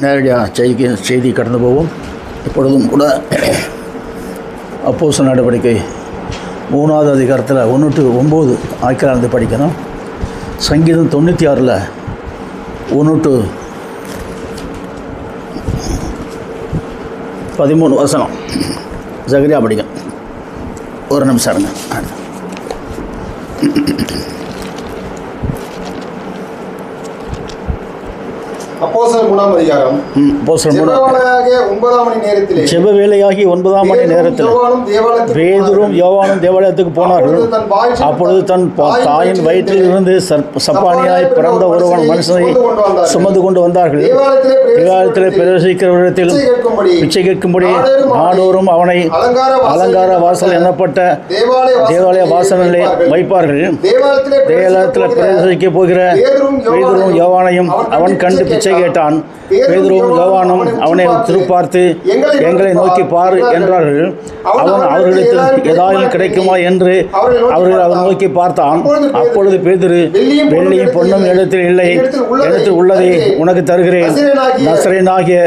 நேரடியாக செய்தி கடந்து போவோம். இப்பொழுதும் கூட அப்போஸ்தலர் நடவடிக்கை 3வது அதிகாரத்தில் 1 to 9 ஆய்க்கலாந்து படிக்கணும். சங்கீதம் 96 1 to 13 வசனம் ஜகரியா படிக்கணும். ஒரு நிமிஷம் இருங்க. அப்போஸ்தலர் 3ஆம் அதிகாரம். ஜெப வேளையாகி 9ஆம் மணி நேரத்தில் பேதுரும் யோவானும் தேவாலயத்துக்கு போனார்கள். அப்பொழுது தன் தாயின் வயிற்றில் இருந்து சப்பானியாய் பிறந்த ஒருவன் மனுஷனை சுமந்து கொண்டு வந்தார்கள். தேவாலயத்தில் பிரவேசிக்கிறவரிடத்தில் பிச்சை கேட்கும்படி நாடோறும் அவனை அலங்கார வாசல் என்னப்பட்ட தேவாலய வாசலிலே வைப்பார்கள். தேவாலயத்தில் பிரவேசிக்க போகிற பேதுரும் யோவானையும் அவன் கண்டு பிச்சை கேட்டான். பேதுருவும் யோவானும் அவனை திருப்பார்த்து எங்களை நோக்கி பார் என்றார்கள். அவன் அவர்களிடத்தில் ஏதாவது கிடைக்குமா என்று அவர்கள் நோக்கி பார்த்தான். அப்பொழுது பேதுரு, வெள்ளியும் பொன்னும் இடத்தில் இல்லை, இடத்தில் உள்ளதை உனக்கு தருகிறேன். நசரேயனாகிய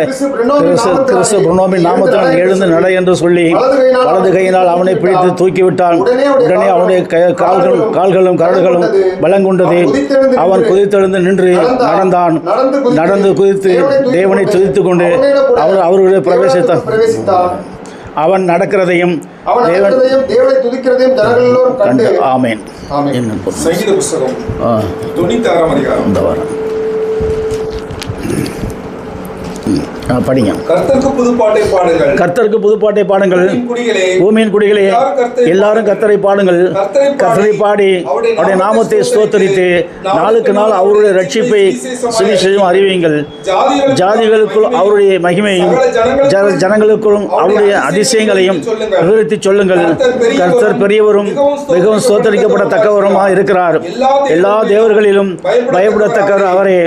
கிறிஸ்து பிரணோமின் நாமத்தில் எழுந்து நட என்று சொல்லி வலது கையினால் அவனை பிடித்து தூக்கிவிட்டான். உடனே அவனுடைய கால்களும் கரடுகளும் பலங்கொண்டது. அவன் குதித்தெழுந்து நின்று நடந்தான். நடந்து குதித்து தேவனை துதித்துக் கொண்டு அவர்களுடைய பிரவேசித்தான். அவன் நடக்கிறதையும் தேவனை துதிக்கிறதையும் ஜனங்களோடு கண்டு ஆமென். சங்கீத புத்தகம் 96ஆம் அதிகாரம் இந்த வாரம் படிங்க. கர்த்தருக்கு புதுப்பாட்டை பாடுங்கள். பூமியின் குடிகளே எல்லாரும் கர்த்தரை பாடுங்கள். கர்த்தரை பாடி அவருடைய நாமத்தை ஸ்தோத்தரித்து நாளுக்கு நாள் அவருடைய ரட்சிப்பை சுவிசேஷம் அறிவியுங்கள். ஜாதிகளுக்குள் அவருடைய மகிமையும் ஜனங்களுக்குள்ளும் அவருடைய அதிசயங்களையும் விவரித்து சொல்லுங்கள். கர்த்தர் பெரியவரும் மிகவும் ஸ்தோத்தரிக்கப்படத்தக்கவருமாக இருக்கிறார். எல்லா தேவர்களிலும் பயப்படத்தக்கவர் அவரே.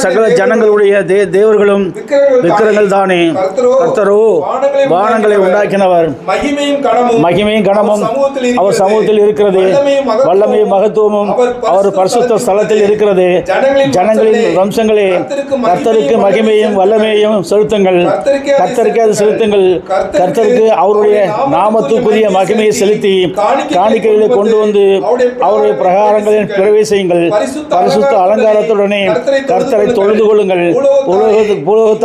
சகல ஜனங்களுடைய தேவர்களும் விக்கிரங்கள் தானே. கர்த்தரோ வானங்களை உண்டாக்கினவர். மகிமையும் கனமும் அவர் சமூகத்தில் இருக்கிறது. வல்லமையும் மகத்துவமும் அவர் பரிசுத்த ஸ்தலத்தில் இருக்கிறது. ஜனங்களின் வம்சங்களே, கர்த்தருக்கு மகிமையும் வல்லமையும் செலுத்துங்கள். கர்த்தருக்கு அது செலுத்துங்கள். கர்த்தருக்கு அவருடைய நாமத்துக்குரிய மகிமையை செலுத்தி காணிக்கைகளை கொண்டு வந்து அவருடைய பிரகாரங்களில் பிரவேசியுங்கள். பரிசுத்த அலங்காரத்துடனே கர்த்தரை தொழுது கொள்ளுங்கள். உலகத்தாரே,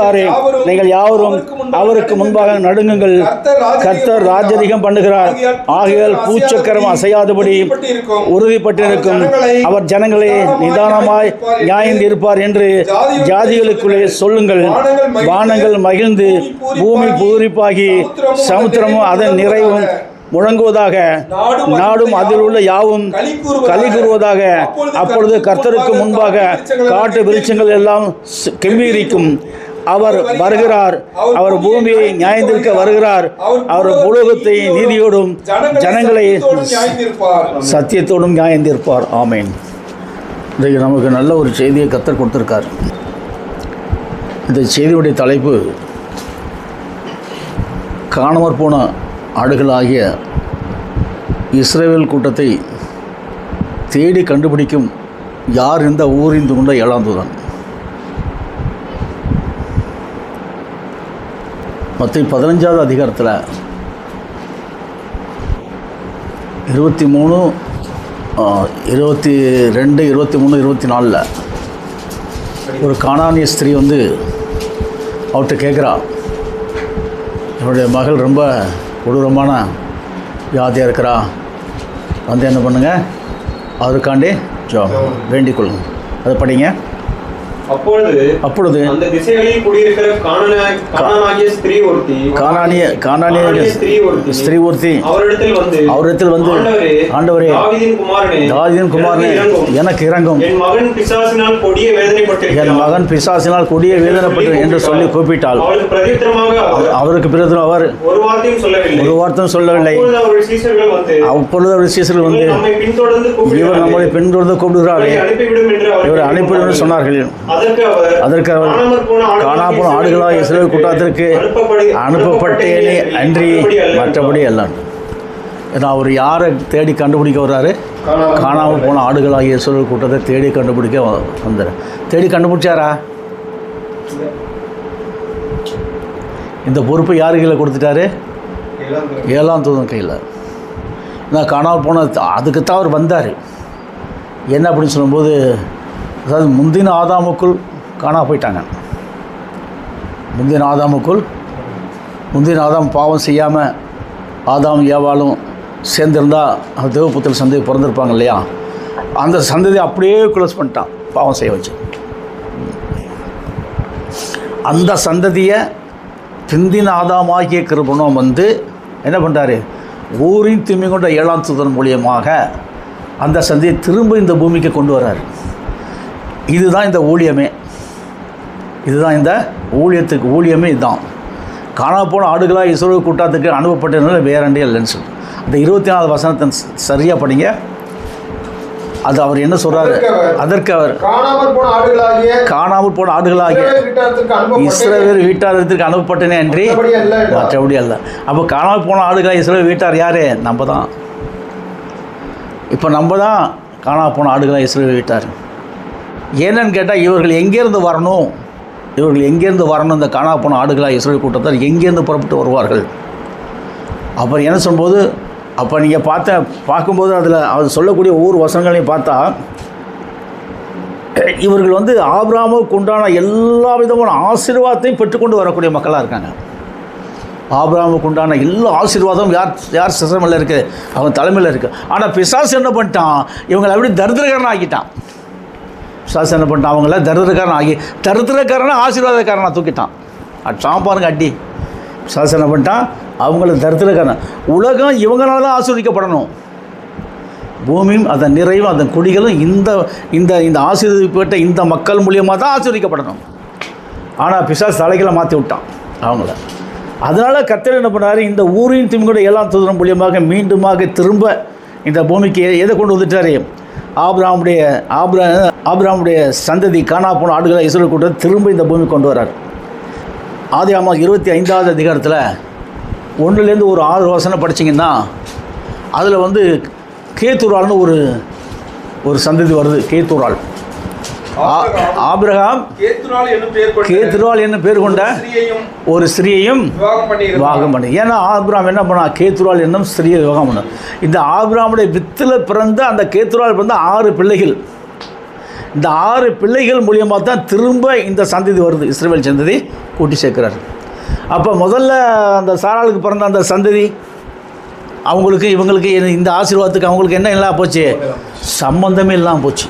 நீங்கள் யாவரும் அவருக்கு முன்பாக நடுங்குங்கள். கர்த்தர் ராஜரிகம் பண்ணுகிறார். ஆகையால் பூச்சக்கரம் அசையாதபடி உறுதிப்பட்டிருக்கும். அவர் ஜனங்களே நிதானமாய் நியாயம் இருப்பார் என்று ஜாதிகளுக்குள்ளே சொல்லுங்கள். வானங்கள் மகிழ்ந்து பூமி பூரிப்பாகி சமுத்திரமும் அதன் நிறைவும் முழங்குவதாக, நாடும் அதில் உள்ள யாவும் களி கூறுவதாக. அப்பொழுது கர்த்தருக்கு முன்பாக காட்டு விருட்சங்கள் எல்லாம் கெம்பீரிக்கும். அவர் வருகிறார். அவர் பூமியை நியாயந்திருக்க வருகிறார். அவர் உலகத்தை நீதியோடும் ஜனங்களை சத்தியத்தோடும் நியாயந்திருப்பார். ஆமேன். இன்றைக்கு நமக்கு நல்ல ஒரு செய்தியை கர்த்தர் கொடுத்திருக்கார். இந்த செய்தியுடைய தலைப்பு காணாமற் போன ஆடுகளாகிய இஸ்ரவேல் கூட்டத்தை தேடி கண்டுபிடிக்கும் யார் இந்த ஊரிந்து கொண்ட 7ஆம் தூதன். மத்தேயு 15வது அதிகாரத்தில் 23, 22, 23, 24 ஒரு கானானிய ஸ்திரீ வந்து அவர்கிட்ட கேட்குறா, என்னுடைய மகள் ரொம்ப கொடூரமான வியாதியாக இருக்கிறா, வந்து என்ன பண்ணுங்கள், அவருக்காண்டி வேண்டிக் கொள்ளுங்க. அதை படிங்க. அப்பொழுது அந்த திசைகளில் குடியிருக்கிற கானானிய ஸ்திரீ ஒருத்தி அவரிடத்தில் வந்து ஆண்டவரே, தாவீதின் குமாரனே, எனக்கு இரங்கும், என் மகன் பிசாசினால் கொடிய வேதனைப்பட்டு என்று சொல்லி கூப்பிட்டாள். அவருக்கு பிறகு அவர் ஒரு வார்த்தையும் சொல்லவில்லை. அப்பொழுது அவர் சீசர்கள் வந்து இவர் நம்மளை பின்தொடர்ந்து கூப்பிடுகிறாரே, இவரை அனுப்பிவிடும் சொன்னார்கள். அதற்கு அவர் காணாமல் போன ஆடுகளாக இஸ்ரவேல் கூட்டத்திற்கு அனுப்பப்பட்டேனே அன்றி மற்றபடி எல்லாம். ஏன்னா அவர் யாரை தேடி கண்டுபிடிக்க வர்றாரு? காணாமல் போன ஆடுகளாகிய இஸ்ரவேல் கூட்டத்தை தேடி கண்டுபிடிக்க வந்தார். தேடி கண்டுபிடிச்சாரா? இந்த பொறுப்பை யார் கையில் கொடுத்துட்டாரு? 7ஆம் தூதன் கையில். நான் காணாமல் போன அதுக்குத்தான் அவர் வந்தார். என்ன அப்படின்னு சொல்லும்போது, அதாவது முந்தின ஆதாமுக்குள் காணாமல் போயிட்டாங்க. முந்தின ஆதாம் பாவம் செய்யாமல் ஆதாம் ஏவாளும் சேர்ந்திருந்தால் அந்த தேவபுத்திர சந்ததி பிறந்திருப்பாங்க இல்லையா, அந்த சந்ததி அப்படியே க்ளோஸ் பண்ணிட்டான், பாவம் செய்ய வச்சு. அந்த சந்ததியை பிந்தின ஆதாமாகிய கிருபனும் வந்து என்ன பண்ணுறாரு, ஊரின் திம்மி கொண்ட 7ஆம் தூதன் மூலியமாக அந்த சந்ததியை திரும்ப இந்த பூமிக்கு கொண்டு வர்றாரு. இதுதான் இந்த ஊழியமே. இதுதான் இந்த ஊழியமே. இதுதான் காணாமல் போன ஆடுகளாக இஸ்ரவேல் கூட்டத்துக்கு அனுப்பப்பட்டதுனால வேறண்டே இல்லைன்னு சொல்லி அந்த 24வது வசனத்தை சரியாக படிங்க. அது அவர் என்ன சொல்றாரு? அதற்கு அவர் காணாமல் போன ஆடுகளாகிய இஸ்ரவேல் வீட்டாரத்திற்கு அனுப்பப்பட்டனே அன்றி மற்றபடி அல்ல. அப்போ காணாமல் போன ஆடுகளாக இஸ்ரவேல் வீட்டார் யாரு? நம்ம தான். இப்போ நம்ம தான் காணாமல் போன ஆடுகளாக இஸ்ரவேல் வீட்டார். ஏன்னு கேட்டால் இவர்கள் எங்கேருந்து வரணும்? இந்த காணாமல் போன ஆடுகளாக இஸ்ரவேல் கூட்டத்தார் எங்கேருந்து புறப்பட்டு வருவார்கள்? அப்புறம் என்ன சொல்லும்போது, அப்போ நீங்கள் பார்க்கும்போது அதில் அவர் சொல்லக்கூடிய ஒவ்வொரு வசனங்களையும் பார்த்தா, இவர்கள் வந்து ஆபிரகாமுக்கு உண்டான எல்லா விதமான ஆசீர்வாதத்தையும் பெற்றுக்கொண்டு வரக்கூடிய மக்களாக இருக்காங்க. ஆபிரகாமுக்கு உண்டான எல்லா ஆசீர்வாதமும் யார் சிசமில் இருக்குது? அவன் தலைமையில் இருக்குது. ஆனால் பிசாசு என்ன பண்ணிட்டான்? இவங்களை அப்படி தரித்திரக்காரன் ஆக்கிட்டான். பிசாசு என்ன பண்ணிட்டான்? அவங்கள தரித்திரக்காரன் ஆகி தரித்திரக்காரனை ஆசீர்வாதக்காரனாக தூக்கிட்டான். சாம்பாருங்க அடி. பிசாசு என்ன பண்ணிட்டான்? அவங்கள தரித்திரக்காரன். உலகம் இவங்களால தான் ஆசீர்வதிக்கப்படணும். பூமியும் அதன் நிறைவும் அதன் குடிகளும் இந்த இந்த இந்த ஆசீர்வதிக்கப்பட்ட இந்த மக்கள் மூலியமாக தான் ஆசீர்வதிக்கப்படணும். ஆனால் பிசாசு தலைகளை மாற்றி விட்டான் அவங்கள. அதனால் கர்த்தர் என்ன பண்ணார்? இந்த ஊரின் திமிங்கோட 7ஆம் தூதன் மூலியமாக மீண்டுமாக திரும்ப இந்த பூமிக்கு எதை கொண்டு வந்துட்டார்? ஆபிரகாமுடைய சந்ததி காணா போன ஆடுகளை இஸ்ரவேல் கூட்டத்தை திரும்ப இந்த பூமிக்கு கொண்டு வர்றார். ஆதியாகமம் 25வது அதிகாரத்தில் 1லேருந்து ஒரு 6 வசனம் படிச்சிங்கன்னா அதில் வந்து கேத்துரால்னு ஒரு சந்ததி வருது. கேத்துரால். ஆபிரகாம் கேத்துரால் என்ன பேர் கொண்ட ஒரு ஸ்திரீயையும் விவாகம் பண்ணி. ஏன்னா ஆபிரகாம் என்ன பண்ணா? கேத்துரால் என்னும் ஸ்திரீயை விவாகம் பண்ண. இந்த ஆபிரகாமுடைய வித்தில் பிறந்த அந்த கேத்துரால் பிறந்த 6 பிள்ளைகள். இந்த 6 பிள்ளைகள் மூலியமாக தான் திரும்ப இந்த சந்ததி வருது. இஸ்ரவேல் சந்ததி கூட்டி சேர்க்கிறார். அப்போ முதல்ல அந்த சாராளுக்கு பிறந்த அந்த சந்ததி அவங்களுக்கு இவங்களுக்கு இந்த ஆசீர்வாதத்துக்கு அவங்களுக்கு என்ன இல்லாமல் போச்சு? சம்பந்தமே இல்லாமல் போச்சு.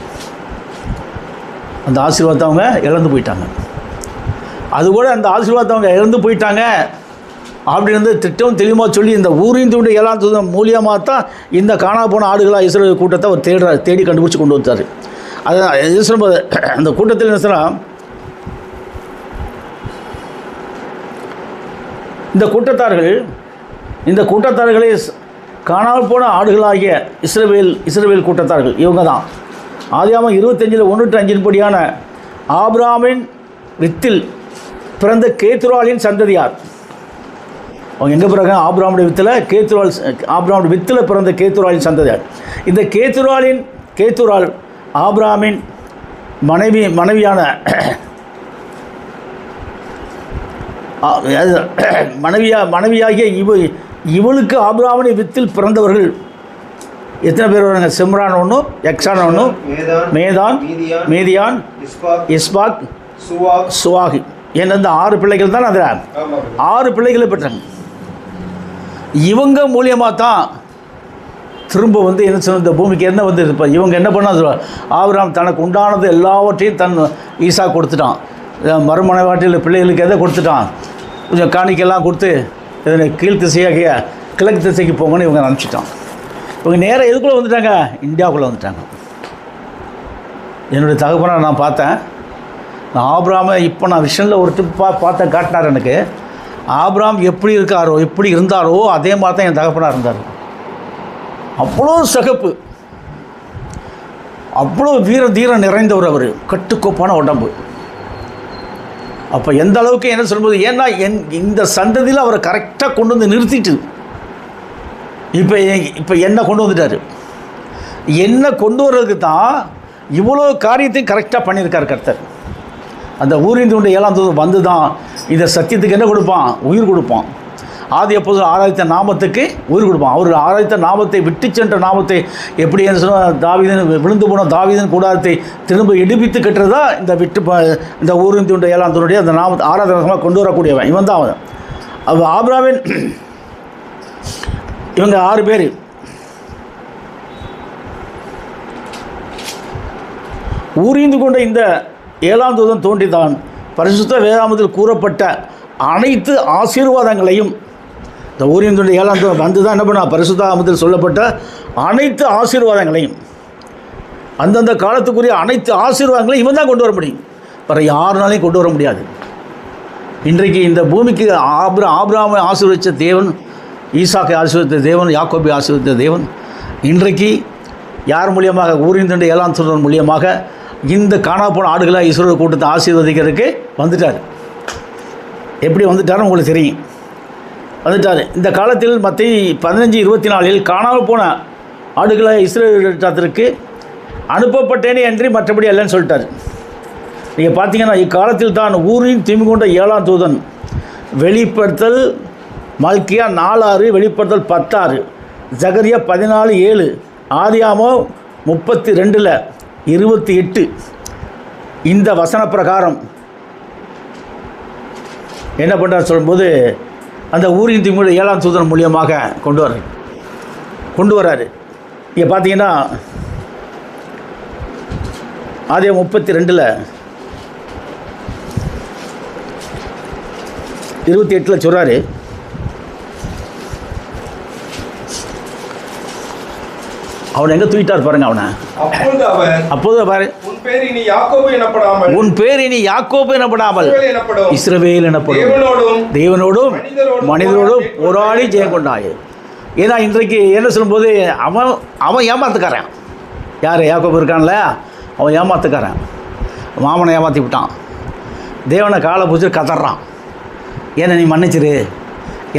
அந்த ஆசீர்வாதத்தை அவங்க இழந்து போயிட்டாங்க. அதுகூட அந்த ஆசீர்வாதத்தை அவங்க இழந்து போயிட்டாங்க அப்படின்னு திட்டம் தெளிவாக சொல்லி இந்த ஊரின் தூண்டு 7ஆம் தூதன் மூலியமாக தான் இந்த காணா போன ஆடுகளாக இஸ்ரவேல் கூட்டத்தை அவர் தேடி கண்டுபிடிச்சி கொண்டு வந்தார். அதுதான் இது சொல்லும்போது அந்த கூட்டத்தில் என்ன சொன்னால், இந்த கூட்டத்தார்களை காணாமல் போன ஆடுகளாகிய இஸ்ரவேல் கூட்டத்தார்கள் இவங்க தான். ஆதியாகமம் 25 1-5 படியான ஆபிரகாமின் வித்தில் பிறந்த கேத்துராலின் சந்ததியார். அவங்க எங்கே பிறகு? ஆபிரகாமுடைய வித்தில் பிறந்த கேத்துராலின் சந்ததியார். இந்த கேத்துரால் ஆபிரகாமின் மனைவியான மனைவியாகிய இவளுக்கு ஆபிரகாமின் வித்தில் பிறந்தவர்கள் எத்தனை பேர் வராங்க? சிம்ரான் ஒன்று, யக்ஷான் ஒன்று, மேதான், மீதியான், இஸ்பாக், சுவாகி என்ற 6 பிள்ளைகள் தான். அதில் 6 பிள்ளைகளை பெற்றாங்க. இவங்க மூலியமாக தான் திரும்ப வந்து என்ன சொன்ன இந்த பூமிக்கு என்ன வந்து இருப்பார். இவங்க என்ன பண்ணால் ஆபிரகாம் தனக்கு உண்டானது எல்லாவற்றையும் தன் ஈசா கொடுத்துட்டான். மறுமனைவாட்டில் பிள்ளைகளுக்கு எதை கொடுத்துட்டான்? கொஞ்சம் காணிக்கெல்லாம் கொடுத்து இதனை கீழ் திசையாகிய கிழக்கு திசைக்கு போங்கன்னு இவங்க அனுப்பிச்சிட்டான். இவங்க நேராக எதுக்குள்ளே வந்துட்டாங்க? இந்தியாவுக்குள்ளே வந்துட்டாங்க. என்னுடைய தகப்பனை நான் பார்த்தேன். நான் ஆபிரகாமை இப்போ நான் விஷனில் ஒரு ட்ரிப் காட்டினார் எனக்கு. ஆபிரகாம் எப்படி இருந்தாரோ அதே மாதிரி தான் என் தகப்பனாக இருந்தார். அவ்வளோ சகப்பு, அவ்வளோ தீரம் நிறைந்தவர் அவர். கட்டுக்கோப்பான உடம்பு. அப்போ எந்த அளவுக்கு என்ன சொல்லும்போது, ஏன்னா இந்த சந்ததியில் அவரை கரெக்டாக கொண்டு வந்து நிறுத்திட்டு இப்போ என்ன கொண்டு வந்துட்டார். என்ன கொண்டு வர்றதுக்கு தான் இவ்வளோ காரியத்தையும் கரெக்டாக பண்ணியிருக்கார் கர்த்தர். அந்த ஊரின் தூண்ட 7ஆம் தூதன் வந்து தான் இந்த சத்தியத்துக்கு என்ன கொடுப்பான்? உயிர் கொடுப்பான். ஆதி அப்போஸ்தலர் ஆராதித்த நாமத்துக்கு உயிர் கொடுப்பான். அவர் ஆராதித்த நாமத்தை விட்டு சென்ற நாமத்தை எப்படி என்று சொன்னால் தாவீதன் விழுந்து போன தாவீதன் கூடாரத்தை திரும்ப எடுப்பித்து கட்டுறதா இந்த ஊரின் தூண்ட 7ஆம் தூதனுடைய அந்த நாமத்தை ஆராதனமாக கொண்டு வரக்கூடியவன் இவன் தான் அவன். ஆபிரகாமின் இவங்க 6 பேர். ஊறிந்து கொண்ட இந்த 7ஆம் தூதன் தோன்றிதான் பரிசுத்த வேதாகமத்தில் கூறப்பட்ட அனைத்து ஆசீர்வாதங்களையும் இந்த ஊரிந்து கொண்ட 7ஆம் தூதன் வந்து தான் என்ன பண்ணா? பரிசுத்தாகமத்தில் சொல்லப்பட்ட அனைத்து ஆசீர்வாதங்களையும் அந்தந்த காலத்துக்குரிய அனைத்து ஆசீர்வாதங்களையும் இவன் தான் கொண்டு வர முடியும். வேறு யாருனாலையும் கொண்டு வர முடியாது. இன்றைக்கு இந்த பூமிக்கு ஆபிரகாமை ஆசீர்வதித்த தேவன், ஈசாக்கை ஆசீர்வதித்த தேவன், யாக்கோபை ஆசீர்வதித்த தேவன் இன்றைக்கு யார் மூலியமாக? ஊரின் தூண்ட 7ஆம் தூதன் மூலியமாக இந்த காணாப்போன ஆடுகளாக இஸ்ரவேல் கூட்டத்தை ஆசீர்வதிக்கிறதுக்கு வந்துட்டார். எப்படி வந்துட்டாருன்னு உங்களுக்கு தெரியும். வந்துட்டார். இந்த காலத்தில் மத்தேயு 15:24 காணாமல் போன ஆடுகளை இஸ்ரவேலிடத்திற்கு அனுப்பப்பட்டேனே அன்றி மற்றபடி அல்லன்னு சொல்லிட்டார். நீங்கள் பார்த்தீங்கன்னா இக்காலத்தில் தான் ஊரின் தீமை கொண்ட 7ஆம் தூதன் வெளிப்படுத்தல் மல்கியா 4:6, வெளிப்படுத்தல் 10:6, ஜகரியா 14:7, ஆதியாகமம் 32:28 இந்த வசன பிரகாரம் என்ன பண்ணுறார் சொல்லும்போது அந்த ஊரின் தீமை 7ஆம் தூதன் மூலியமாக கொண்டு வராரு. இங்கே பார்த்தீங்கன்னா ஆதியாகமம் 32:28 சொல்கிறாரு. அவனை எங்கே தூக்கிட்டார் பாருங்க. அவனை அப்போது பாரு, உன் பேர் இனி யாக்கோபு எனப்படாமல் இஸ்ரவேல் எனப்படும். தேவனோடும் மனிதரோடும் போராடி ஜெயம் கொண்டாய். ஏன்னா இன்றைக்கு என்ன சொல்லும்போது அவன் ஏமாத்துக்காரன். யார்? யாக்கோபு இருக்கான்ல, அவன் ஏமாத்துக்காரன். மாமனை ஏமாற்றி விட்டான். தேவனை காலை பிடிச்சி கதறான். என்னை நீ மன்னிச்சிரு,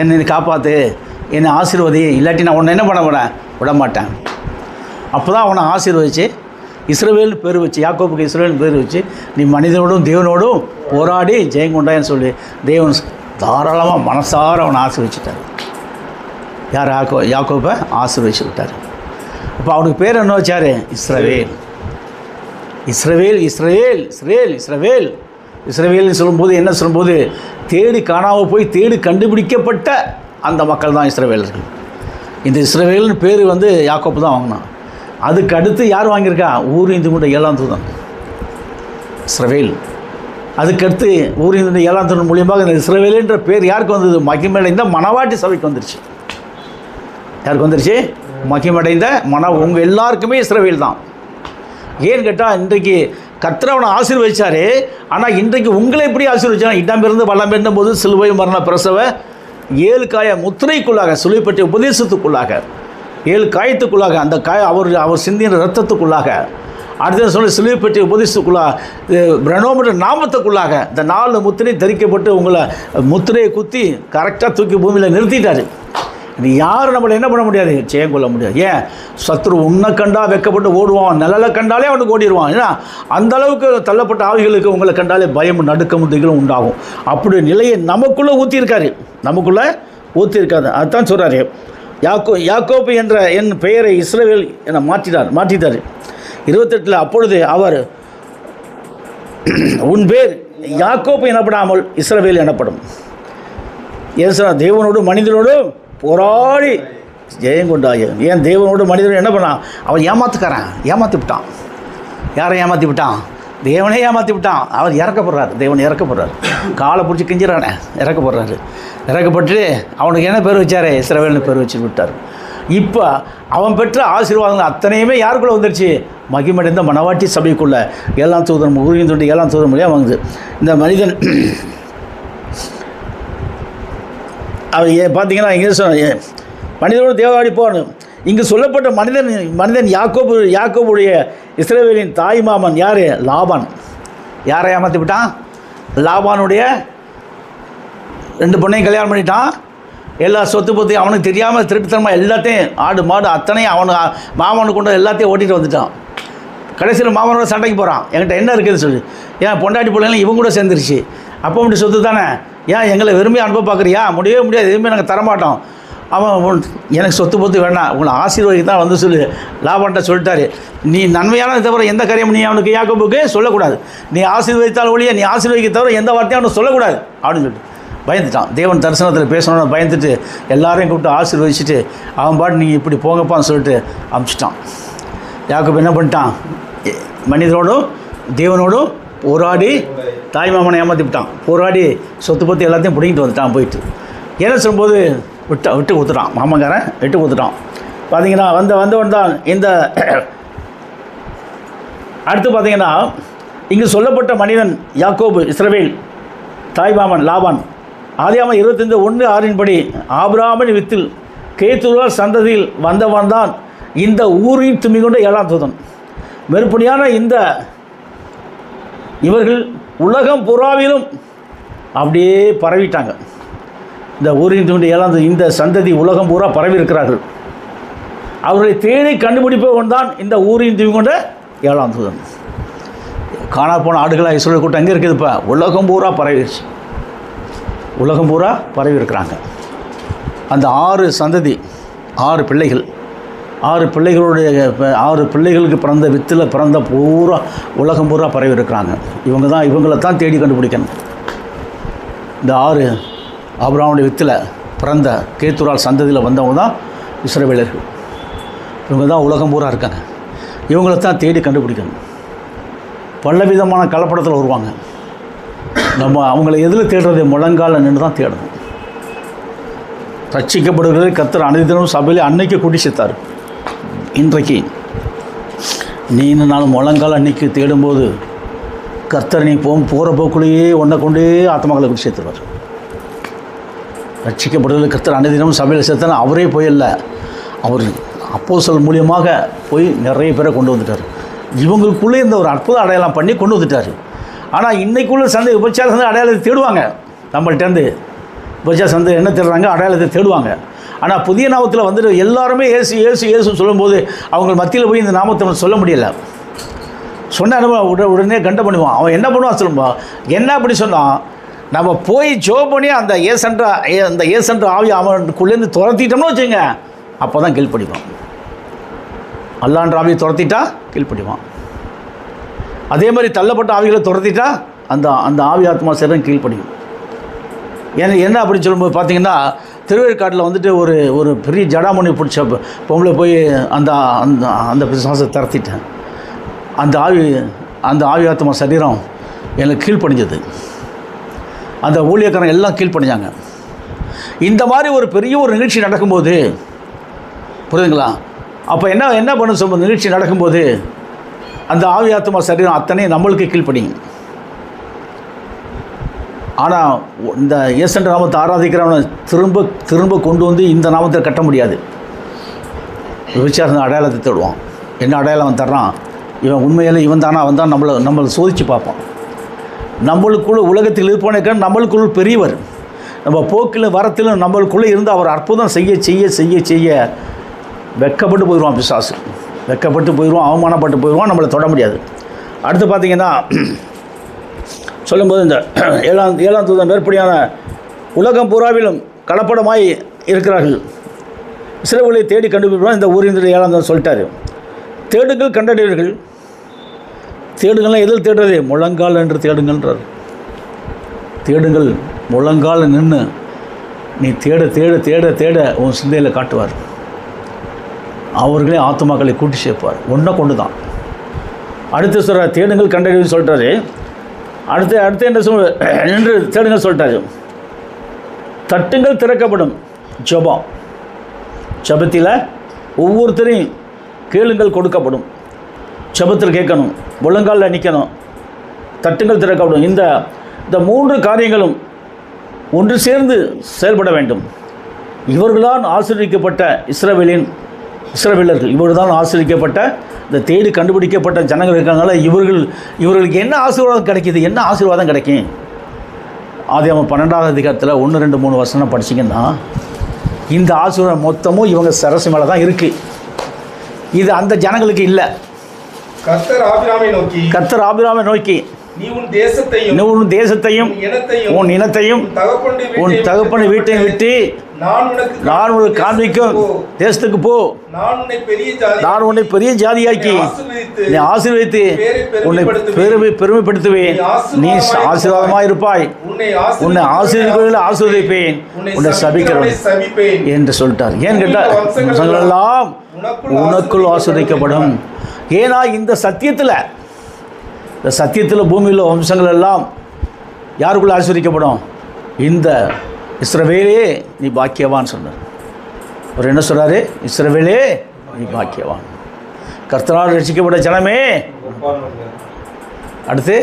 என்னை நீ காப்பாற்று, என்னை ஆசீர்வதி, இல்லாட்டி நான் உன்னை என்ன பண்ண விட மாட்டேன். அப்போ தான் அவனை ஆசீர்வதிச்சு இஸ்ரவேல்னு பேர் வச்சு, யாக்கோபுக்கு இஸ்ரவேல்னு பேர் வச்சு, நீ மனிதனோடும் தேவனோடும் போராடி ஜெயம் கொண்டாயின்னு சொல்லி தேவன் தாராளமாக மனசார அவனை ஆசீர்வச்சிட்டார். யார்? யாக்கோபை ஆசீர்வதிச்சு விட்டார். அப்போ அவனுக்கு பேர் என்ன வச்சார்? இஸ்ரவேல். இஸ்ரவேல் இஸ்ரவேல் இஸ்ரவேல் இஸ்ரவேல் இஸ்ரவேல்னு சொல்லும்போது என்ன சொல்லும்போது தேடி காணாமல் போய் தேடி கண்டுபிடிக்கப்பட்ட அந்த மக்கள் தான் இஸ்ரவேலர்கள். இந்த இஸ்ரவேல்னு பேர் யாக்கோபு தான் வாங்கினான். அதுக்கு அடுத்து யார் வாங்கியிருக்கா? ஊரின் தூண்ட 7ஆம் தூதன் இஸ்ரவேல். அதுக்கடுத்து ஊரின் தூண்ட 7ஆம் தூதன் மூலியமாக இந்த இஸ்ரவேல்ன்ற பேர் யாருக்கு வந்தது? மகிமடைந்த மணவாட்டி சபைக்கு வந்துருச்சு. யாருக்கு வந்துருச்சு? மகிமடைந்த உங்கள் எல்லாருக்குமே இஸ்ரவேல் தான். ஏன்னு கேட்டால் இன்றைக்கு கர்த்தர் அவனை ஆசீர்வதிச்சாரு. ஆனால் இன்றைக்கு உங்களை எப்படி ஆசீர்வதிச்சா? இடமிருந்து வளம் இருந்தபோது சிலுவை மரண பிரசவ 7 காய முத்திரைக்குள்ளாக, சிலுவை பற்றிய உபதேசத்துக்குள்ளாக, 7 காயத்துக்குள்ளாக, அந்த அவர் சிந்தின ரத்தத்துக்குள்ளாக, அடுத்த சொல்லி சிலுவை பற்றிய உபதேசத்துக்குள்ளாக, பிரணோமன்ற நாமத்துக்குள்ளாக இந்த 4 முத்திரை தரிக்கப்பட்டு உங்களை முத்திரையை குத்தி கரெக்டாக தூக்கி பூமியில் நிறுத்திட்டார். இது யாரும் நம்மளை என்ன பண்ண முடியாது? ஜெயம் கொள்ள முடியாது. ஏன்? சத்ரு உன்னை கண்டா வெக்கப்பட்டு ஓடுவான், நிழலை கண்டாலே அவனுக்கு ஓடிடுவான். ஏன்னா அந்த அளவுக்கு தள்ளப்பட்ட ஆவிகளுக்கு உங்களை கண்டாலே பயம், நடுக்கம், திகிலும் உண்டாகும். அப்படி நிலையை நமக்குள்ளே ஊற்றியிருக்காரு. அதுதான் சொல்கிறாரு. யாக்கோபு என்ற என் பெயரை இஸ்ரவேல் என மாற்றிட்டார். 28 அப்பொழுது அவர் உன் பேர் யாக்கோபு எனப்படாமல் இஸ்ரவேல் எனப்படும். ஏன் சொன்னால் தேவனோடும் மனிதனோடும் போராடி ஜெயம் கொண்டாய். ஏன் தேவனோடு மனிதனோடு என்ன பண்ணான்? அவன் ஏமாற்றி விட்டான். யாரை ஏமாற்றி விட்டான்? தேவனே ஏமாற்றி விட்டான். அவர் இறக்கப்படுறாரு. தேவன் இறக்கப்படுறாரு. காலை பிடிச்சி கிஞ்சிறானே இறக்கப்படுறாரு. இறக்கப்பட்டு அவனுக்கு என்ன பேர் வச்சார்? இஸ்ரவேல்னு பேர் வச்சு விட்டார். இப்போ அவன் பெற்ற ஆசீர்வாதங்கள் அத்தனையுமே யாருக்குள்ளே வந்துருச்சு? மகிமடைந்த மணவாட்டி சபைக்குள்ளே 7ஆம் தூதன் ஊரின் தூண்டி 7ஆம் தூதன் மூலியாக வாங்குது. இந்த மனிதன் அவர் பார்த்தீங்கன்னா இங்கே மனிதனோடு தேவாடி போகணும். இங்கு சொல்லப்பட்ட மனிதன் யாக்கோபுடைய இஸ்ரவேலின் தாய் மாமன் யார்? லாபான். யாரை ஏமாற்றி விட்டான்? லாபானுடைய 2 பொண்ணையும் கல்யாணம் பண்ணிட்டான். எல்லா சொத்து பத்தையும் அவனுக்கு தெரியாமல் திருட்டுத்தனமாக எல்லாத்தையும் ஆடு மாடு அத்தனையும் மாமனுக்கு கொண்டு எல்லாத்தையும் ஓட்டிகிட்டு வந்துட்டான். கடைசியில் மாமனோட சண்டைக்கு போகிறான். என்கிட்ட என்ன இருக்குதுன்னு சொல்லி, ஏன் பொண்டாட்டி பிள்ளைங்களும் இவங்க கூட சேர்ந்துருச்சு, அப்போ மட்டும் சொத்து தானே, ஏன் எங்களை விரும்பி அனுப்ப பார்க்குறியா, முடியவே முடியாது, எதுவுமே நாங்கள் தரமாட்டோம். அவன் எனக்கு சொத்து பொத்து வேண்டாம், உங்களை ஆசீர்வாதிக்கு தான் வந்து சொல்லி லாபான்ட்ட சொல்லிட்டாரு. நீ நன்மையான தவிர எந்த காரியம் நீ அவனுக்கு யாக்கோபுக்கு சொல்லக்கூடாது, நீ ஆசீர்வதித்தால் ஒழிய நீ ஆசீர்வதிக்க தவிர எந்த வார்த்தையும் அவனுக்கு சொல்லக்கூடாது அப்படின்னு சொல்லிட்டு பயந்துட்டான். தேவன் தரிசனத்தில் பேசணும்னு பயந்துட்டு எல்லாரையும் கூப்பிட்டு ஆசீர்வதிச்சுட்டு அவன் பாட்டு நீங்கள் இப்படி போங்கப்பான்னு சொல்லிட்டு அனுப்பிச்சிட்டான். யாக்கோபு என்ன பண்ணிட்டான், மனிதனோடும் தேவனோடும் போராடி தாய்மாமனை ஏமாற்றி விட்டான். போராடி சொத்து பற்றி எல்லாத்தையும் பிடிங்கிட்டு வந்துட்டான். போயிட்டு என்ன சொல்லும்போது விட்டு கொடுத்துட்டான், மாமங்காரன் விட்டு கொடுத்துட்டான். பார்த்தீங்கன்னா வந்தவன் தான் இந்த அடுத்து பார்த்தீங்கன்னா இங்கு சொல்லப்பட்ட மனிதன் யாக்கோபு, இஸ்ரவேல், தாய்மாமன் லாபான். ஆதியாகமம் 25:1-6 படி ஆபிரகாமின் வித்தில் கேத்துருவார் சந்ததியில் வந்தவன் தான் இந்த ஊரின் துமி கொண்ட 7ஆம் தூதன். மெருப்பணியான இந்த இவர்கள் உலகம் புறாவிலும் அப்படியே பரவிட்டாங்க. இந்த ஊரின் துமி 7ஆம் தூதன், இந்த சந்ததி உலகம் பூரா பரவி இருக்கிறார்கள். அவர்களை தேடி கண்டுபிடிப்பவன் தான் இந்த ஊரின் துமி கொண்ட 7ஆம் தூதன். காணா போன ஆடுகளாக இஸ்ரவேல் கூட்டம் எங்கே இருக்குது? இப்போ உலகம் பூரா பரவிடுச்சு, உலகம் பூரா பரவி இருக்கிறாங்க. அந்த 6 சந்ததி, 6 பிள்ளைகள், 6 பிள்ளைகளுடைய 6 பிள்ளைகளுக்கு பிறந்த வித்தில் பிறந்த பூரா உலகம் பூரா பரவி இருக்கிறாங்க. இவங்களை தான் தேடி கண்டுபிடிக்கணும். இந்த 6 ஆபிரகாமுடைய வித்தில் பிறந்த கேத்துரால் சந்ததியில் வந்தவங்க தான் இஸ்ரவேலர்கள். இவங்க தான் உலகம் பூரா இருக்காங்க. இவங்களை தான் தேடி கண்டுபிடிக்கணும். பலவிதமான கலப்படத்தில் வருவாங்க. நம்ம அவங்கள எதில் தேடுறது? முழங்கால நின்று தான் தேடணும். ரட்சிக்கப்படுகிறது கர்த்தர் அனைத்திலும் சபையில் அன்னைக்கு கூட்டி சேர்த்தார். இன்றைக்கு நீ நானும் முழங்கால் அன்னைக்கு தேடும்போது கர்த்தர் நீ போகிற போக்குள்ளேயே ஒன்றை கொண்டே ஆத்மாக்களை கூட்டி சேர்த்துருவார். ரட்சிக்கப்படுகிறது கர்த்தர் அனைத்திலும் சபையில் சேர்த்தாலும் அவரே போயில்லை, அவர் அப்போஸ்தலர் மூலியமாக போய் நிறைய பேரை கொண்டு வந்துட்டார். இவங்களுக்குள்ளே இந்த ஒரு அற்புத அடையாளம் பண்ணி கொண்டு வந்துட்டார். ஆனால் இன்றைக்குள்ள சந்தை விபச்சார சந்தை அடையாளத்தை தேடுவாங்க. நம்மள்டேருந்து விபச்சார சந்தை என்ன தேடுறாங்க? அடையாளத்தை தேடுவாங்க. ஆனால் புதிய நாமத்தில் வந்துட்டு எல்லாருமே ஏசு ஏசு ஏசுன்னு சொல்லும்போது அவங்க மத்தியில் போய் இந்த நாமத்தை சொல்ல முடியலை. சொன்ன உடனே கண்ட பண்ணுவான். அவன் என்ன பண்ணுவான் சொல்லும்பா, என்ன அப்படி சொன்னான், நம்ம போய் ஜோ பண்ணி அந்த ஏசன்ற ஆவி அவனுக்குள்ளேருந்து துரத்திட்டோம்னு வச்சுங்க, அப்போ தான் கீழ்ப்படிவான். அல்லான்ற ஆவியை துரத்திட்டா கீழ்ப்படிவான். அதே மாதிரி தள்ளப்பட்ட ஆவிகளை துரத்திட்டா அந்த ஆவி ஆத்மா சரீரம் கீழ்ப்படியும். ஏன்னா என்ன அப்படின்னு சொல்லும்போது பார்த்தீங்கன்னா, திருவேற்காட்டில் வந்துட்டு ஒரு பெரிய ஜடாமணி பிடிச்ச பொம்பளை போய் அந்த அந்த அந்த பிசாசை துரத்திட்டேன். அந்த ஆவி ஆத்மா சரீரம் எனக்கு கீழ்ப்படிஞ்சது. அந்த ஊழியக்காரங்க எல்லாம் கீழ்ப்படிஞ்சாங்க. இந்த மாதிரி ஒரு பெரிய ஒரு நிகழ்ச்சி நடக்கும்போது, புரியுதுங்களா, அப்போ என்ன பண்ண சொல்லும்போது, நிகழ்ச்சி நடக்கும்போது அந்த ஆவி ஆத்மா சரீரம் அத்தனை நம்மளுக்கு கீழ்ப்படியும். ஆனால் இந்த இயேசுன்ற நாமத்தை ஆராதிக்கிறவனை திரும்ப கொண்டு வந்து இந்த நாமத்தை கட்ட முடியாது. விபச்சார அடையாளத்தை தேடுவான். என்ன அடையாளம் அவன் தர்றான்? இவன் உண்மையில இவன் தானா அவன் தான் நம்மளை சோதித்து பார்ப்பான். நம்மளுக்குள்ள உலகத்தில் இருப்பவனே நம்மளுக்குள்ள பெரியவர். நம்ம போக்கில் வரத்திலும் நம்மளுக்குள்ளே இருந்து அவர் அற்புதம் செய்ய செய்ய செய்ய செய்ய வெக்கப்பட்டு போயிடுவான். பிசாசு வெக்கப்பட்டு போயிடுவான், அவமானப்பட்டு போயிடுவான், நம்மளை தொட முடியாது. அடுத்து பார்த்திங்கன்னா சொல்லும்போது இந்த ஏழாம் தூதன் மேற்படியான உலகம் பூராவிலும் கலப்படமாய் இருக்கிறார்கள். இஸ்ரவேலை தேடி கண்டுபிடிப்பான். இந்த ஊரின் 7ஆம் தூதன் சொல்லிட்டார், தேடுங்கள் கண்டடைவீர்கள். தேடுங்கள்லாம் எதில் தேடுறது? முழங்கால் என்று தேடுங்கள்ன்றார். தேடுங்கள், முழங்கால் நின்று நீ தேட தேட தேட தேட உன் சிந்தையில் காட்டுவார். அவர்களே ஆத்துமாக்களை கூட்டி சேர்ப்பார். ஒன்றை கொண்டு தான். அடுத்து சொல்கிற தேடுங்கள் கண்டறிவுன்னு சொல்லிட்டாரு. அடுத்து என்ன நின்று தேடுங்கள் சொல்லிட்டாரு. தட்டுங்கள் திறக்கப்படும். ஜெபம், ஜெபத்தில் ஒவ்வொருத்தரையும் கேளுங்கள் கொடுக்கப்படும். ஜெபத்தில் கேட்கணும், முழங்காலில் நிற்கணும், தட்டுங்கள் திறக்கப்படும். இந்த 3 காரியங்களும் ஒன்று சேர்ந்து செயல்பட வேண்டும். இவர்களால் ஆசீர்வதிக்கப்பட்ட இஸ்ரவேலர்கள், இவர்கள்தான் ஆசீர்வதிக்கப்பட்ட இந்த தேடி கண்டுபிடிக்கப்பட்ட ஜனங்கள் இருக்காங்களா, இவர்களுக்கு என்ன ஆசீர்வாதம் கிடைக்கிது? என்ன ஆசீர்வாதம் கிடைக்கும்? ஆதியாகமம் 12ஆம் அதிகாரத்தில் 1, 2, 3 வசனம் படிச்சிங்கன்னா இந்த ஆசீர்வாதம் மொத்தமும் இவங்க சரசு மேலே தான் இருக்குது. இது அந்த ஜனங்களுக்கு இல்லை. கர்த்தர் ஆபிரகாமை நோக்கி நீ உன் தேசத்தையும் உன் இனத்தையும் உன் தகப்பன் வீட்டையும் விட்டு நான் உனக்கு காண்பிக்கும் தேசத்துக்கு போ. நான் உன்னை பெரிய ஜாதியாக்கி நீ ஆசீர்வதித்து உன்னை பெருமைப்படுத்துவேன். நீ ஆசீர்வாதமாக இருப்பாய். உன்னை ஆசீர்வதிப்பதில் ஆசீர்வதிப்பேன், உன்னை சபிக்கிறேன் என்று சொல்லிட்டார். ஏன் கேட்டால் எல்லாம் உனக்குள் ஆசீர்வதிக்கப்படும். ஏன்னா இந்த சத்தியத்தில் பூமியில் வம்சங்கள் எல்லாம் யாருக்குள்ள ஆசீர்வதிக்கப்படும்? இந்த இஸ்ரவேலே நீ பாக்கியவான் சொன்னார். அவர் என்ன சொல்கிறாரு? இஸ்ரவேலே நீ பாக்கியவான், கர்த்தரால் ரட்சிக்கப்பட்ட ஜனமே. அடுத்து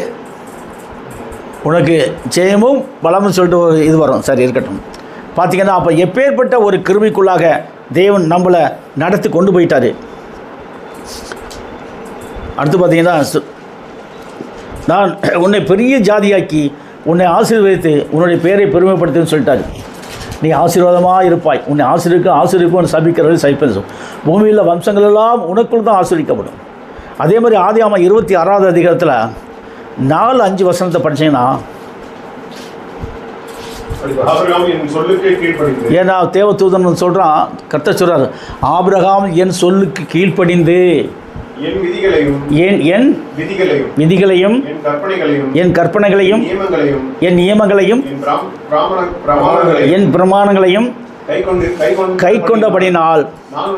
உனக்கு ஜெயமும் பலமும் சொல்லிட்டு ஒரு இது வரும். சரி, இருக்கட்டும். பார்த்தீங்கன்னா அப்போ எப்பேற்பட்ட ஒரு கிருபைக்குள்ளாக தேவன் நம்மளை நடத்தி கொண்டு போயிட்டார். அடுத்து பார்த்தீங்கன்னா நான் உன்னை பெரிய ஜாதியாக்கி உன்னை ஆசீர்வதித்து உன்னுடைய பேரை பெருமைப்படுத்துன்னு சொல்லிட்டாரு. நீ ஆசீர்வாதமாக இருப்பாய். உன்னை ஆசீர்வதிப்போம், சபிக்கிறவர்கள் சபிப்பேன். பூமியில் வம்சங்கள் எல்லாம் உனக்குள் தான் ஆசீர்வதிக்கப்படும். அதே மாதிரி ஆதியாகமம் 26வது அதிகாரத்தில் 4-5 வசனத்தை படித்தீங்கன்னா, ஏன்னா தேவதூதன் சொல்கிறான், கர்த்தர் சொல்கிறார், ஆபிரகாம் என் சொல்லுக்கு கீழ்ப்படிந்து என் விதிகளையும் என் கற்பனைகளையும் என் நியமங்களையும் என் பிரமாணங்களையும் கை கொண்டபடினால் நான்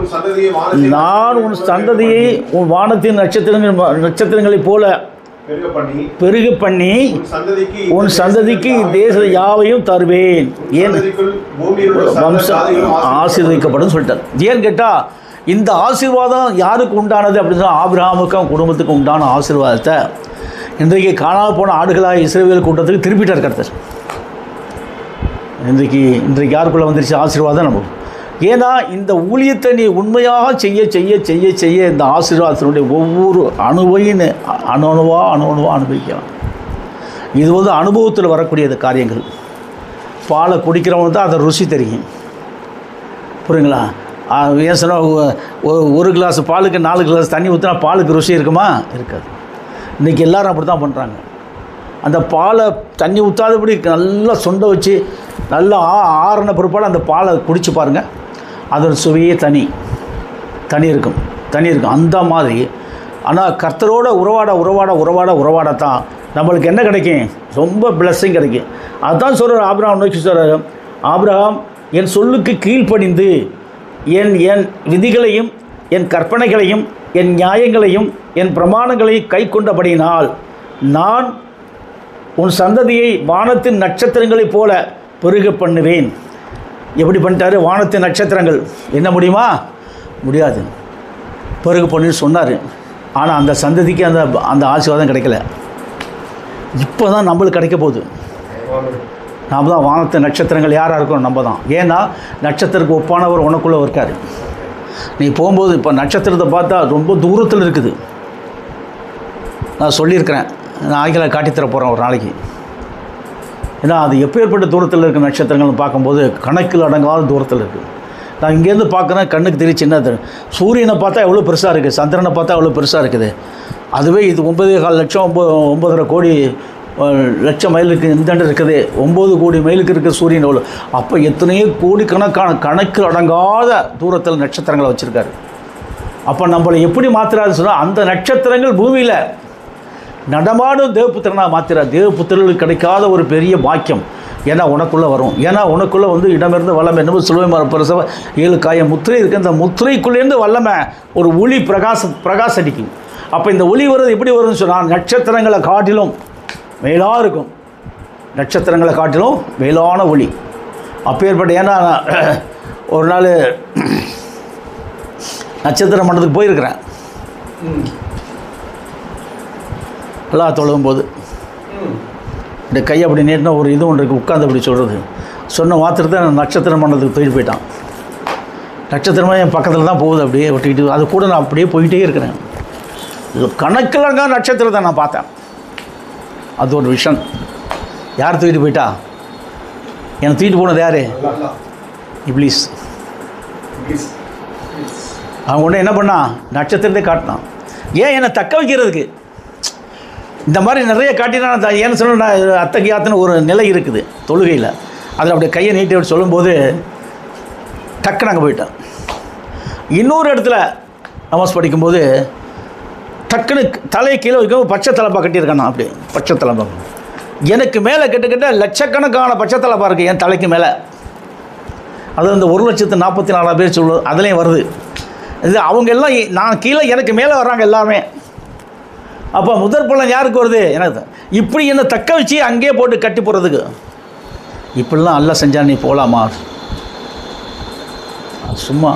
உன் சந்ததியை உன் வானத்தின் நட்சத்திரங்களைப் போல பெருக பண்ணி உன் சந்ததிக்கு தேச யாவையும் தருவேன். ஏன் வம்சம் ஆசீர்வதிக்கப்படும் சொல்லிட்டார். ஏன்னு கேட்டால் இந்த ஆசீர்வாதம் யாருக்கு உண்டானது அப்படின்னு சொன்னால் ஆபிரகாமுக்கும் குடும்பத்துக்கு உண்டான ஆசீர்வாதத்தை இன்றைக்கு காணாமல் போன ஆடுகளாக இஸ்ரவேல் கூட்டத்துக்கு திருப்பிட்டார் கர்த்தர். இன்றைக்கு யாருக்குள்ளே வந்துருச்சு ஆசீர்வாதம் நம்ம. ஏன்னா இந்த ஊழியத்தை நீ உண்மையாக செய்ய செய்ய செய்ய செய்ய இந்த ஆசீர்வாதத்தினுடைய ஒவ்வொரு அணுவையும் அணுவா அனுபவிக்கலாம். இது வந்து அனுபவத்தில் வரக்கூடியது காரியங்கள். பாலை குடிக்கிறவங்க தான் அதை ருசி தெரியும். புரியுங்களா? ஏன் சொன்னால் ஒரு கிளாஸ் பாலுக்கு 4 கிளாஸ் தண்ணி ஊற்றினா பாலுக்கு ருசி இருக்குமா? இருக்காது. இன்றைக்கி எல்லோரும் அப்படி தான் பண்ணுறாங்க. அந்த பாலை தண்ணி ஊற்றாதபடி நல்லா சுண்ட வச்சு நல்லா ஆறின பிற்பாடு அந்த பாலை குடிச்சு பாருங்கள், அதோட சுவையே தனி இருக்கும். அந்த மாதிரி. ஆனால் கர்த்தரோட உறவாடத்தான் நம்மளுக்கு என்ன கிடைக்கும்? ரொம்ப பிளஸ்ஸிங் கிடைக்கும். அதுதான் சொல்கிறார் ஆபிரகாம் நோக்கி சொல்கிறார், ஆபிரகாம் என் சொல்லுக்கு கீழ்ப்படிந்து என் விதிகளையும் என் கற்பனைகளையும் என் நியாயங்களையும் என் பிரமாணங்களையும் கை கொண்டபடியினால் நான் உன் சந்ததியை வானத்தின் நட்சத்திரங்களைப் போல பெருக பண்ணுவேன். எப்படி பண்ணிட்டாரு? வானத்தின் நட்சத்திரங்கள் என்ன முடியுமா? முடியாது. பெருக பண்ணுன்னு சொன்னார். ஆனால் அந்த சந்ததிக்கு அந்த ஆசீர்வாதம் கிடைக்கல. இப்போ தான் நம்மளுக்கு கிடைக்க போகுது. நாம் தான் வானத்து நட்சத்திரங்கள் யாராக இருக்கணும்? நம்ம தான். ஏன்னா நட்சத்திரத்துக்கு ஒப்பானவர் உனக்குள்ளே இருக்கார். நீ போகும்போது இப்போ நட்சத்திரத்தை பார்த்தா ரொம்ப தூரத்தில் இருக்குது. நான் சொல்லியிருக்கிறேன், நான் ஆகில காட்டித்தர போகிறேன் ஒரு நாளைக்கு. ஏன்னா அது எப்பேற்பட்ட தூரத்தில் இருக்க நட்சத்திரங்கள்னு பார்க்கும்போது கணக்கில் அடங்காத தூரத்தில் இருக்குது. நான் இங்கேருந்து பார்க்குறேன், கண்ணுக்கு தெரியும் சின்னது. சூரியனை பார்த்தா எவ்வளோ பெருசாக இருக்குது, சந்திரனை பார்த்தா எவ்வளோ பெருசாக இருக்குது. அதுவே இது 9.25 லட்சம் 9.5 கோடி லட்சம் மைலுக்கு இந்தாண்டு இருக்குது. 9 கோடி மைலுக்கு இருக்குது சூரியன் எவ்வளோ. அப்போ எத்தனையோ கோடிக்கணக்கான கணக்கு அடங்காத தூரத்தில் நட்சத்திரங்களை வச்சுருக்காரு. அப்போ நம்மளை எப்படி மாற்றுறாருன்னு சொன்னால், அந்த நட்சத்திரங்கள் பூமியில் நடமாடும் தேவபுத்திரனாக மாற்றுறார். தேவபுத்திரர்களுக்கு கிடைக்காத ஒரு பெரிய பாக்கியம். ஏன்னா உனக்குள்ளே வரும். ஏன்னா உனக்குள்ளே வந்து இடமிருந்து வல்லமை என்னமோ சிலுவை பிரசவ 7 காயம் முத்திரை இருக்குது. அந்த முத்திரைக்குள்ளேருந்து வல்லமை ஒரு ஒளி பிரகாசடிக்கும். அப்போ இந்த ஒளி வருது எப்படி வருதுன்னு சொன்னால், நட்சத்திரங்களை காட்டிலும் மேலாக இருக்கும். நட்சத்திரங்களை காட்டிலும் மேலான ஒளி அப்பேற்பட்ட. ஏன்னா ஒரு நாள் நட்சத்திர மண்டலத்துக்கு போயிருக்கிறேன். எல்லாம் தொழுகும் போது இந்த கையை அப்படி நீட்டினா ஒரு இது ஒன்று இருக்குது, உட்காந்து அப்படி சொல்கிறது. சொன்ன மாத்திரத்தை நட்சத்திர மண்டலத்துக்கு தூக்கிட்டு போயிட்டான். நட்சத்திரமாக என் பக்கத்தில் தான் போகுது, அப்படியே ஒட்டிக்கிட்டு. அது கூட நான் அப்படியே போயிட்டே இருக்கிறேன். கணக்கிலங்க நட்சத்திரத்தை நான் பார்த்தேன். அது ஒரு விஷயம். யார் தூக்கிட்டு போயிட்டா? என்னை தூக்கிட்டு போனது யார்? இப்லீஸ். அவன் உடனே என்ன பண்ணான்? நட்சத்திரத்தை காட்டினான். ஏன் என்னை தக்க வைக்கிறதுக்கு. இந்த மாதிரி நிறைய காட்டினா ஏன்னு சொன்ன அத்தகையாத்துன்னு ஒரு நிலை இருக்குது தொழுகையில். அதில் அப்படியே கையை நீட்டி அப்படி சொல்லும்போது டக்குன்னு அங்கே போயிட்டேன். இன்னொரு இடத்துல நமாஸ் படிக்கும்போது டக்குன்னு தலையை கீழே வைக்கும், பச்சை தலைப்பா கட்டியிருக்கான். அப்படி பச்சை தலைப்பா எனக்கு மேலே கிட்டத்தட்ட லட்சக்கணக்கான பச்சை தலைப்பா இருக்குது என் தலைக்கு மேலே. அது அந்த 1,44,000 பேர் சொல்லுவது அதுலேயும் வருது. இது அவங்க எல்லாம் நான் கீழே எனக்கு மேலே வர்றாங்க எல்லாமே. அப்போ முதற் பலன் யாருக்கு வருது? எனக்கு. இப்படி என்னை தக்க வச்சு அங்கேயே போட்டு கட்டி போடுறதுக்கு இப்படிலாம் அல்ல செஞ்சா நீ போகலாமா? சும்மா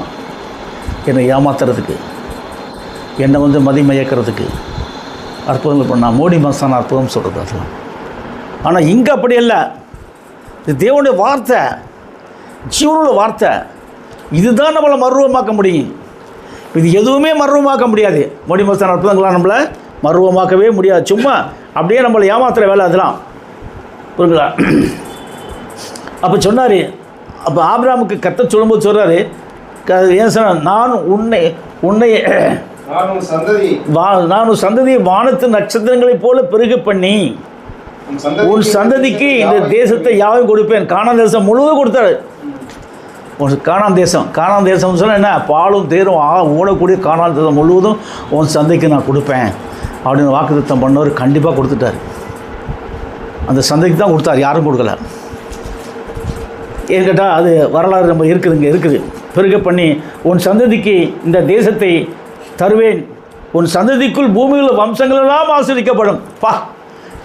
என்னை ஏமாத்துறதுக்கு, என்னை மதிமயக்கிறதுக்கு அற்புதங்கள் பண்ணால் மோடி மஸ்தான் அற்புதம் சொல்கிறது அதெல்லாம். ஆனால் இங்கே அப்படி இல்லை. இது தேவனுடைய வார்த்தை, ஜீவனுள்ள வார்த்தை. இதுதான் நம்மளை மர்வமாக்க முடியும். இது எதுவுமே மர்வமாக்க முடியாது. மோடி மஸ்தான் அற்புதங்களாம் நம்மளை மர்வமாக்கவே முடியாது. சும்மா அப்படியே நம்மளை ஏமாத்துகிற வேலை அதெல்லாம். புரியுங்களா? அப்போ சொன்னார். அப்போ ஆபிரகாமுக்கு கர்த்தர் சொல்லும்போது சொல்கிறாரு, ஏன் சொன்ன, நான் உன் சந்ததியை வானத்து நட்சத்திரங்களைப் போல பெருக பண்ணி உன் சந்ததிக்கு இந்த தேசத்தை யாவும் கொடுப்பேன். கானான் தேசம் முழுவதும் கொடுத்தாரு. கானான் தேசம் சொன்னால் என்ன? பாலும் தேரும் ஓடக்கூடிய கானான் தேசம் முழுவதும் உன் சந்தைக்கு நான் கொடுப்பேன் அப்படின்னு வாக்குத்தத்தம் பண்ணவர் கண்டிப்பாக கொடுத்துட்டார். அந்த சந்தைக்கு தான் கொடுத்தார், யாரும் கொடுக்கல. ஏன்னு கேட்டால் அது வரலாறு நம்ம இருக்குது. பெருக பண்ணி உன் சந்ததிக்கு இந்த தேசத்தை தருவேன், உன் சந்ததிக்குள் பூமியில் வம்சங்களெல்லாம் ஆசிரிக்கப்படும்.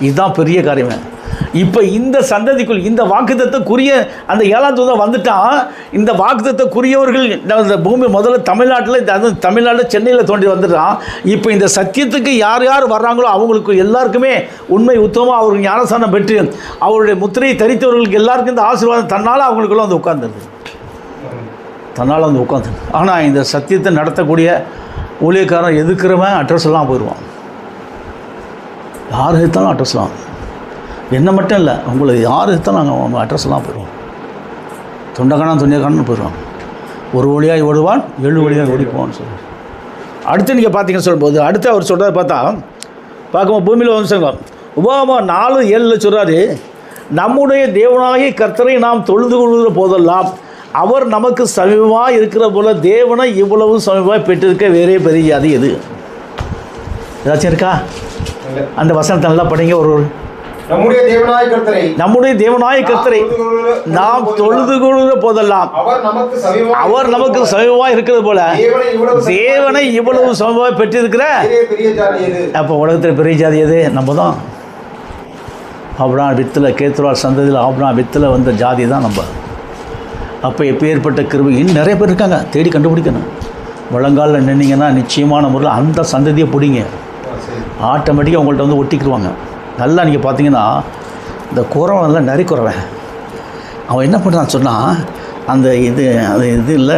இதுதான் பெரிய காரியமே. இப்போ இந்த சந்ததிக்குள் இந்த வாக்குத்தத்தக்குரிய அந்த 7ஆம் தூதன் வந்துட்டான். இந்த வாக்குத்தத்தக்குரியவர்கள் இந்த பூமி முதல்ல தமிழ்நாட்டில், அது தமிழ்நாட்டில் சென்னையில் தோன்றி வந்துட்டான். இப்போ இந்த சத்தியத்துக்கு யார் யார் வர்றாங்களோ அவங்களுக்கு எல்லாருக்குமே உண்மை உத்தமமாக அவர்கள் ஞானஸ்தானம் பெற்று அவருடைய முத்திரையை தரித்தவர்களுக்கு எல்லாருக்கும் இந்த ஆசீர்வாதம் தன்னால் அவங்களுக்குள்ள வந்து உட்கார்ந்துருது. தன்னால் வந்து உட்காந்து. ஆனால் இந்த சத்தியத்தை நடத்தக்கூடிய ஊழியக்காரன் எதுக்குறவன் அட்ரஸ் எல்லாம் போயிடுவான். யார் எடுத்தாலும் அட்ரஸ்லாம், என்ன மட்டும் இல்லை, உங்களுக்கு யார் எடுத்தாலும் அவங்க அட்ரஸ்லாம் போயிடுவோம். தொண்டைக்கானு போயிடுவான். ஒரு வழியாக ஓடுவான், 7 வழியாக ஓடிப்போவான்னு சொல்லுவார். அடுத்து நீங்கள் பார்த்தீங்கன்னு சொல்லும்போது அடுத்து அவர் சொல்கிறத பார்க்கும்போது பூமியில் வம்சங்க உபாமா 4:7 சொல்கிறாரு, நம்முடைய தேவனாகிய கர்த்தரை நாம் தொழுது கொள்கிற போதெல்லாம் அவர் நமக்கு சமீபமாக இருக்கிற போல தேவனை இவ்வளவு சமீபமாக பெற்றிருக்க வேறே பெரிய ஜாதி எது? ஏதாச்சும் இருக்கா? அந்த வசனத்தை நல்லா படிங்க. நம்முடைய தேவனாய கர்த்தரை நாம் தொழுது கொள்கிற போதெல்லாம் அவர் நமக்கு சமீபமாக இருக்கிறது போல தேவனை இவ்வளவு சமீபமாக பெற்றிருக்கிற அப்போ உலகத்தில் பெரிய ஜாதி எது? நம்ம தான். ஆபிரகாம் வித்தில், கேத்துரால் சந்ததியில் ஆபிரகாம் வித்தில் வந்த ஜாதி தான் நம்ம. அப்போ எப்பேற்பட்ட கிருபை! இன்னும் நிறைய பேர் இருக்காங்க, தேடி கண்டுபிடிக்கணும். முழங்காலில் நின்னீங்கன்னா நிச்சயமான முறையில் அந்த சந்ததியை பிடிங்க, ஆட்டோமேட்டிக்காக உங்கள்கிட்ட ஒட்டிக்கிடுவாங்க. நல்லா நீங்கள் பார்த்தீங்கன்னா இந்த குறவன்லாம் நிறைய குறவன் அவன் என்ன பண்ணுறான்னு சொன்னால் அந்த இது இல்லை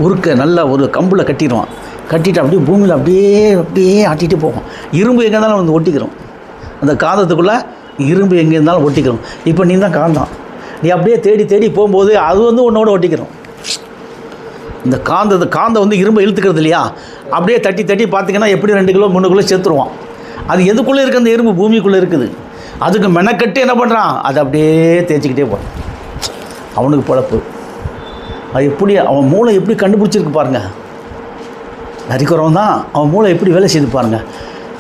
உருக்கை நல்லா ஒரு கம்பில் கட்டிடுவான். கட்டிட்டு அப்படியே பூமியில் அப்படியே ஆட்டிகிட்டு போவான். இரும்பு எங்கே இருந்தாலும் வந்து ஒட்டிக்கிறோம். அந்த காந்தத்துக்குள்ளே இரும்பு எங்கே இருந்தாலும் ஒட்டிக்கிறோம். இப்போ நீ தான் காந்தம், நீ அப்படியே தேடி போகும்போது அது உன்னோட ஒட்டிக்கிறோம். இந்த காந்தம் இரும்பை இழுத்துக்கிறது இல்லையா? அப்படியே தட்டி பார்த்திங்கன்னா எப்படி 2 கிலோ 3 கிலோ சேர்த்துருவான். அது எதுக்குள்ளே இருக்குது? அந்த இரும்பு பூமிக்குள்ளே இருக்குது. அதுக்கு மெனக்கட்டு என்ன பண்ணுறான்? அதை அப்படியே தேய்ச்சிக்கிட்டே போகிறான். அவனுக்கு பழப்பு. அது எப்படி அவன் மூளை எப்படி கண்டுபிடிச்சிருக்கு பாருங்கள். நரிக்குறவன் தான் அவன் மூளை எப்படி வேலை செய்து பாருங்கள்.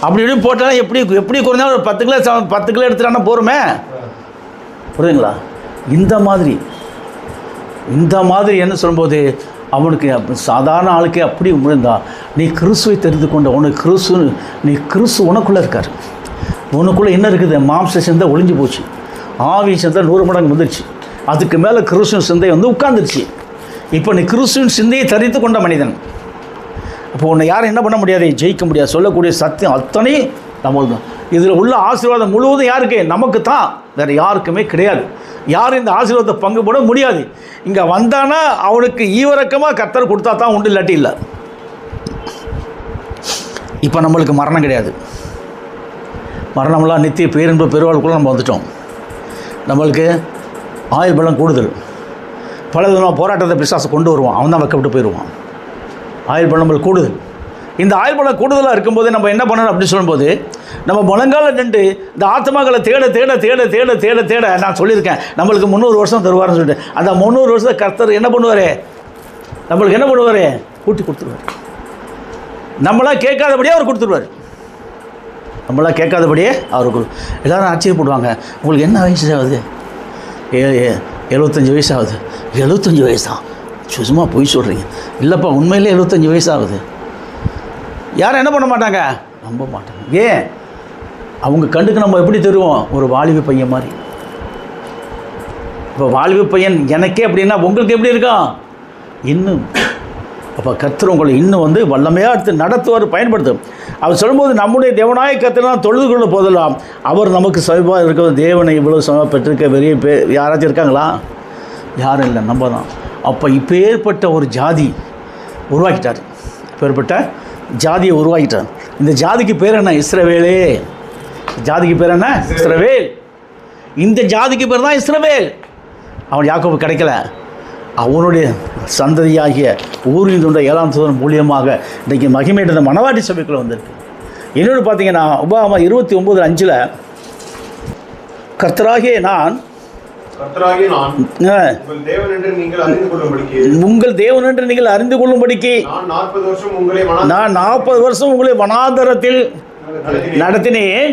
அப்படி இப்படி போட்டாலும் எப்படி குறைஞ்சாலும் ஒரு 10 கிலோ எடுத்துட்டானா போகிறோமே. புரியுதுங்களா? இந்த மாதிரி என்ன சொல்லும்போது அவனுக்கு சாதாரண ஆளுக்கே அப்படி முழுந்தா நீ கிறிஸ்துவை தெரிந்து கொண்ட நீ கிறிஸ்து உனக்குள்ளே இருக்கார். உனக்குள்ளே என்ன இருக்குது? மாம்ச சிந்தை ஒளிஞ்சு போச்சு, ஆவி சிந்தை 100 மடங்கு வந்துடுச்சு. அதுக்கு மேலே கிறிஸ்துவின் சிந்தை உட்காந்துருச்சு. இப்போ நீ கிறிஸ்துவின் சிந்தையை தரித்து கொண்ட மனிதன். அப்போ உன்னை யாரும் என்ன பண்ண முடியாது, ஜெயிக்க முடியாது. சொல்லக்கூடிய சத்தியம் அத்தனை நம்மளுக்கு தான். இதில் உள்ள ஆசீர்வாதம் முழுவதும் யாருக்கு? நமக்கு தான், வேறு யாருக்குமே கிடையாது. யாரும் இந்த ஆசீர்வாதத்தை பங்கு போட முடியாது. இங்கே வந்தானா அவனுக்கு ஈவரக்கமாக கர்த்தர் கொடுத்தா தான் உண்டு, இல்லாட்டி இல்லை. இப்போ நம்மளுக்கு மரணம் கிடையாது. மரணமெல்லாம் நித்திய பேரின்ப பெருவாளுக்குள்ளே நம்ம வந்துட்டோம். நம்மளுக்கு ஆயுள் பலம் கூடுதல். பல விதமாக போராட்டத்தை பிசாசை கொண்டு வருவான், அவன் தான் வைக்கப்பட்டு போயிடுவான். ஆயுள் பலம் கூடுதல். இந்த ஆயுள் பலம் கூடுதலாக இருக்கும்போது நம்ம என்ன பண்ணணும் அப்படின்னு சொல்லும்போது, நம்ம முழங்கால நின்று இந்த ஆத்மாக்களை தேட தேட தேட தேட தேட தேட நான் சொல்லியிருக்கேன், நம்மளுக்கு 300 வருஷம் தருவார்னு சொல்லிட்டு, அந்த 300 வருஷத்தை கர்த்தர் என்ன பண்ணுவார், நம்மளுக்கு என்ன பண்ணுவார், கூட்டி கொடுத்துருவார். நம்மளாம் கேட்காதபடியே அவர் கொடுத்துருவார். நம்மளாம் கேட்காதபடியே அவருக்கு. எல்லோரும் ஆச்சரியப்படுவாங்க, உங்களுக்கு என்ன வயசு ஆகுது? 75 வயசு ஆகுது. 75 வயசா? சும்மா பொய் சொல்கிறீங்க. இல்லைப்பா, உண்மையிலே 75 வயசு ஆகுது. யாரும் என்ன பண்ண மாட்டாங்க, நம்ப மாட்டாங்க. ஏன்? அவங்க கண்டுக்கு நம்ம எப்படி தருவோம், ஒரு வாலிப பையன் மாதிரி. இப்போ வாலிப பையன் எனக்கே அப்படின்னா உங்களுக்கு எப்படி இருக்கும் இன்னும்? அப்போ கர்த்தர் உங்களை இன்னும் வந்து வல்லமையாக எடுத்து நடத்துவார், பயன்படுத்தும். அவர் சொல்லும்போது நம்முடைய தேவனாய கர்த்தர் தொழுது கொள்ள போதலாம், அவர் நமக்கு சமீபமாக இருக்கிற தேவனை இவ்வளோ சமமாக பெற்றிருக்க பெரிய யாராச்சும் இருக்காங்களா? யாரும் இல்லை, நம்ம தான். அப்போ இப்பேற்பட்ட ஒரு ஜாதி உருவாக்கிட்டார், இப்பேற்பட்ட ஜாதியை உருவாக்கிட்டார். இந்த ஜாதிக்கு பேர் என்ன? இஸ்ரவேலே. ஜாதிக்கு பேர் என்ன? இஸ்ரவேல். இந்த ஜாதிக்கு பேர் தான் இஸ்ரவேல். அவன் யாக்கோபு கிடைக்கல, அவனுடைய சந்ததியாகிய ஊரில் உள்ள 7ஆம் தூதன் மூலியமாக இன்றைக்கி மகிமையிட்ட மணவாட்டி சபைக்குள்ளே வந்திருக்கு. இன்னொன்று பார்த்தீங்கன்னா, உபாகமம் 29:5 கர்த்தராகிய நான் உங்கள் தேவன் என்று நீங்கள் அறிந்து கொள்ளும்படிக்கு நான் 40 வருஷம் உங்களை வனாந்தரத்தில் நடத்தினேன்.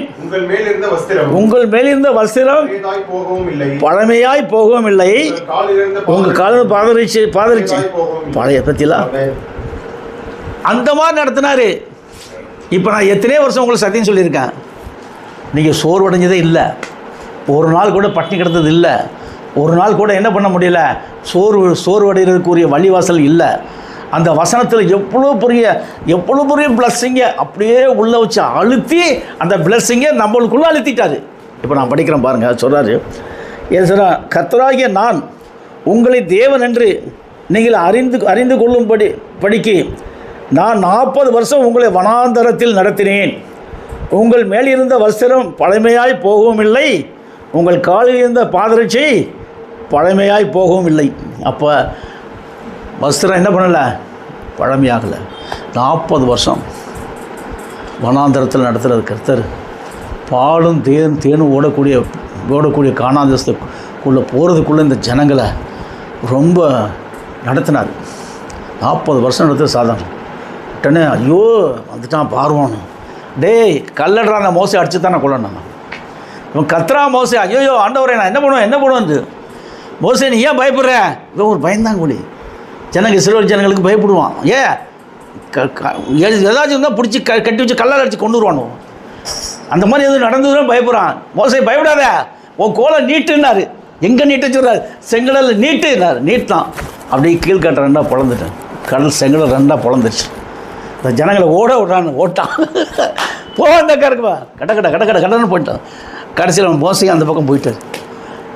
உங்கள் மேலிருந்த வஸ்திரம் பழமையாய் போகவும் இல்லை, உங்கள் காலம் பாதரிச்சு பழைய பற்றிலாம் அந்த மாதிரி நடத்தினாரு. இப்போ நான் எத்தனை வருஷம் உங்களுக்கு சத்தியம் சொல்லியிருக்கேன், நீங்கள் சோர்வடைஞ்சதே இல்லை, ஒரு நாள் கூட பட்டினி கிடந்தது இல்லை, ஒரு நாள் கூட என்ன பண்ண முடியல, சோர்வடைகிறதுக்குரிய வழிவாசல் இல்லை. அந்த வசனத்தில் எவ்வளோ பெரிய பிளஸ்ஸிங்கை அப்படியே உள்ளே வச்சு அழுத்தி அந்த பிளஸ்ஸிங்கை நம்மளுக்குள்ளே அழுத்திட்டார். இப்போ நான் படிக்கிறேன் பாருங்கள், அது சொல்கிறாரு. ஏன் சொல்கிறார்? கர்த்தராகிய நான் உங்களை தேவன் என்று நீங்கள் அறிந்து கொள்ளும்படிக்கு நான் 40 வருஷம் உங்களை வனாந்தரத்தில் நடத்தினேன். உங்கள் மேலிருந்த வஸ்திரம் பழமையாய் போகவும் இல்லை, உங்கள் காலில் இருந்த பாதரட்சை பழமையாய் போகவும் இல்லை. அப்போ வஸ்திரம் என்ன பண்ணலை, பழமையாகலை. 40 வருஷம் வனாந்தரத்தில் நடத்துகிறது கர்த்தர். பாலும் தேனும் ஓடக்கூடிய கானான் தேசத்துக்குள்ளே போகிறதுக்குள்ளே இந்த ஜனங்களை ரொம்ப நடத்தினார். 40 வருஷம் நடத்துகிற சாதனம். உடனே ஐயோ வந்துட்டான் பார்வோன்னு, டேய் கல்லடுறா, அந்த மோசை அடிச்சு தான் நான் கொள்ளணும். இவன் கத்துறா மோசை, ஐயோ ஆண்டவரே நான் என்ன பண்ணுவேன் மோசை நீ ஏன் பயப்படுற? இவன் ஒரு பயந்தாங்குழி. இஸ்ரவேல் ஜனங்களுக்கு பயப்படுவான். ஏதாச்சும் இருந்தால் பிடிச்சி கட்டி வச்சு கல்லால் அடித்து கொண்டு வருவானோ, அந்த மாதிரி எதுவும் நடந்ததுன்னு பயப்படுறான். மோசை பயப்படாத, உன் கோலை நீட்டுன்னாரு. எங்கே நீட்ட சொல்கிறார்? செங்கடலில் நீட்டுனார். நீட்டான், அப்படியே கீழ்கட்ட 2 பொழந்துட்டேன். கடல் செங்கடல் 2 பொழந்துருச்சு. இந்த ஜனங்களை ஓட்டான் போவாந்தாக்கா கடன்னு போயிட்டான். கடைசியில் அவன் மோசையும் அந்த பக்கம் போயிட்டார்.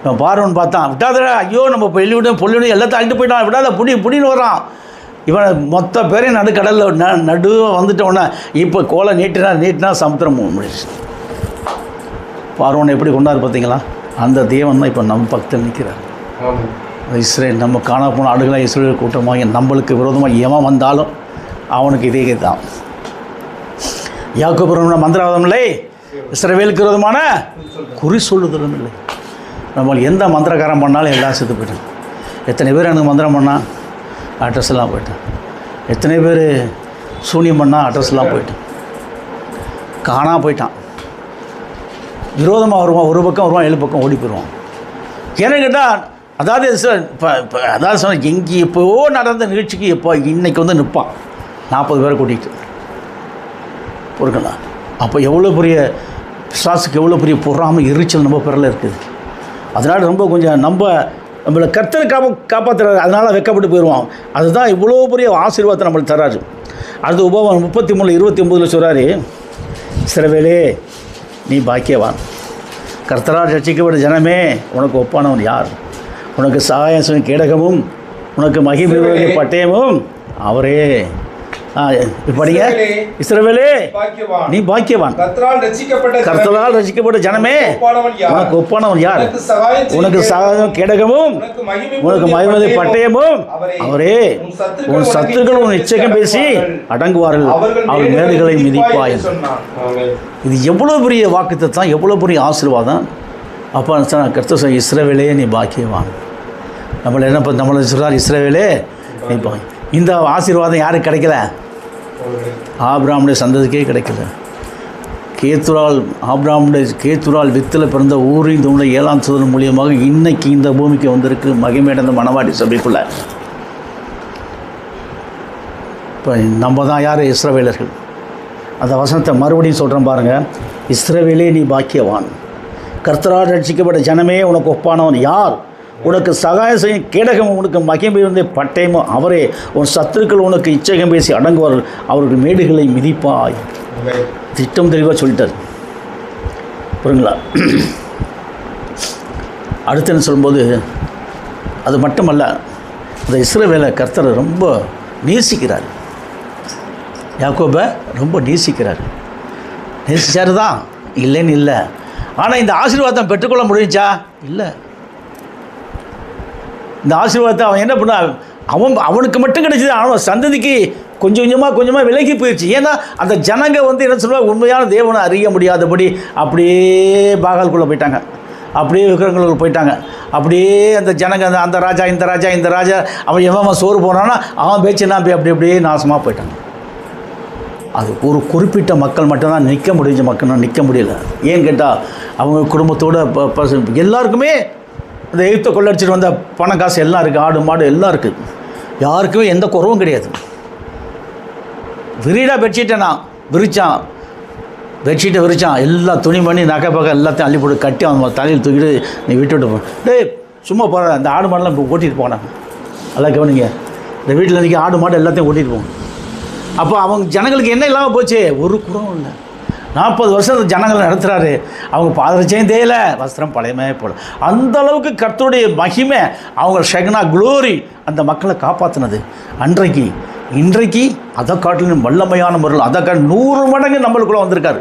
அவன் பார்வன் பார்த்தான், விட்டாதடா, ஐயோ நம்ம பொல்லிவிடும் எல்லாத்தையும் அழிட்டு போயிட்டான், விடாத புடின்னு வரான். இவன் மொத்த பேரையும் நடுக்கடலில் நடுவாக வந்துட்டோன்னே இப்போ கோலை நீட்டினா சமுத்திரம் முடிச்சு. பார்வனை எப்படி கொண்டாரு பார்த்தீங்களா? அந்த தேவன் தான் இப்போ நம்ம பக்கத்தில் நிற்கிறார். இஸ்ரேல் நம்ம காண போன ஆடுகளாக இஸ்ரேல் கூட்டமாக நம்மளுக்கு விரோதமாக எவன் வந்தாலும் அவனுக்கு இதே தான். யாக்கோபு மந்திரவாதம் இல்லை, இஸ்ரவேலுக்கு விரோதமான குறி சொல்லுதலும் இல்லை. நம்மளுக்கு எந்த மந்திரக்காரம் பண்ணாலும் எல்லாம் செத்து போயிட்டான். எத்தனை பேர் எனக்கு மந்திரம் பண்ணால் அட்ரஸ்லாம் போயிட்டான். எத்தனை பேர் சூனியம் பண்ணால் அட்ரஸ்லாம் போயிட்டான், காணா போயிட்டான். விரோதமாக வருவான், ஒரு பக்கம் வருவான், 7 பக்கம் ஓடி போயிடுவான். ஏன்னு கேட்டால் அதாவது அதாவது சொன்ன எங்கே எப்போவோ நடந்த நிகழ்ச்சிக்கு எப்போ இன்றைக்கி வந்து நிற்பான் 40 பேரை கூட்டிகிட்டு பொறுக்கலாம். அப்போ எவ்வளோ பெரிய பிசாசுக்கு எவ்வளோ பெரிய பொறாமை எரிச்சல் நம்ம பிறல இருக்குது. அதனால் ரொம்ப கொஞ்சம் நம்மளை கர்த்தரை காப்பாற்றுறாரு, அதனால் வெக்கப்பட்டு போயிடுவோம். அதுதான் இவ்வளோ பெரிய ஆசீர்வாதத்தை நம்மளுக்கு தராரு. அடுத்து உபாகமம் 33:29 சொல்கிறாரு, இஸ்ரவேலே நீ பாக்கியவான், கர்த்தரால் ரட்சிக்கப்பட்ட ஜனமே உனக்கு ஒப்பானவன் யார்? உனக்கு சகாயம் கேடகமும் உனக்கு மகிமை பட்டயமும் அவரே. படிங்க. இஸ்ரவேலே பாக்கியவான், நீ பாக்கியவான், கர்த்தரால் கர்த்தரால் ரட்சிக்கப்பட்ட ஜனமே உனக்கு ஒப்பானவன் யார்? உனக்கு சகாயம் கேடகமும் உனக்கு மகிமை பட்டயமும் அவரே. உன் சத்துருக்கள் உன் இச்சகம் பேசி அடங்குவார்கள், அவர்கள் மேடுகளை மிதிப்பாய். இது எவ்வளோ பெரிய வாக்குத்தத்தம், எவ்வளோ பெரிய ஆசீர்வாதம். அப்போ கர்த்தர் சொல்ல, இஸ்ரவேலே நீ பாக்கியவான். நம்மளை சொல்கிறார், இஸ்ரவேலே நீ பாக்கியம். இந்த ஆசீர்வாதம் யாருக்கு கிடைக்கல? ஆபிரகாமுடைய சந்ததிக்கே கிடைக்கல. கேத்துரால் வித்தில் பிறந்த ஊரின் தூண்ட 7ஆம் சதுரம் மூலியமாக இன்னைக்கு இந்த பூமிக்கு வந்திருக்கு மகிமையடைந்த மணவாட்டி சபைக்குள்ள. இப்போ நம்ம தான் யார்? இஸ்ரவேலர்கள். அந்த வசனத்தை மறுபடியும் சொல்கிறேன் பாருங்கள். இஸ்ரவேலே நீ பாக்கியவான், கர்த்தரால் ரட்சிக்கப்பட்ட ஜனமே உனக்கு ஒப்பானவன் யார்? உனக்கு சகாயம் செய்யும் கேடகம் உனக்கு மகிமை இருந்த பட்டயமும் அவரே. உன் சத்துருக்கள் உனக்கு இச்சகம் பேசி அடங்குவார்கள், அவர்கள் மேடுகளை மிதிப்பாய். திட்டம் தெளிவாக சொல்லிட்டார். புரியுங்களா? அடுத்து சொல்லும்போது அது மட்டுமல்ல, அந்த இஸ்ரவேலை கர்த்தரை ரொம்ப நேசிக்கிறார். யாக்கோபை ரொம்ப நேசிக்கிறார். நேசிச்சாரு தான், இல்லைன்னு இல்லை. ஆனால் இந்த ஆசீர்வாதம் பெற்றுக்கொள்ள முடிஞ்சா? இல்லை. இந்த ஆசீர்வாதத்தை அவன் என்ன பண்ண, அவனுக்கு மட்டும் கிடைச்சது, அவன் சந்ததிக்கு கொஞ்சம் கொஞ்சமாக விலகி போயிடுச்சு. ஏன்னா அந்த ஜனங்க என்ன சொல்லுவாங்க, உண்மையான தேவனை அறிய முடியாதபடி அப்படியே பாகால்குள்ளே போயிட்டாங்க, அப்படியே விக்கிரங்களுக்குள்ள போயிட்டாங்க. அப்படியே அந்த ஜனங்க அந்த ராஜா இந்த ராஜா அவன் எவன் சோறு போனான்னா அவன் பேச்சு நான் அப்படியே நாசமாக போயிட்டாங்க. அது ஒரு குறிப்பிட்ட மக்கள் மட்டும்தான் நிற்க முடிஞ்ச மக்கள் நிற்க முடியல. ஏன்னு கேட்டால் அவங்க குடும்பத்தோடு எல்லாருக்குமே இந்த எகிப்தை கொள்ளடிச்சிட்டு வந்த பணம் காசு எல்லாம் இருக்குது, ஆடு மாடு எல்லாம் இருக்குது, யாருக்குமே எந்த குறவும் கிடையாது. விரிடாக பெட்ஷீட்டை நான் பெட்ஷீட்டை விரிச்சான், எல்லா துணி பண்ணி நகை பக்கம் எல்லாத்தையும் அள்ளி போட்டு கட்டி அவன் தலையில் தூக்கிட்டு நீ விட்டுவிட்டு போ. சும்மா போகிற அந்த ஆடு மாடெல்லாம் இப்போ ஓட்டிகிட்டு போனாங்க. நல்லா கவனிங்க, இந்த வீட்டில் இன்றைக்கி ஆடு மாடு எல்லாத்தையும் ஓட்டிகிட்டு போங்க. அப்போ அவங்க ஜனங்களுக்கு என்ன இல்லாமல் போச்சு? ஒரு குறவும் இல்லை. 40 வருஷம் அந்த ஜனங்களை நடத்துகிறாரு. அவங்க பாதரட்சையும் தேயலை, வஸ்திரம் பழையமே போல. அந்த அளவுக்கு கர்த்தருடைய மகிமை, அவங்க ஷெக்னா க்ளோரி அந்த மக்களை காப்பாற்றினது. இன்றைக்கு அதை காட்டிலும் வல்லமையான முறையில் அதை காட்டி 100 மடங்கு நம்மளுக்குள்ளே வந்திருக்காரு.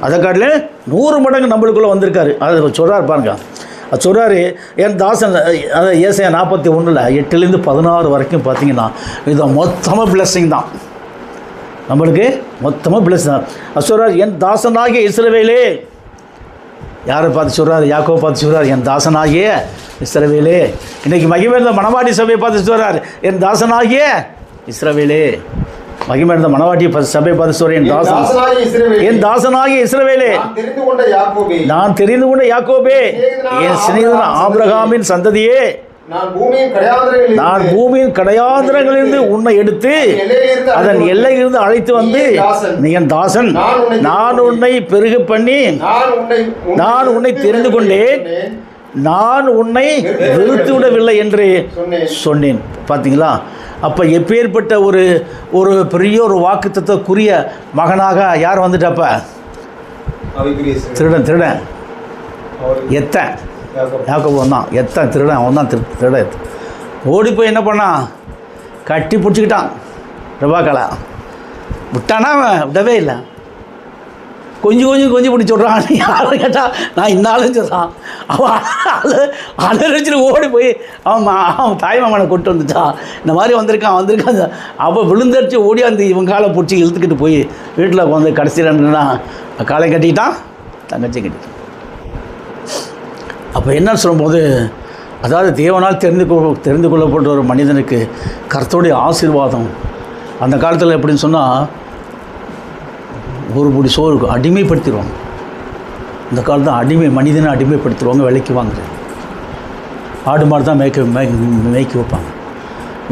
அதை காட்டிலும் 100 மடங்கு நம்மளுக்குள்ளே வந்திருக்காரு. அது சொல்கிறார் பாருங்க. அது சொல்கிறாரு, என் தாசன், அதாவது ஏசாயா 41 8 16 வரைக்கும் பார்த்தீங்கன்னா இது மொத்தமாக பிளஸ்ஸிங் தான். நம்மளுக்கு மொத்தமாக பிளஸ் தான். அது சொல்கிறார், என் தாசனாகிய இஸ்ரவேலே. யாரை பார்த்து சொல்கிறார்? யாக்கோபை பார்த்து சொல்கிறார், என் தாசனாகிய இஸ்ரவேலே. இன்றைக்கி மகிமைந்த மணவாட்டி சபையை பார்த்து சொல்கிறார், என் தாசனாகிய இஸ்ரவேலே. மகிமைந்த மணவாட்டி சபையை பார்த்து சொல்கிறேன், என் தாசனாகிய இஸ்ரவேலே. நான் தெரிந்து கொண்ட யாக்கோபே, என் சிநேகிதன் ஆபிரகாமின் சந்ததியே. நான் பூமியின் கடையாந்திரங்களிலிருந்து உன்னை எடுத்து அதன் எல்லையிலிருந்து அழைத்து வந்து நீ என் தாசன், நான் உன்னை பெருக பண்ணி நான் உன்னை தெரிந்து கொண்டேன், நான் உன்னை வெறுத்து விடவில்லை என்று சொன்னேன். பார்த்தீங்களா? அப்போ எப்பேற்பட்ட ஒரு பெரிய ஒரு வாக்குத்தத்தக்குரிய மகனாக யார் வந்துட்டப்ப? திருடன் யாக்கோபு வந்தான். திருடன் அவன் தான் திருடன். ஓடி போய் என்ன பண்ணான்? கட்டி பிடிச்சிக்கிட்டான். ரெபெக்காளை விட்டானா? அவன் விடவே இல்லை. கொஞ்சம் பிடிச்சி விட்றான். யாரும் கேட்டால் நான் இன்னாலும் சொல்கிறான். அவன் அலறிச்சிட்டு ஓடி போய் அவன் தாய்மாமனை கொண்டு வந்துட்டான். இந்த மாதிரி வந்திருக்கான். அவள் விழுந்தடிச்சு ஓடி அந்த இவன் காலை பிடிச்சி இழுத்துக்கிட்டு போய் வீட்டில் வந்து கடைசியில் என்னன்னா காலை கட்டிக்கிட்டான், தங்கச்சி கட்டிட்டான். அப்போ என்ன சொல்லும்போது, அதாவது தேவனால் தெரிந்து கொள்ளப்பட்ட ஒரு மனிதனுக்கு கர்த்தருடைய ஆசீர்வாதம் அந்த காலத்தில் எப்படின்னு சொன்னால் ஒரு பொடி சோறு அடிமைப்படுத்திடுவாங்க. இந்த காலத்தில் மனிதனை அடிமைப்படுத்திடுவாங்க, விலைக்கு வாங்குறது. ஆடு மாடு தான் மேய்க்க வைப்பாங்க.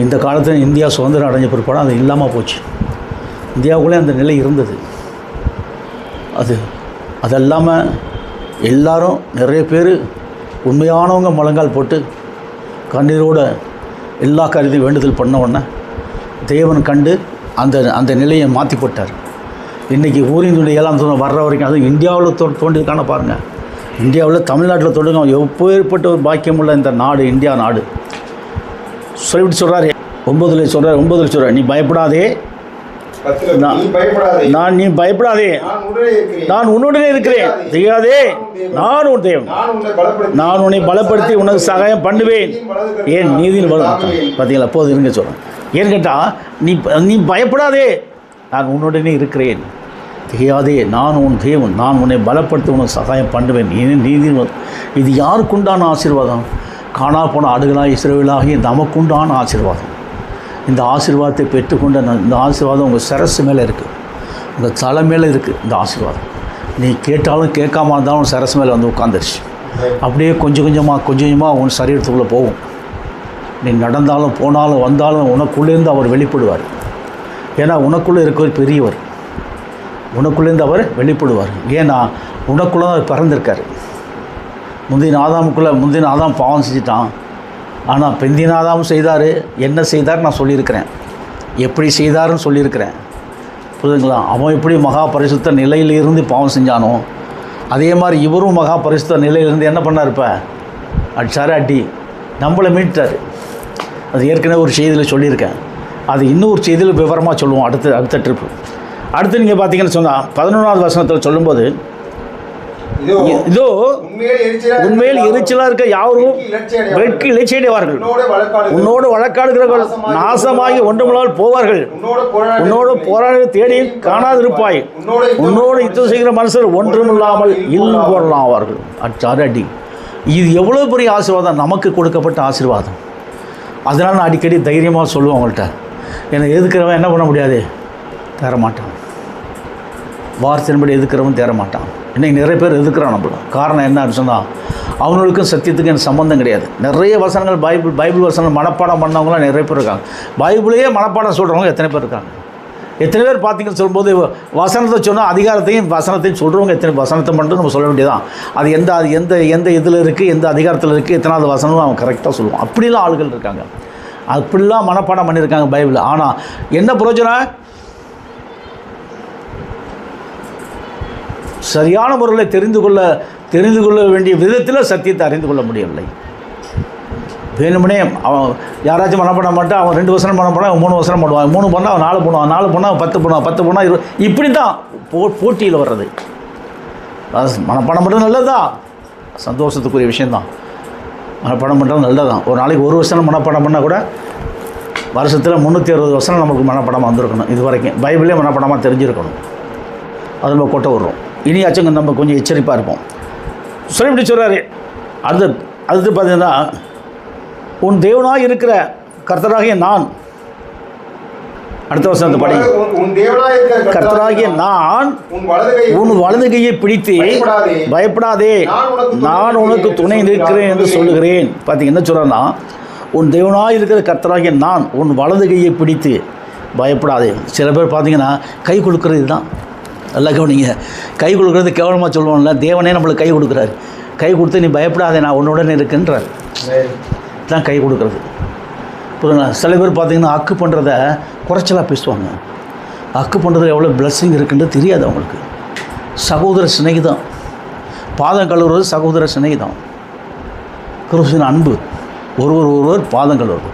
இந்த காலத்தில் இந்தியா சுதந்திரம் அடைஞ்ச பிற்பாடு அது இல்லாமல் போச்சு. இந்தியாவுக்குள்ளே அந்த நிலை இருந்தது. அது இல்லாமல் எல்லாரும் நிறைய பேர் உண்மையானவங்க முழங்கால் போட்டு கண்ணீரோட எல்லா காரியத்தையும் வேண்டுதல் பண்ண உடனே தேவன் கண்டு அந்த நிலையை மாற்றி போட்டார். இன்றைக்கி ஊரின் 7ஆம் சதுரம் வர்ற வரைக்கும், அதுவும் இந்தியாவில் தோண்டியிருக்கான பாருங்கள். இந்தியாவில் தமிழ்நாட்டில் தோண்டுங்க. எப்பேற்பட்ட ஒரு பாக்கியமுள்ள இந்த நாடு, இந்தியா நாடு. சொல்லிவிட்டு சொல்கிறார் 9 சொல்கிறார், நீ பயப்படாதே, நீ பயப்படாதே, நான் உன்னுடனே இருக்கிறேன். தெரியாதே, நான் உன் தேவன், நான் உன்னை பலப்படுத்தி உனக்கு சகாயம் பண்ணுவேன். ஏன் நீதியின் பார்த்தீங்களா? போது இருங்க சொல்கிறேன். ஏன்னு கேட்டால் நீ பயப்படாதே, நான் உன்னுடனே இருக்கிறேன். தெரியாதே, நான் உன் தேவன், நான் உன்னை பலப்படுத்தி உனக்கு சகாயம் பண்ணுவேன். ஏன் நீதியின் இது யாருக்குண்டான ஆசீர்வாதம்? காணா போன ஆடுகளாக இஸ்ரவேலாகிய நமக்குண்டான ஆசீர்வாதம். இந்த ஆசீர்வாதத்தை பெற்றுக்கொண்ட இந்த ஆசீர்வாதம் உங்கள் சிரசு மேலே இருக்குது, உங்கள் தலை மேலே இருக்குது. இந்த ஆசீர்வாதம் நீ கேட்டாலும் கேட்காம இருந்தாலும் உன் சிரசு மேலே வந்து உட்காந்துருச்சு. அப்படியே கொஞ்சம் கொஞ்சமாக உன் சரீரத்துக்குள்ளே போகும். நீ நடந்தாலும் போனாலும் வந்தாலும் உனக்குள்ளேருந்து அவர் வெளிப்படுவார். ஏன்னா உனக்குள்ளே இருக்கிற பெரியவர், உனக்குள்ளேருந்து அவர் வெளிப்படுவார். ஏன்னா உனக்குள்ளே தான் அவர் பிறந்திருக்கார். முந்தின ஆதாம் பாவம் செஞ்சிட்டான். ஆனால் பிந்தின ஆதாம் செய்தார். என்ன செய்தார் நான் சொல்லியிருக்கிறேன், எப்படி செய்தாருன்னு சொல்லியிருக்கிறேன். புரியுதுங்களா? அவன் எப்படி மகா பரிசுத்த நிலையிலிருந்து பாவம் செஞ்சானோ அதே மாதிரி இவரும் மகா பரிசுத்த நிலையிலிருந்து என்ன பண்ணார்? இப்போ அடிச்சாரு, அடி நம்மளை மீட்டார். அது ஏற்கனவே ஒரு செய்தியில் சொல்லியிருக்கேன். அது இன்னொரு செய்தியில் விவரமாக சொல்லுவோம் அடுத்த ட்ரிப்பு. அடுத்து நீங்கள் பார்த்தீங்கன்னு சொன்னால் 11வது வசனத்தில் சொல்லும்போது, இதோ உண்மையில் எரிச்சலாக இருக்க யாரும் வெட்கி இளைச்சடைவார்கள், உன்னோடு வழக்காடுகிறவர்கள் நாசமாகி ஒன்றுமில்லாமல் போவார்கள், உன்னோடு போராட தேடி காணாதிருப்பாய், உன்னோடு யுத்தம் செய்கிற மனுஷர் ஒன்றுமில்லாமல் இல்லும் போடலாம் ஆவார்கள். அடி இது எவ்வளோ பெரிய ஆசீர்வாதம், நமக்கு கொடுக்கப்பட்ட ஆசீர்வாதம். அதனால் நான் அடிக்கடி தைரியமாக சொல்லுவேன் அவங்கள்ட்ட, என்னை எதுக்கிறவன் என்ன பண்ண முடியாது, தேரமாட்டான். வார்த்தையின்படி எதுக்கிறவன் தேரமாட்டான். இன்றைக்கி நிறைய பேர் எதுக்குறான் நம்மள. காரணம் என்ன சொன்னால் அவங்களுக்கும் சத்தியத்துக்கு எனக்கு சம்மந்தம் கிடையாது. நிறைய வசனங்கள் பைபிள் வசனங்கள் மனப்பாடம் பண்ணவங்களாம் நிறைய பேர் இருக்காங்க. பைபிளையே மனப்பாடம் சொல்கிறவங்க எத்தனை பேர் இருக்காங்க? எத்தனை பேர் பார்த்தீங்கன்னு சொல்லும்போது வசனத்தை சொன்னால் அதிகாரத்தையும் வசனத்தையும் சொல்கிறவங்க எத்தனை வசனத்தை மட்டும் நம்ம சொல்ல வேண்டியதான். அது எந்த இதில் இருக்குது, எந்த அதிகாரத்தில் இருக்குது, எத்தனாவது வசனமும் அவன் கரெக்டாக சொல்லுவான். அப்படிலாம் ஆளுகள் இருக்காங்க. அப்படிலாம் மனப்பாடம் பண்ணியிருக்காங்க பைபிள். ஆனால் என்ன பிரயோஜனம்? சரியான முறையில் தெரிந்து கொள்ள வேண்டிய விதத்தில் சத்தியத்தை அறிந்து கொள்ள முடியவில்லை. வேணுமனே அவன் யாராச்சும் மனப்பட மாட்டான். அவன் 2 வசனம் பண்ண போனால் 3 வசனம் பண்ணுவான், 3 பண்ணால் அவன் 4 பண்ணுவான், 4 பண்ணால் 10 பண்ணுவான், 10 பண்ணால் 20. இப்படி தான் போட்டியில் வர்றது. மனப்பாடம் பண்ணுறது நல்லதுதான், சந்தோஷத்துக்குரிய விஷயந்தான். மனப்பாடம் பண்ணுறது நல்லதான். ஒரு நாளைக்கு 1 வசனம் மனப்பாடம் பண்ணால் கூட வருஷத்தில் 360 வசனம் நமக்கு மனப்பாடமாக வந்திருக்கணும். இது வரைக்கும் பைபிளே மனப்பாடமாக தெரிஞ்சிருக்கணும். அது நம்ம கொட்ட விடுறோம். இனியாச்சும் நம்ம கொஞ்சம் எச்சரிப்பாக இருப்போம். சொல்லி இப்படி சொல்கிறாரு. அடுத்து பார்த்தீங்கன்னா, உன் தேவனாக இருக்கிற கர்த்தராகிய நான், அடுத்த வசனத்தை படி, கர்த்தராகிய நான் உன் வலது கையை பிடித்து பயப்படாதே, நான் உனக்கு துணை நிற்கிறேன் என்று சொல்லுகிறேன். பார்த்தீங்க என்ன சொல்கிறேன்னா, உன் தேவனாக இருக்கிற கர்த்தராகிய நான் உன் வலது கையை பிடித்து பயப்படாதே. சில பேர் பார்த்தீங்கன்னா கை கொடுக்குறது இதுதான். நல்லா கவனிங்க. கை கொடுக்குறது கேவலமாக சொல்லுவோம்ல, தேவனே நம்மளுக்கு கை கொடுக்குறாரு. கை கொடுத்து நீ பயப்படாதே, நான் உன்னுடன் இருக்குன்றார். தான் கை கொடுக்குறது. புரியுங்களா? சில பேர் பார்த்தீங்கன்னா அக்கு பண்ணுறத குறைச்சலாக பேசுவாங்க. அக்கு பண்ணுறது எவ்வளோ பிளஸ்ஸிங் இருக்குன்றது தெரியாது அவங்களுக்கு. சகோதர சிநேகிதம், பாதம் கழுவுறது சகோதர சிநேகிதம், கிறிஸ்துவின் அன்பு. ஒருவர் பாதம் கழுவுறது.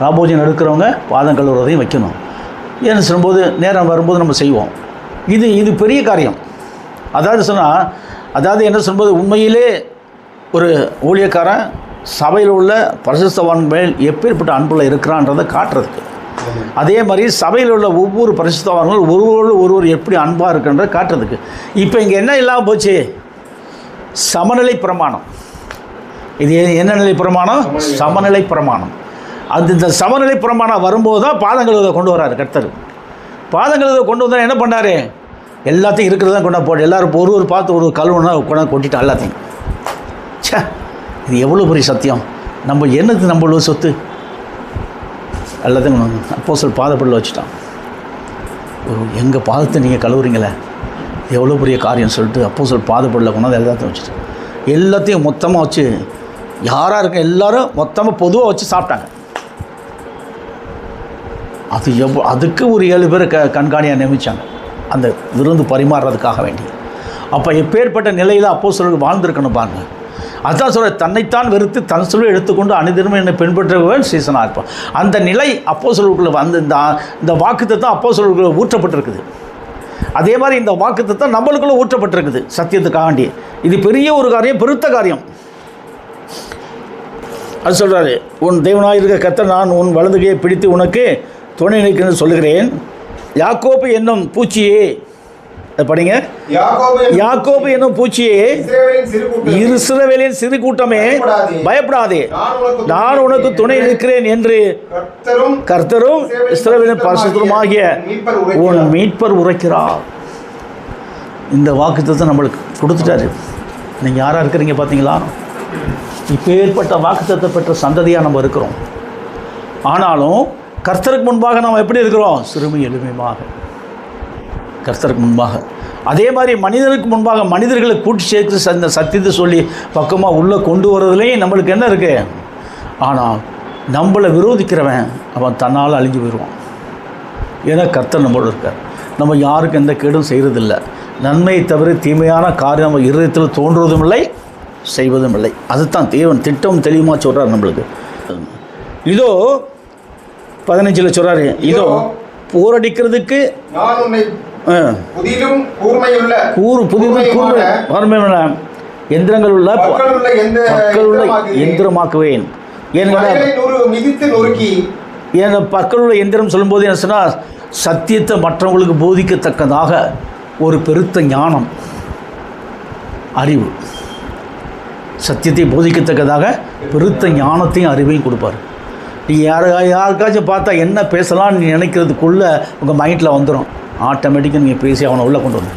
ராபோஜன் எடுக்கிறவங்க பாதம் கழுவுறதையும் வைக்கணும். ஏன்னு சொல்லும்போது நேரம் வரும்போது நம்ம செய்வோம். இது பெரிய காரியம். அதாவது என்ன சொல்லும்போது, உண்மையிலே ஒரு ஊழியக்காரன் சபையில் உள்ள பரிசுத்தவான் மேல் எப்பேற்பட்ட அன்புள்ள இருக்கிறான்றதை காட்டுறதுக்கு, அதே மாதிரி சபையில் உள்ள ஒவ்வொரு பரிசுத்தவான்கள் ஒருவர் எப்படி அன்பாக இருக்குன்றதை காட்டுறதுக்கு. இப்போ இங்கே என்ன இல்லாமல் போச்சு? சமநிலை பிரமாணம். இது என்ன நிலை பிரமாணம்? சமநிலை பிரமாணம். இந்த சமநிலை பிரமாணம் வரும்போது தான் பாதங்கள் இதை கொண்டு வராரு கர்த்தர். பாதங்கள் இதை கொண்டு வந்தால் என்ன பண்ணார்? எல்லாத்தையும் இருக்கிறது தான் கொண்டா போட்டு எல்லாரும் ஒரு பார்த்து ஒரு கல்வனா கொண்டாந்து கொட்டிட்டான் எல்லாத்தையும். சே, இது எவ்வளோ பெரிய சத்தியம்! நம்ம என்னது நம்மளோட சொத்து எல்லாத்தையும் அப்போஸ்தலர் பாதப்படில் வச்சுட்டான். எங்கள் பாதத்தை நீங்கள் கழுவுறீங்களே, எவ்வளோ பெரிய காரியம் சொல்லிட்டு அப்போஸ்தலர் பாதப்படில் கொண்டாந்து எல்லாத்தையும் வச்சுட்டு எல்லாத்தையும் மொத்தமாக வச்சு யாராக இருக்க எல்லாரும் மொத்தமாக பொதுவாக வச்சு சாப்பிட்டாங்க. அதுக்கு ஒரு 7 பேர் கண்காணியாக நியமித்தாங்க அந்த விருந்து பரிமாறுறதுக்காக வேண்டி. அப்போ எப்பேற்பட்ட நிலையில் அப்போஸ்தலர்கள் வாழ்ந்திருக்கணும் பாருங்கள். அதுதான் சொல்ற, தன்னைத்தான் வெறுத்து தன் சொல்லை எடுத்துக்கொண்டு அனைத்திலுமே என்னை பின்பற்றுபவன் சீசனாக இருப்பான். அந்த நிலை அப்போஸ்தலர்களுக்குள்ள அந்த இந்த வாக்குத்தத்தம் அப்போஸ்தலர்களுக்குள்ள ஊற்றப்பட்டிருக்குது. அதே மாதிரி இந்த வாக்குத்தத்தம் நம்மளுக்குள்ள ஊற்றப்பட்டிருக்குது சத்தியத்துக்காண்டி. இது பெரிய ஒரு காரியம், பெருத்த காரியம். அது சொல்கிறாரு, உன் தேவனாயிருக்க கர்த்தர் நான் உன் வலதுகையை பிடித்து உனக்கு துணை நிற்கிறேன் சொல்லுகிறேன். யாக்கோபு என்னும் பூச்சியே, படிங்க, யாக்கோபு என்னும் பூச்சியே, இஸ்ரவேலின் சிறு கூட்டமே பயப்படாதே, நான் உனக்கு துணை நிற்கிறேன் என்று கர்த்தரும் இஸ்ரவேலின் பரிசுத்தருமாகிய உன் மீட்பர் உரைக்கிறார். இந்த வாக்குத்தத்தத்தை நம்மளுக்கு கொடுத்துட்டாரு. நீங்கள் யாராக இருக்கிறீங்க பார்த்தீங்களா? இப்போ ஏற்பட்ட வாக்குத்தத்தத்தை பெற்ற சந்ததியாக நம்ம இருக்கிறோம். ஆனாலும் கர்த்தருக்கு முன்பாக நாம் எப்படி இருக்கிறோம்? சிறுமி எளிமையாக கர்த்தருக்கு முன்பாக. அதே மாதிரி மனிதருக்கு முன்பாக மனிதர்களை கூட்டி சேர்த்து அந்த சத்தியத்தை சொல்லி பக்கமாக உள்ளே கொண்டு வரதுலேயும் நம்மளுக்கு என்ன இருக்குது? ஆனால் நம்மளை விரோதிக்கிறவன் அவன் தன்னால் அழிஞ்சு போயிடுவான். ஏன்னா கர்த்தர் நம்மளோட இருக்கார். நம்ம யாருக்கும் எந்த கேடும் செய்கிறதில்லை. நன்மையை தவிர தீமையான காரியம் நம்ம இருதயத்தில் தோன்றுவதும் இல்லை, செய்வதும் இல்லை. அதுதான் தேவன் திட்டம் தெளிவாக சொல்கிறார் நம்மளுக்கு. இதோ 15 சொல்கிறாரு, இதோ போரடிக்கிறதுக்கு புதிதும் கூர்மையுள்ள எந்திரங்கள் உள்ள மக்களுள்ள எந்திரமாக்குவேன். ஏன்னா பற்களுள்ள எந்திரம் சொல்லும்போது என்ன சொன்னால், சத்தியத்தை மற்றவங்களுக்கு போதிக்கத்தக்கதாக ஒரு பெருத்த ஞானம், அறிவு, சத்தியத்தை போதிக்கத்தக்கதாக பெருத்த ஞானத்தையும் அறிவையும் கொடுப்பார். நீங்கள் யாருக்காச்சும் பார்த்தா என்ன பேசலாம்னு நீ நினைக்கிறதுக்குள்ளே உங்கள் மைண்டில் வந்துடும். ஆட்டோமேட்டிக்காக நீங்கள் பேசி அவனை உள்ளே கொண்டு வந்து.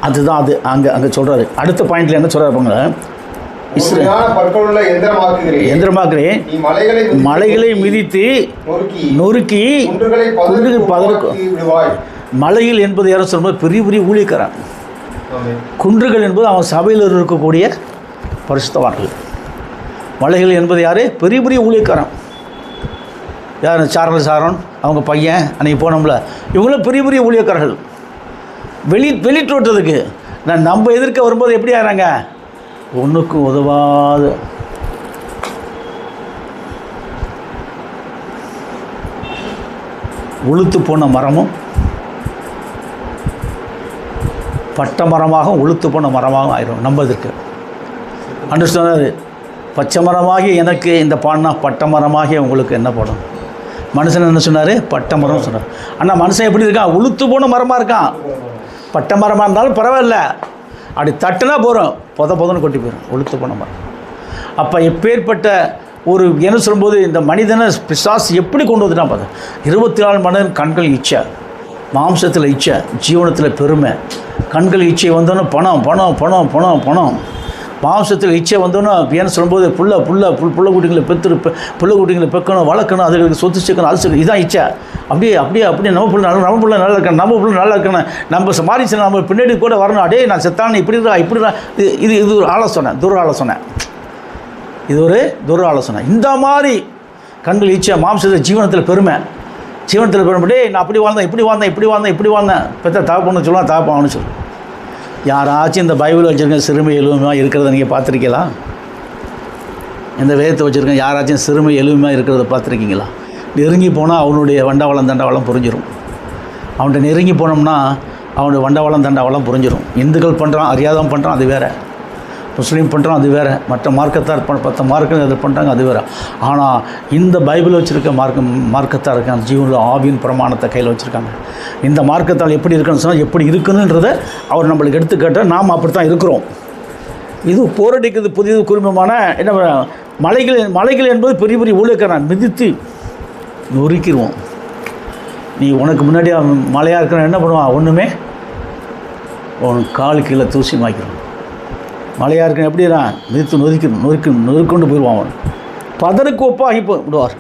அதுதான் அது அங்கே சொல்கிறாரு. அடுத்த பாயிண்டில் என்ன சொல்கிறாருப்பாங்க, எந்திரமாக்குறேன், மலைகளை மிதித்து நொறுக்கி குன்றுகள் பதறுக்கும். மலைகள் என்பது யாரும் சொல்லும்போது பெரிய பெரிய ஊழியக்காரன். குன்றுகள் என்பது அவன் சபையில் இருக்கக்கூடிய பரிசுத்தவான்கள். மலைகள் என்பது யார்? பெரிய பெரிய ஊழியக்காரன். யார்? சாரன் அவங்க பையன் அன்றைக்கி போனோம்ல, இவங்களும் பெரிய பெரிய ஊழியக்காரர்கள். வெளியிட்டுறதுக்கு நம்ம எதிர்க்க வரும்போது எப்படி ஆகிறாங்க? ஒன்றுக்கும் உதவாத உளுத்து போன மரமும் பட்டை மரமாக உளுத்து போன மரமாக ஆயிரும் நம்ம இதற்கு. அண்டர்ஸ்டாண்ட்? பச்சை மரமாகி எனக்கு இந்த பாடினா பட்டை மரமாகி உங்களுக்கு என்ன போடும்? மனுஷன் என்ன சொன்னார்? பட்டை மரம் சொன்னார். ஆனால் மனுஷன் எப்படி இருக்கான்? உளுத்து போன மரமாக இருக்கான். பட்டை மரமாக இருந்தாலும் பரவாயில்ல, அப்படி தட்டுனா போகிறோம், பொதன்னு கொட்டி போயிடும், உளுத்து போன மரம். அப்போ எப்பேற்பட்ட ஒரு என்ன சொல்லும்போது இந்த மனிதனை பிசாசு எப்படி கொண்டு வந்துட்டான் பார்த்தா, 24 மணி நேரம் கண்கள் இச்சை, மாம்சத்தில் இச்சை, ஜீவனத்தில் பெருமை. கண்கள் இச்சை வந்தோன்னே பணம் பணம் பணம் பணம் பணம். மாம்சத்தில் இச்சை வந்தோன்னா ஏன்னு சொல்லும்போது புள்ள குட்டிங்களை புள்ள குட்டிங்களை பெக்கணும், வளர்க்கணும், அதுகளுக்கு சொத்து சேர்க்கணும், அது சேர்க்கணும். இதுதான் இச்சை. அப்படியே நம்ம பிள்ளை நல்லா இருக்கணும், நம்ம பிள்ளை நல்லா இருக்கணும், நம்ம மாறிச்சு நம்ம பின்னாடி கூட வரணும். அடே நான் செத்தானே இப்படிதான். இது ஒரு ஆலோசனை, துர ஆலோசனை. இது ஒரு துர ஆலோசனை. இந்த மாதிரி கண்கள் இச்சை, மாம்சத்தில் ஜீவனத்தில் பெருமை, டே நான் அப்படி வாழ்ந்தேன் பெற்ற தாப்பன்னு சொல்லுவான், தாப்பான்னு சொல்லுவேன். யாராச்சும் இந்த பைபிள் வச்சுருக்கேன் சிறுமை எளிமையாக இருக்கிறத நீங்கள் பார்த்துருக்கீங்களா? இந்த வேதத்தை வச்சுருக்கேன் யாராச்சும் சிறுமை எளிமையாக இருக்கிறத பார்த்துருக்கீங்களா? நெருங்கி போனால் அவனுடைய வண்டவாளம் தண்டவாளம் புரிஞ்சிடும். அவன்கிட்ட நெருங்கி போனோம்னா அவனுடைய வண்டவாளம் தண்டவாளம் புரிஞ்சிடும். இந்துக்கள் பண்ணுறான், அறியாதவன் பண்ணுறான், அது வேறு. முஸ்லீம் பண்ணுறான், அது வேறு. மற்ற மார்க்கத்தார் 10 மார்க்கம் அதை பண்ணுறாங்க, அது வேறு. ஆனால் இந்த பைபிள் வச்சுருக்க மார்க்கத்தார் இருக்காங்க, ஜீவனில் ஆவியின் பிரமாணத்தை கையில் வச்சுருக்காங்க. இந்த மார்க்கத்தால் எப்படி இருக்குன்னு சொன்னால் எப்படி இருக்குதுன்றதை அவர் நம்மளுக்கு எடுத்துக்காட்ட நாம் அப்படி தான் இருக்கிறோம். இது போரடிக்கிறது புதிய குடும்பமான என்ன மலைகள் என்பது பெரிய பெரிய ஊழியக்காரன் மிதித்து நொறுக்கிடுவோம். நீ உனக்கு முன்னாடி மலையாக இருக்கிற என்ன பண்ணுவான்? ஒன்றுமே உனக்கு கால் கீழே தூசி மாய்க்கிறோம். மலையாக இருக்க எப்படிதான் மிதித்து நொறுக்கொண்டு போயிடுவான். அவன் பதருக்கு ஒப்பாகி விடுவார்.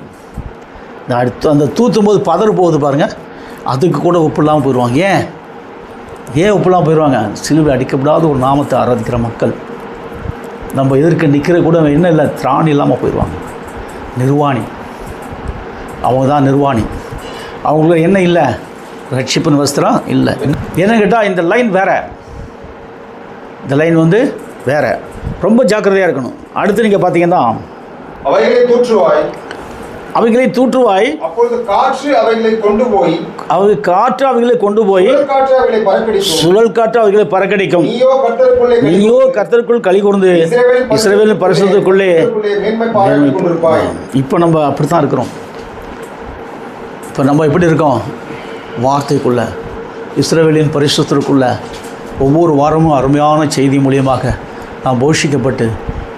அந்த தூத்தும் போது பதறு போகுது பாருங்கள், அதுக்கு கூட உப்பு இல்லாமல் போயிடுவாங்க. ஏன் உப்பு இல்லாமல் போயிடுவாங்க? சிலுவை அடிக்கப்படாத ஒரு நாமத்தை ஆராதிக்கிற மக்கள் நம்ம எதிர்க்க நிற்கிற கூட என்ன இல்லை, திராணி இல்லாமல் போயிடுவாங்க. நிர்வாணி, அவங்க தான் நிர்வாணி. அவங்களுக்கு என்ன இல்லை? ரட்சிப்பின் வஸ்திரம் இல்லை. என்ன கேட்டால் இந்த லைன் வேறு. இந்த லைன் வேற ரொம்ப ஜாக்கிரதையாக இருக்கணும். அடுத்து நீங்கள் பார்த்தீங்கன்னா அவைகளை தூற்றுவாய், அப்பொழுது காற்று அவைகளை கொண்டு போய் சுழல் காற்று அவைகளை பறக்கடிக்கும். நீயோ கர்த்தருக்குள் களி கூர்ந்து இஸ்ரவேலின் பரிசுத்தத்துக்குள்ளே. இப்போ நம்ம அப்படித்தான் இருக்கிறோம். இப்போ நம்ம எப்படி இருக்கோம்? வார்த்தைக்குள்ள, இஸ்ரவேலின் பரிசுத்தத்துக்குள்ள ஒவ்வொரு வாரமும் அருமையான செய்தி மூலியமாக நாம் போஷிக்கப்பட்டு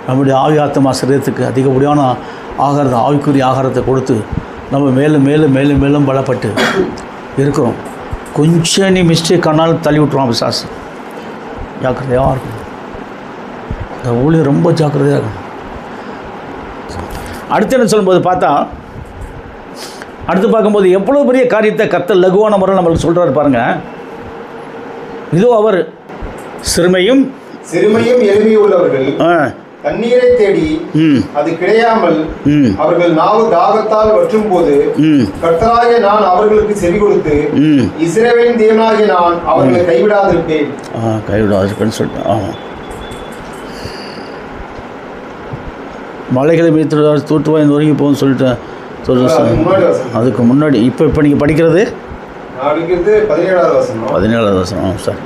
நம்முடைய ஆவி ஆத்மா சரீரத்துக்கு அதிகப்படியான ஆகாரத்தை, ஆவிக்குரிய ஆகாரத்தை கொடுத்து நம்ம மேலும் மேலும் மேலும் மேலும் பலப்பட்டு இருக்கிறோம். கொஞ்சம் நீ மிஸ்டேக் ஆனாலும் தள்ளி விட்டுருவான் பிசாசு. ஜாக்கிரதையாக இருக்கணும். இந்த ஊழியர் ரொம்ப ஜாக்கிரதையாக இருக்கணும். அடுத்து என்ன சொல்லும்போது பார்த்தா, அடுத்து பார்க்கும்போது எவ்வளோ பெரிய காரியத்தை கர்த்தர் லகுவான முறை நம்மளுக்கு சொல்கிறாரு பாருங்கள். இதோ அவர் சிறுமையும் எளிமையுள்ளவர்கள் தண்ணீரை தேடி அது கிடையாமல் அவர்கள் நாவு தாகத்தால் வற்றும் போது கர்த்தராகிய நான் அவர்களுக்கு செவி கொடுத்து இஸ்ரவேலின் தேவனாகிய நான் அவர்களை கைவிடாதிருப்பேன். கைவிடாதிருப்பேன்னு சொல்லிட்டேன். ஆமாம், மலைகளை மீத்து தூற்றுவாய் நொறுங்கி போகும்னு சொல்லிட்டேன். அதுக்கு முன்னாடி இப்போ நீங்கள் படிக்கிறது 17வது வசனம். சார்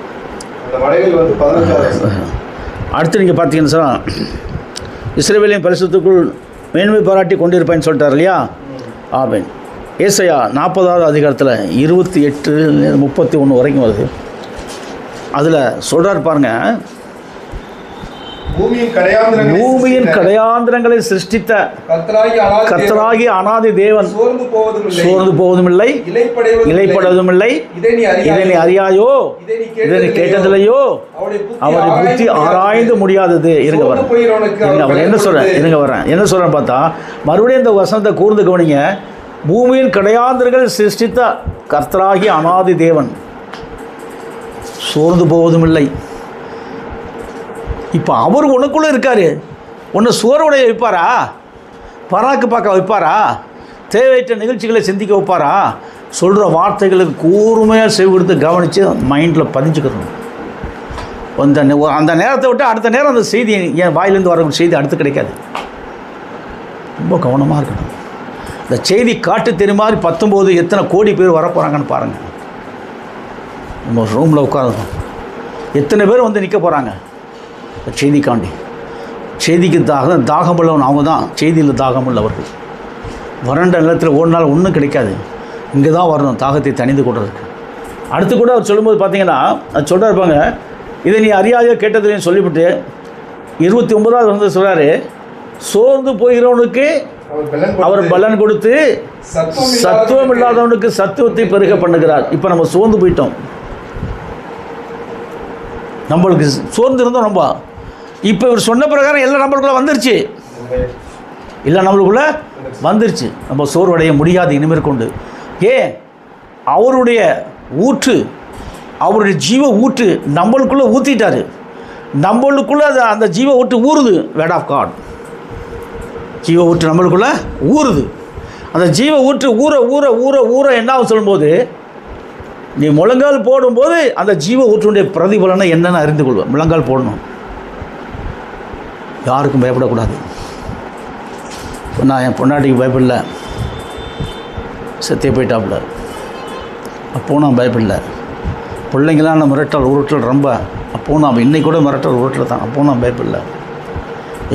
அடுத்து நீங்கள் பார்த்தீங்கன்னு சார், இஸ்ரவேலின் பரிசுத்துக்குள் மேன்மை பாராட்டி கொண்டிருப்பேன்னு சொல்லிட்டார் இல்லையா? ஆமென். ஏசாயா 40வது அதிகாரத்தில் 28-31 வரைக்கும் வருது. அதில் சொல்கிறார் பாருங்க, பூமியின் கடையாந்திரங்களை சிருஷ்டித்த கர்த்தராகிய அநாதி தேவன் சோர்ந்து போவதுமில்லை, இலைப்படுவதும் இல்லை. இதை நீ அறியாயோ? இதை நீ கேட்டதில்லையோ? அவரை புத்தி ஆராய்ந்து முடியாதது. இருங்க அவர் என்ன சொல்கிறேன் என்ன சொல்கிறேன்னு பார்த்தா, மறுபடியும் இந்த வசனத்தை கூர்ந்து கவனிங்க. பூமியின் கடையாந்திரங்கள் சிருஷ்டித்த கர்த்தராகிய அநாதி தேவன் சோர்ந்து போவதும் இல்லை. இப்போ அவர் உனக்குள்ளே இருக்கார். உன்னை சோர்வுடைய வைப்பாரா? பராக்கு பார்க்க வைப்பாரா? தேவையற்ற நிகழ்ச்சிகளை சிந்திக்க வைப்பாரா? சொல்கிற வார்த்தைகளுக்கு கூர்மையாக செவி கொடுத்து கவனித்து மைண்டில் பதிஞ்சுக்கணும். அந்த நேரத்தை விட்டு அடுத்த நேரம் அந்த செய்தி என் வாயிலேருந்து வர செய்தி அடுத்து கிடைக்காது. ரொம்ப கவனமாக இருக்கணும். இந்த செய்தி காட்டு தெரியும் மாதிரி 19 எத்தனை கோடி பேர் வரப்போகிறாங்கன்னு பாருங்கள். நம்ம ரூமில் உட்காந்துருக்கோம், எத்தனை பேர் வந்து நிற்க போகிறாங்க செய்திக்காண்டி. செய்திக்கு தாகமுள்ளவன் அவங்க தான். செய்தியில் தாகமுள்ளவர்கள். வறண்ட நிலத்தில் ஓடினாலும் ஒன்றும் கிடைக்காது. இங்கே தான் வரணும் தாகத்தை தணிந்து கொள்றதுக்கு. அடுத்து கூட அவர் சொல்லும்போது பார்த்தீங்கன்னா அது சொல்கிறா இருப்பாங்க, இதை நீ அறியாதையோ கேட்டதுன்னு சொல்லிவிட்டு 29வது வந்து சொல்கிறாரு, சோர்ந்து போகிறவனுக்கு அவர் பலன் கொடுத்து சத்துவம் இல்லாதவனுக்கு சத்துவத்தை பெருக பண்ணுகிறார். இப்போ நம்ம சோர்ந்து போயிட்டோம். நம்மளுக்கு சோர்ந்து இருந்தோம் ரொம்ப. இப்போ இவர் சொன்ன பிரகாரம் எல்லாம் நம்மளுக்குள்ளே வந்துருச்சு. இல்லை நம்மளுக்குள்ளே வந்துருச்சு. நம்ம சோர்வடைய முடியாது இனிமேல் கொண்டு. ஏன்? அவருடைய ஊற்று, அவருடைய ஜீவ ஊற்று நம்மளுக்குள்ளே ஊற்றிட்டார். நம்மளுக்குள்ளே அந்த ஜீவ ஊற்று ஊறுது. வேர்ட் ஆஃப் காட் ஜீவ ஊற்று நம்மளுக்குள்ளே ஊறுது. அந்த ஜீவ ஊற்று ஊற ஊற ஊற ஊற என்ன சொல்லும்போது, நீ முழங்கால் போடும்போது அந்த ஜீவ ஊற்றுடைய பிரதிபலனை என்னென்னு அறிந்து கொள்வேன். முழங்கால் போடணும், யாருக்கும் பயப்படக்கூடாது. நான் என் பொண்டாட்டிக்கு பயப்படல, செத்தே போயிட்டாப்புல, அப்போது நான் பயப்படல. பிள்ளைங்களாம் நான் மிரட்டல் உருட்டல் ரொம்ப, அப்போது நான் இன்னைக்கு கூட மிரட்டல் உருட்டல் தான், அப்போது நான் பயப்படல.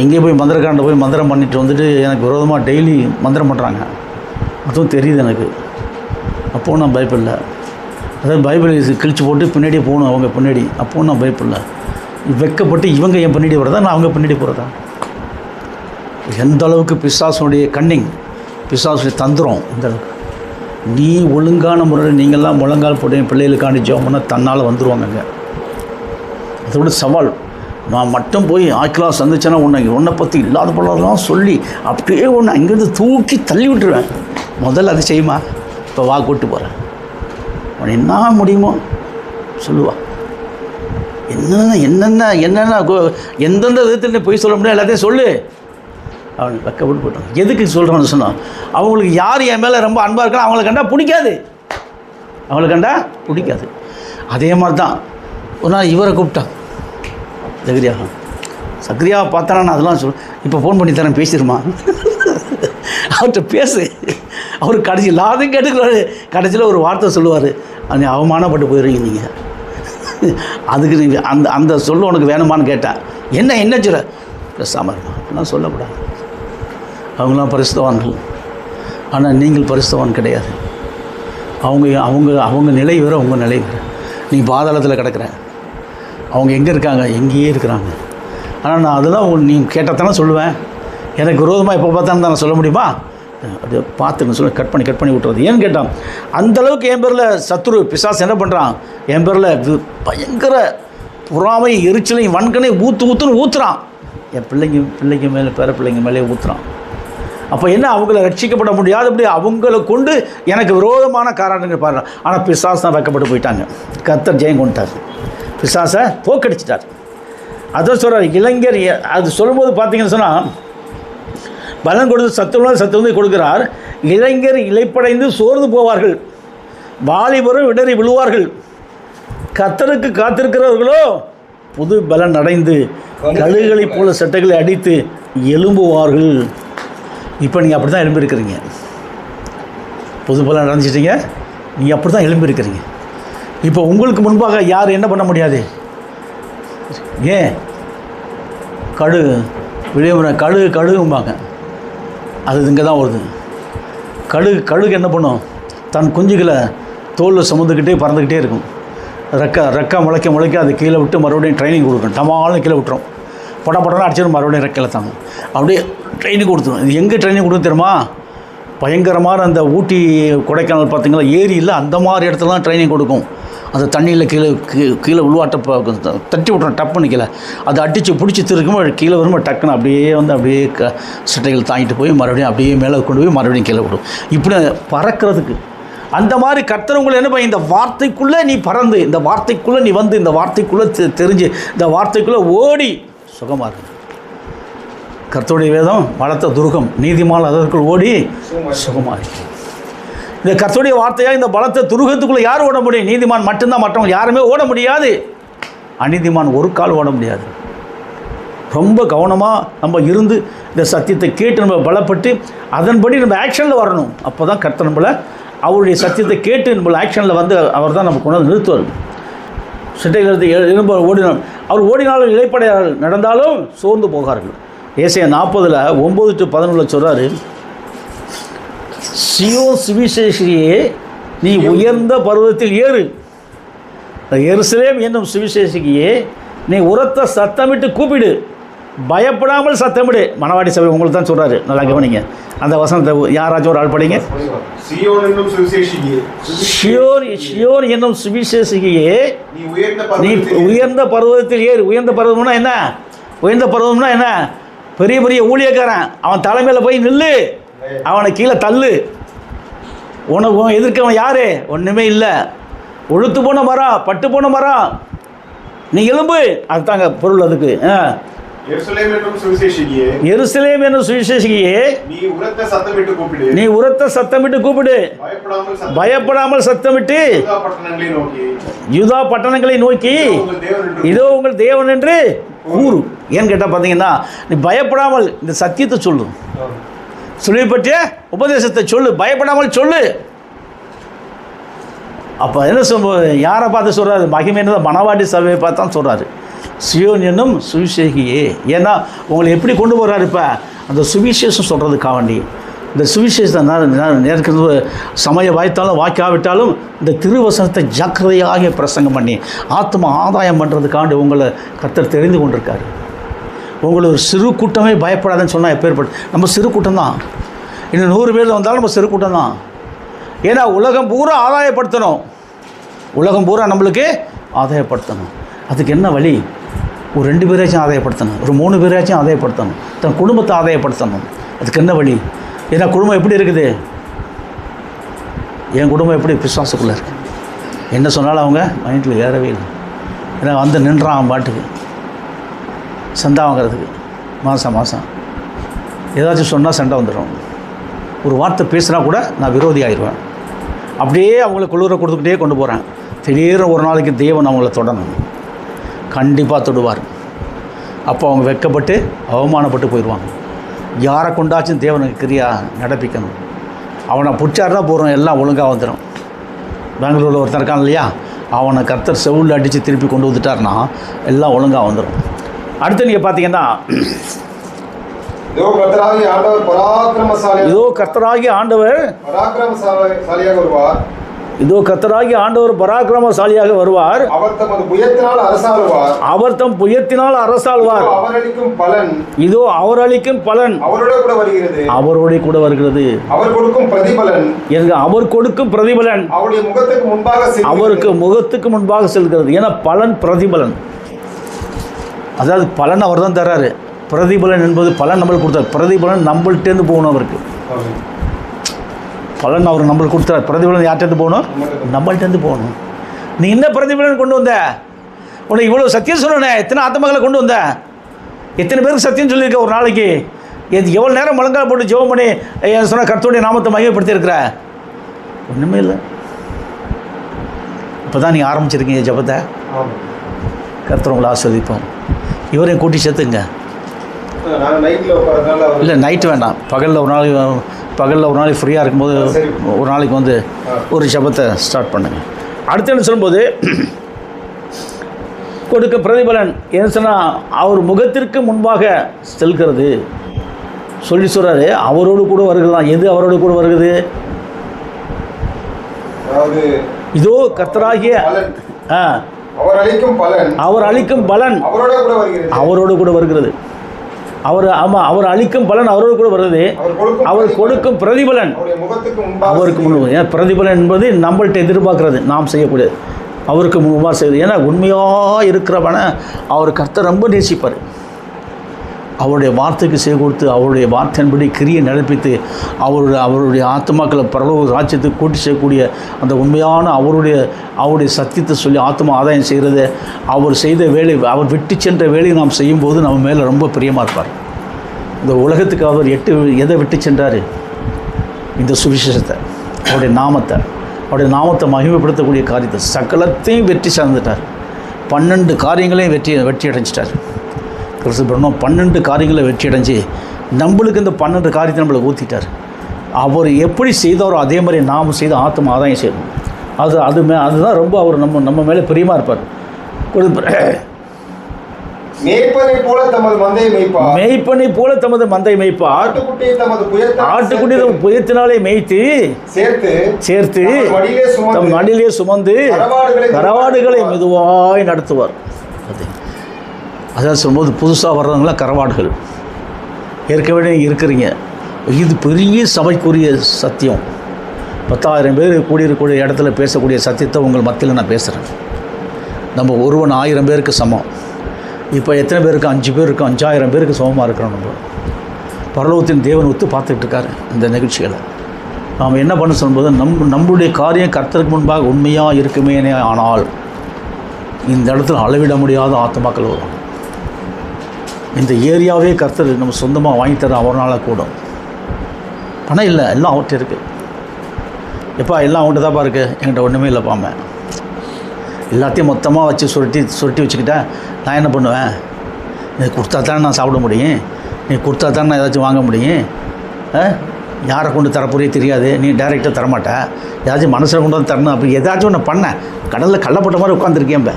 எங்கேயும் போய் மந்திரக்காண்ட போய் மந்திரம் பண்ணிட்டு வந்துட்டு எனக்கு விரோதமாக டெய்லி மந்திரம் பண்ணுறாங்க, அதுவும் தெரியுது எனக்கு. அப்போது நான் பயப்படல. அதாவது பைபிளை கிழிச்சு போட்டு பின்னாடியே போகணும் அவங்க பின்னாடி, அப்போது நான் பயப்படல. வெக்கப்பட்டு இவங்க என் பின்னாடி வரதா, நான் அவங்க பின்னாடி போகிறதா? எந்த அளவுக்கு பிசாசுடைய கன்னிங், பிசாசுடைய தந்திரம் இந்த அளவுக்கு. நீ ஒழுங்கான முறையில் நீங்கள்லாம் முழங்கால் போட்டு என் பிள்ளைகளுக்காண்டி ஜெபம் பண்ணால் தன்னால் வந்துடுவாங்கங்க. அதோட சவால். நான் மட்டும் போய் ஆக்கிலாம் சந்திச்சேன்னா உன்னை பற்றி இல்லாத பொருளெல்லாம் சொல்லி அப்படியே ஒன்று அங்கேருந்து தூக்கி தள்ளி விட்டுருவேன். முதல்ல அதை செய்யுமா, இப்போ வா கூப்பிட்டு போகிறேன், அவன் என்ன முடியுமோ சொல்லுவா. என்னென்ன எந்தெந்த விதத்தில் போய் சொல்ல முடியாது எல்லாத்தையும் சொல்லு. அவன் வெக்கப்பட்டு போட்டான். எதுக்கு சொல்கிறான்னு சொன்னான், அவங்களுக்கு யார் என் மேலே ரொம்ப அன்பாக இருக்கானோ அவங்கள கண்டா பிடிக்காது, அவங்கள கண்டா பிடிக்காது. அதே மாதிரி தான் ஒரு நாள் இவரை கூப்பிட்டான் ஜெகரியா. சக்கரியாவை பார்த்தானா நான் அதெல்லாம் இப்போ ஃபோன் பண்ணி தரேன் பேசிடுமா அவர்கிட்ட பேசு. அவர் கடைசி எல்லாத்தையும் கேட்டுக்கிறாரு. கடைசியில் ஒரு வார்த்தை சொல்லுவார், நீ அவமானப்பட்டு போயிடுறீங்க நீங்கள். அதுக்கு நீங்கள் அந்த சொல்ல உனக்கு வேணுமான்னு கேட்டேன். என்ன சொல்ல பேசாமல் இருப்பான். அப்படிலாம் சொல்லக்கூடாது. அவங்களாம் பரிசுத்தவான்கள், ஆனால் நீங்கள் பரிசுத்தவான் கிடையாது. அவங்க நிலை வேறு, உங்கள் நிலை வேறு. நீ பாதாளத்தில் கிடக்கிற, அவங்க எங்கே இருக்காங்க? எங்கேயே இருக்கிறாங்க. ஆனால் நான் அதெல்லாம் நீ கேட்டால் சொல்லுவேன். எனக்கு விரோதமாக எப்போ பார்த்தாலும் தான் நான் சொல்ல முடியுமா? அது பார்த்துன்னு சொல்லி கட் பண்ணி விட்டுறது. ஏன்னு கேட்டான், அந்தளவுக்கு என் பேரில் சத்துரு பிசாசு என்ன பண்ணுறான்? என் பேரில் பயங்கர பொறாமை, எரிச்சலையும் வன்கனையும் ஊற்றுன்னு ஊற்றுறான். என் பிள்ளைங்க மேலே, பேர பிள்ளைங்க மேலே ஊற்றுறான். அப்போ என்ன, அவங்கள ரட்சிக்கப்பட முடியாதபடி அவங்கள கொண்டு எனக்கு விரோதமான காரணங்கள் பாடுறான். ஆனால் பிசாசு தான் வைக்கப்பட்டு போயிட்டாங்க. கர்த்தர் ஜெயம் கொண்டுட்டார், பிசாசை தோக்கடிச்சிட்டார். அதான் சொல்கிறார் இளைஞர். அது சொல்லும்போது பார்த்தீங்கன்னு சொன்னால், பலன் கொடுத்து சத்துணவு கொடுக்கிறார். இளைஞர் இளைப்படைந்து சோர்ந்து போவார்கள், வாலிபரும் இடறி விழுவார்கள். கர்த்தருக்கு காத்திருக்கிறவர்களோ புது பலன் அடைந்து கழுகுகளைப் போல சட்டைகளை அடித்து எழும்புவார்கள். இப்போ நீங்கள் அப்படி தான் எழும்பியிருக்கிறீங்க. புது பலன் அடைஞ்சிட்டீங்க, நீங்கள் அப்படி தான் எழும்பியிருக்கிறீங்க. இப்போ உங்களுக்கு முன்பாக யார் என்ன பண்ண முடியாது? ஏன் கழுகும்பாங்க. அது இங்கே தான் வருது. கழுகு என்ன பண்ணும்? தன் குஞ்சுகளை தோலில் சுமந்துக்கிட்டே பறந்துக்கிட்டே இருக்கும். ரெக்கா முளைக்க அது கீழே விட்டு மறுபடியும் ட்ரைனிங் கொடுக்கும். டமாலும் கீழே விட்டுரும். படப்படலாம் அடிச்சிடும், மறுபடியும் ரெக்கையில் தாங்க. அப்படியே ட்ரைனிங் கொடுத்துரும். இது எங்கே ட்ரைனிங் கொடுக்கும் தெரியுமா? பயங்கரமான அந்த ஊட்டி கொடைக்கானல் பார்த்திங்களா, ஏரி இல்லை, அந்த மாதிரி இடத்துலலாம் ட்ரைனிங் கொடுக்கும். அந்த தண்ணியில் கீழே உள்வாட்ட தட்டி விட்றோம், டப்புன்னு கீழே அதை அடித்து பிடிச்சி திருக்கும்போது கீழே வரும்போது டக்குன்னு அப்படியே சட்டைகள் தாங்கிட்டு போய் மறுபடியும் அப்படியே மேலே கொண்டு போய் மறுபடியும் கீழே விடும். இப்படி பறக்கிறதுக்கு அந்த மாதிரி கர்த்தர் உங்களை என்ன பண்ண, இந்த வார்த்தைக்குள்ளே நீ பறந்து, இந்த வார்த்தைக்குள்ளே நீ வந்து, இந்த வார்த்தைக்குள்ளே தெரிஞ்சு, இந்த வார்த்தைக்குள்ளே ஓடி சுகமாக இருக்கு. கர்த்தருடைய வேதம் பலத்த துருகம், நீதிமான் அதற்குள் ஓடி சுகமாக இருக்கு. இந்த கர்த்தருடைய வார்த்தையாக இந்த பலத்த துருகத்துக்குள்ளே யார் ஓட முடியும்? நீதிமான் மட்டும்தான், மற்றவங்க யாருமே ஓட முடியாது. அநீதிமான் ஒரு கால் ஓட முடியாது. ரொம்ப கவனமாக நம்ம இருந்து இந்த சத்தியத்தை கேட்டு நம்ம பலப்பட்டு அதன்படி நம்ம ஆக்ஷனில் வரணும். அப்போ தான் கர்த்தர் நம்மளை அவருடைய சத்தியத்தை கேட்டு நம்மளை ஆக்ஷனில் வந்து அவர் தான் நம்ம கொண்டு வந்து நிறுத்துவார். சிட்டையிலிருந்து எழும்ப ஓடினார். அவர் ஓடினாலும் இளைப்படையார்கள், நடந்தாலும் சோர்ந்து போகார்கள். ஏசாயா 40:9-11 சொல்கிறாரு, சீயோன் சுவிசேஷியே நீ உயர்ந்த பர்வதத்தில் ஏறு, எருசலேம் என்னும் சுவிசேஷியே நீ உரத்த சத்தமிட்டு கூப்பிடு, பயப்படாமல் சத்தமிடு. மணவாடி சபை உங்களுக்கு தான் சொல்கிறாரு, நல்லா கவனிங்க. அந்த வசனத்தை யாராச்சும் ஒரு ஆள் படிங்க. சியோன் என்னும் சுவிசேஷியே நீ உயர்ந்த பர்வதத்தில் ஏறு. உயர்ந்த பர்வதம்னா என்ன? உயர்ந்த பர்வதம்னா என்ன? பெரிய பெரிய ஊழியக்காரன் அவன் தலைமையில் போய் நில்லு, அவனை கீழே தள்ளு. உனக்கு எதிர்க்கவன் யாரு? ஒன்றுமே இல்லை. ஒழுத்து போன மரம், பட்டு போன மரம், நீ எலும்பு. அதுதாங்க பொருள். அதுக்கு எருசலேம் என்னும் சுவிசேஷியே நீ உரத்த சத்தமிட்டு கூப்பிடு, பயப்படாமல் சத்தமிட்டு யூதா பட்டணங்களை நோக்கி இதோ உங்கள் தேவன் என்று கூறு. ஏன்னு கேட்டால் பார்த்தீங்கன்னா, நீ பயப்படாமல் இந்த சத்தியத்தை சொல்லு, சொல்லி பற்றிய உபதேசத்தை சொல்லு, பயப்படாமல் சொல்லு. அப்போ என்ன சொல்லும்போது யாரை பார்த்து சொல்கிறாரு? மகிமையான மணவாட்டி சபையை பார்த்து தான் சொல்கிறாரு, சியோன் என்னும் சுவிசேஷியே. ஏன்னா உங்களை எப்படி கொண்டு போகிறாரு? இப்போ அந்த சுவிசேஷம் சொல்கிறதுக்காக வேண்டி, இந்த சுவிசேஷத்தை நேருக்கு சமய வாய்த்தாலும் வாய்க்காவிட்டாலும் இந்த திருவசனத்தை ஜாக்கிரதையாக பிரசங்கம் பண்ணி ஆத்மா ஆதாயம் பண்ணுறதுக்காண்டி உங்களை கர்த்தர் தெரிந்து கொண்டிருக்காரு. உங்களை ஒரு சிறு கூட்டமே பயப்படாதுன்னு சொன்னால் எப்பேற்பட்டு, நம்ம சிறு கூட்டம் தான். இன்னும் 100 பேர் வந்தாலும் நம்ம சிறு கூட்டம் தான். ஏன்னா உலகம் பூரா ஆதாயப்படுத்தணும், உலகம் பூரா நம்மளுக்கு ஆதாயப்படுத்தணும். அதுக்கு என்ன வழி? ஒரு 2 பேராச்சும் ஆதாயப்படுத்தணும், ஒரு 3 பேராச்சும் ஆதாயப்படுத்தணும், தன் குடும்பத்தை ஆதாயப்படுத்தணும். அதுக்கு என்ன வழி? ஏன்னா குடும்பம் எப்படி இருக்குது? என் குடும்பம் எப்படி பிசாசுக்குள்ளே இருக்குது. என்ன சொன்னாலும் அவங்க மைண்டில் ஏறவே இல்லை. ஏன்னா வந்து நின்றான் அவன் பாட்டுக்கு சண்டை வாங்கிறதுக்கு. மாதம் ஏதாச்சும் சொன்னால் சண்டை வந்துடும். ஒரு வார்த்தை பேசுனா கூட நான் விரோதி ஆயிடுவேன். அப்படியே அவங்கள குளிர கொடுத்துக்கிட்டே கொண்டு போகிறேன். திடீர்னு ஒரு நாளைக்கு தேவன் அவங்கள தொடணும், கண்டிப்பாக தொடுவார். அப்போ அவங்க வெட்கப்பட்டு அவமானப்பட்டு போயிடுவாங்க. யாரை கொண்டாச்சும் தேவனுக்கு கிரியா நடப்பிக்கணும். அவனை பிடிச்சாருனா போகிறோம், எல்லாம் ஒழுங்காக வந்துடும். பெங்களூரில் ஒருத்தன் இருக்கான் இல்லையா, அவனை கர்த்தர் செவுளில் அடித்து திருப்பி கொண்டு வந்துட்டார்னா எல்லாம் ஒழுங்காக வந்துடும். அடுத்து நீங்கள் பார்த்தீங்கன்னா, இதோ கர்த்தராகிய ஆண்டவர் பராக்கிரமசாலியாக வருவார். இதோ கர்த்தராகிய ஆண்டவர் பராக்கிரமசாலியாக வருவார். அவர் தமது புயத்தினால் அரசாளுவார். அவர் தம் புயத்தினால் அரசாளுவார். அவர் அளிக்கும் பலன், இதோ அவர் அளிக்கும் பலன் அவரோட கூட வருகிறது. அவரோட கூட வருகிறது. அவர் கொடுக்கும் பிரதிபலன், அவர் கொடுக்கும் பிரதிபலன் அவருடைய முகத்துக்கு முன்பாக அவருக்கு முகத்துக்கு முன்பாக செல்கிறது. ஏன்னா பலன் பிரதிபலன், அதாவது பலன் அவர் தான் தர்றாரு. பிரதிபலன் என்பது பலன் நம்மளுக்கு கொடுத்தார். பிரதிபலன் நம்மள்கிட்டேருந்து போகணும். அவருக்கு பலன் அவர் நம்மளுக்கு கொடுத்தார். பிரதிபலன் யார்கிட்டேருந்து போகணும்? நம்மள்கிட்டேருந்து போகணும். நீ என்ன பிரதிபலன் கொண்டு வந்த? உனக்கு இவ்வளோ சத்தியம் சொல்லணும். எத்தனை ஆத்மாக்களை கொண்டு வந்த? எத்தனை பேருக்கு சத்தியம் சொல்லியிருக்க ஒரு நாளைக்கு? எவ்வளோ நேரம் முழங்கால் போட்டு ஜெபம் பண்ணி சொன்ன கர்த்தருடைய நாமத்தை மையப்படுத்தியிருக்கிற? ஒன்றுமே இல்லை. இப்போ தான் நீங்கள் ஆரம்பிச்சிருக்கீங்க ஜெபத்தை. கர்த்தர் உங்களை ஆஸ்வதிப்போம். இவரையும் கூட்டி சேர்த்துங்க. இல்லை, நைட்டு வேண்டாம். பகலில் ஒரு நாளைக்கு ஃப்ரீயாக இருக்கும்போது ஒரு நாளைக்கு வந்து ஒரு ஜெபத்தை ஸ்டார்ட் பண்ணுங்கள். அடுத்து என்ன சொல்லும்போது, கொடுக்க பிரதிபலன் என்ன சொன்னால் அவர் முகத்திற்கு முன்பாக செல்கிறது சொல்லி சொல்கிறாரு. அவரோடு கூட வருகிறதான். எது அவரோடு கூட வருகிறது? இதோ கர்த்தராகிய அவர் அளிக்கும் பலன் அவரோடு கூட வருகிறது. அவர் அளிக்கும் பலன் அவரோடு கூட வருகிறது. அவர் கொடுக்கும் பிரதிபலன் அவருக்கு முன்பாக. பிரதிபலன் என்பது நம்மள்கிட்ட எதிர்பார்க்கறது, நாம் செய்யக்கூடியது. அவருக்கு முன்பாக செய்வது. ஏன்னா உண்மையாக இருக்கிறவனை அவர் கர்த்தர் ரொம்ப நேசிப்பார். அவருடைய வார்த்தைக்கு செய்ய கொடுத்து அவருடைய வார்த்தையின்படி கிரியை நடப்பித்து அவருடைய ஆத்மாக்களை பரலோக ராஜ்யத்துக்கு கூட்டி செய்யக்கூடிய அந்த உண்மையான அவருடைய சத்தியத்தை சொல்லி ஆத்மா ஆதாயம் செய்கிறது. அவர் செய்த வேலை, அவர் விட்டு சென்ற வேலையை நாம் செய்யும்போது நம்ம மேலே ரொம்ப பிரியமாக இருப்பார். இந்த உலகத்துக்கு அவர் எதை விட்டு சென்றார்? இந்த சுவிசேஷத்தை, அவருடைய நாமத்தை மகிமைப்படுத்தக்கூடிய காரியத்தை சகலத்தையும் வெற்றி சார்ந்துட்டார். 12 காரியங்களையும் வெற்றி அடைஞ்சிட்டார். கிறிஸ்து பிரம்மம் 12 காரியங்களை வெற்றி அடைஞ்சு நம்மளுக்கு இந்த 12 காரியத்தை நம்மளை ஊற்றிட்டார். அவர் எப்படி செய்தாரோ அதே மாதிரி நாம் செய்த ஆத்மா ஆதாயம் செய்யணும். அதுதான் ரொம்ப அவர் நம்ம மேலே பிரியமாக இருப்பார். மேய்ப்பனை போல தமது மந்தை மேய்ப்பார். ஆட்டுக்குட்டி தமது புயத்தினாலே மேய்த்து சேர்த்து தம் மடியிலே சுமந்து கரவாடுகளை மெதுவாய் நடத்துவார். அதான் சொல்லும்போது புதுசாக வர்றவங்களாம் கரவாடுகள். ஏற்கனவே இருக்கிறீங்க. இது பெரிய சபைக்குரிய சத்தியம். 10,000 பேர் கூடியிருக்கக்கூடிய இடத்துல பேசக்கூடிய சத்தியத்தை உங்கள் மத்தியில் நான் பேசுகிறேன். நம்ம ஒருவன் 1000 பேருக்கு சமம். இப்போ எத்தனை பேருக்கு? 5 பேர் இருக்குது. 5000 பேருக்கு சமமாக இருக்கிறோம். நம்ம பரலோகத்தின் தேவன் ஒத்து பார்த்துக்கிட்டு இருக்காரு இந்த நிகழ்ச்சிகளை. நாம் என்ன பண்ண சொல்லும்போது நம்மளுடைய காரியம் கர்த்தருக்கு முன்பாக உண்மையாக இருக்குமேனே ஆனால் இந்த இடத்துல அளவிட முடியாத ஆத்மாக்கள் வரும். இந்த ஏரியாவே கர்த்தர் நம்ம சொந்தமாக வாங்கி தர அவரால் கூடும். பணம் இல்லை, எல்லாம் அவர்கிட்ட இருக்குது. எப்பா எல்லாம் அவங்கள்ட்ட தான்ப்பா இருக்குது, என்கிட்ட ஒன்றுமே இல்லைப்பாம. எல்லாத்தையும் மொத்தமாக வச்சு சுருட்டி வச்சுக்கிட்டேன். நான் என்ன பண்ணுவேன்? நீ கொடுத்தா தானே நான் சாப்பிட முடியும், நீ கொடுத்தா தானே நான் ஏதாச்சும் வாங்க முடியும். யாரை கொண்டு தரப்போறியே தெரியாது, நீ டைரெக்டாக தரமாட்டேன், ஏதாச்சும் மனசில் கொண்டு வந்து தரணும். அப்படி ஏதாச்சும் ஒன்று பண்ணேன். கடலில் கள்ளப்பட்ட மாதிரி உட்காந்துருக்கேன்.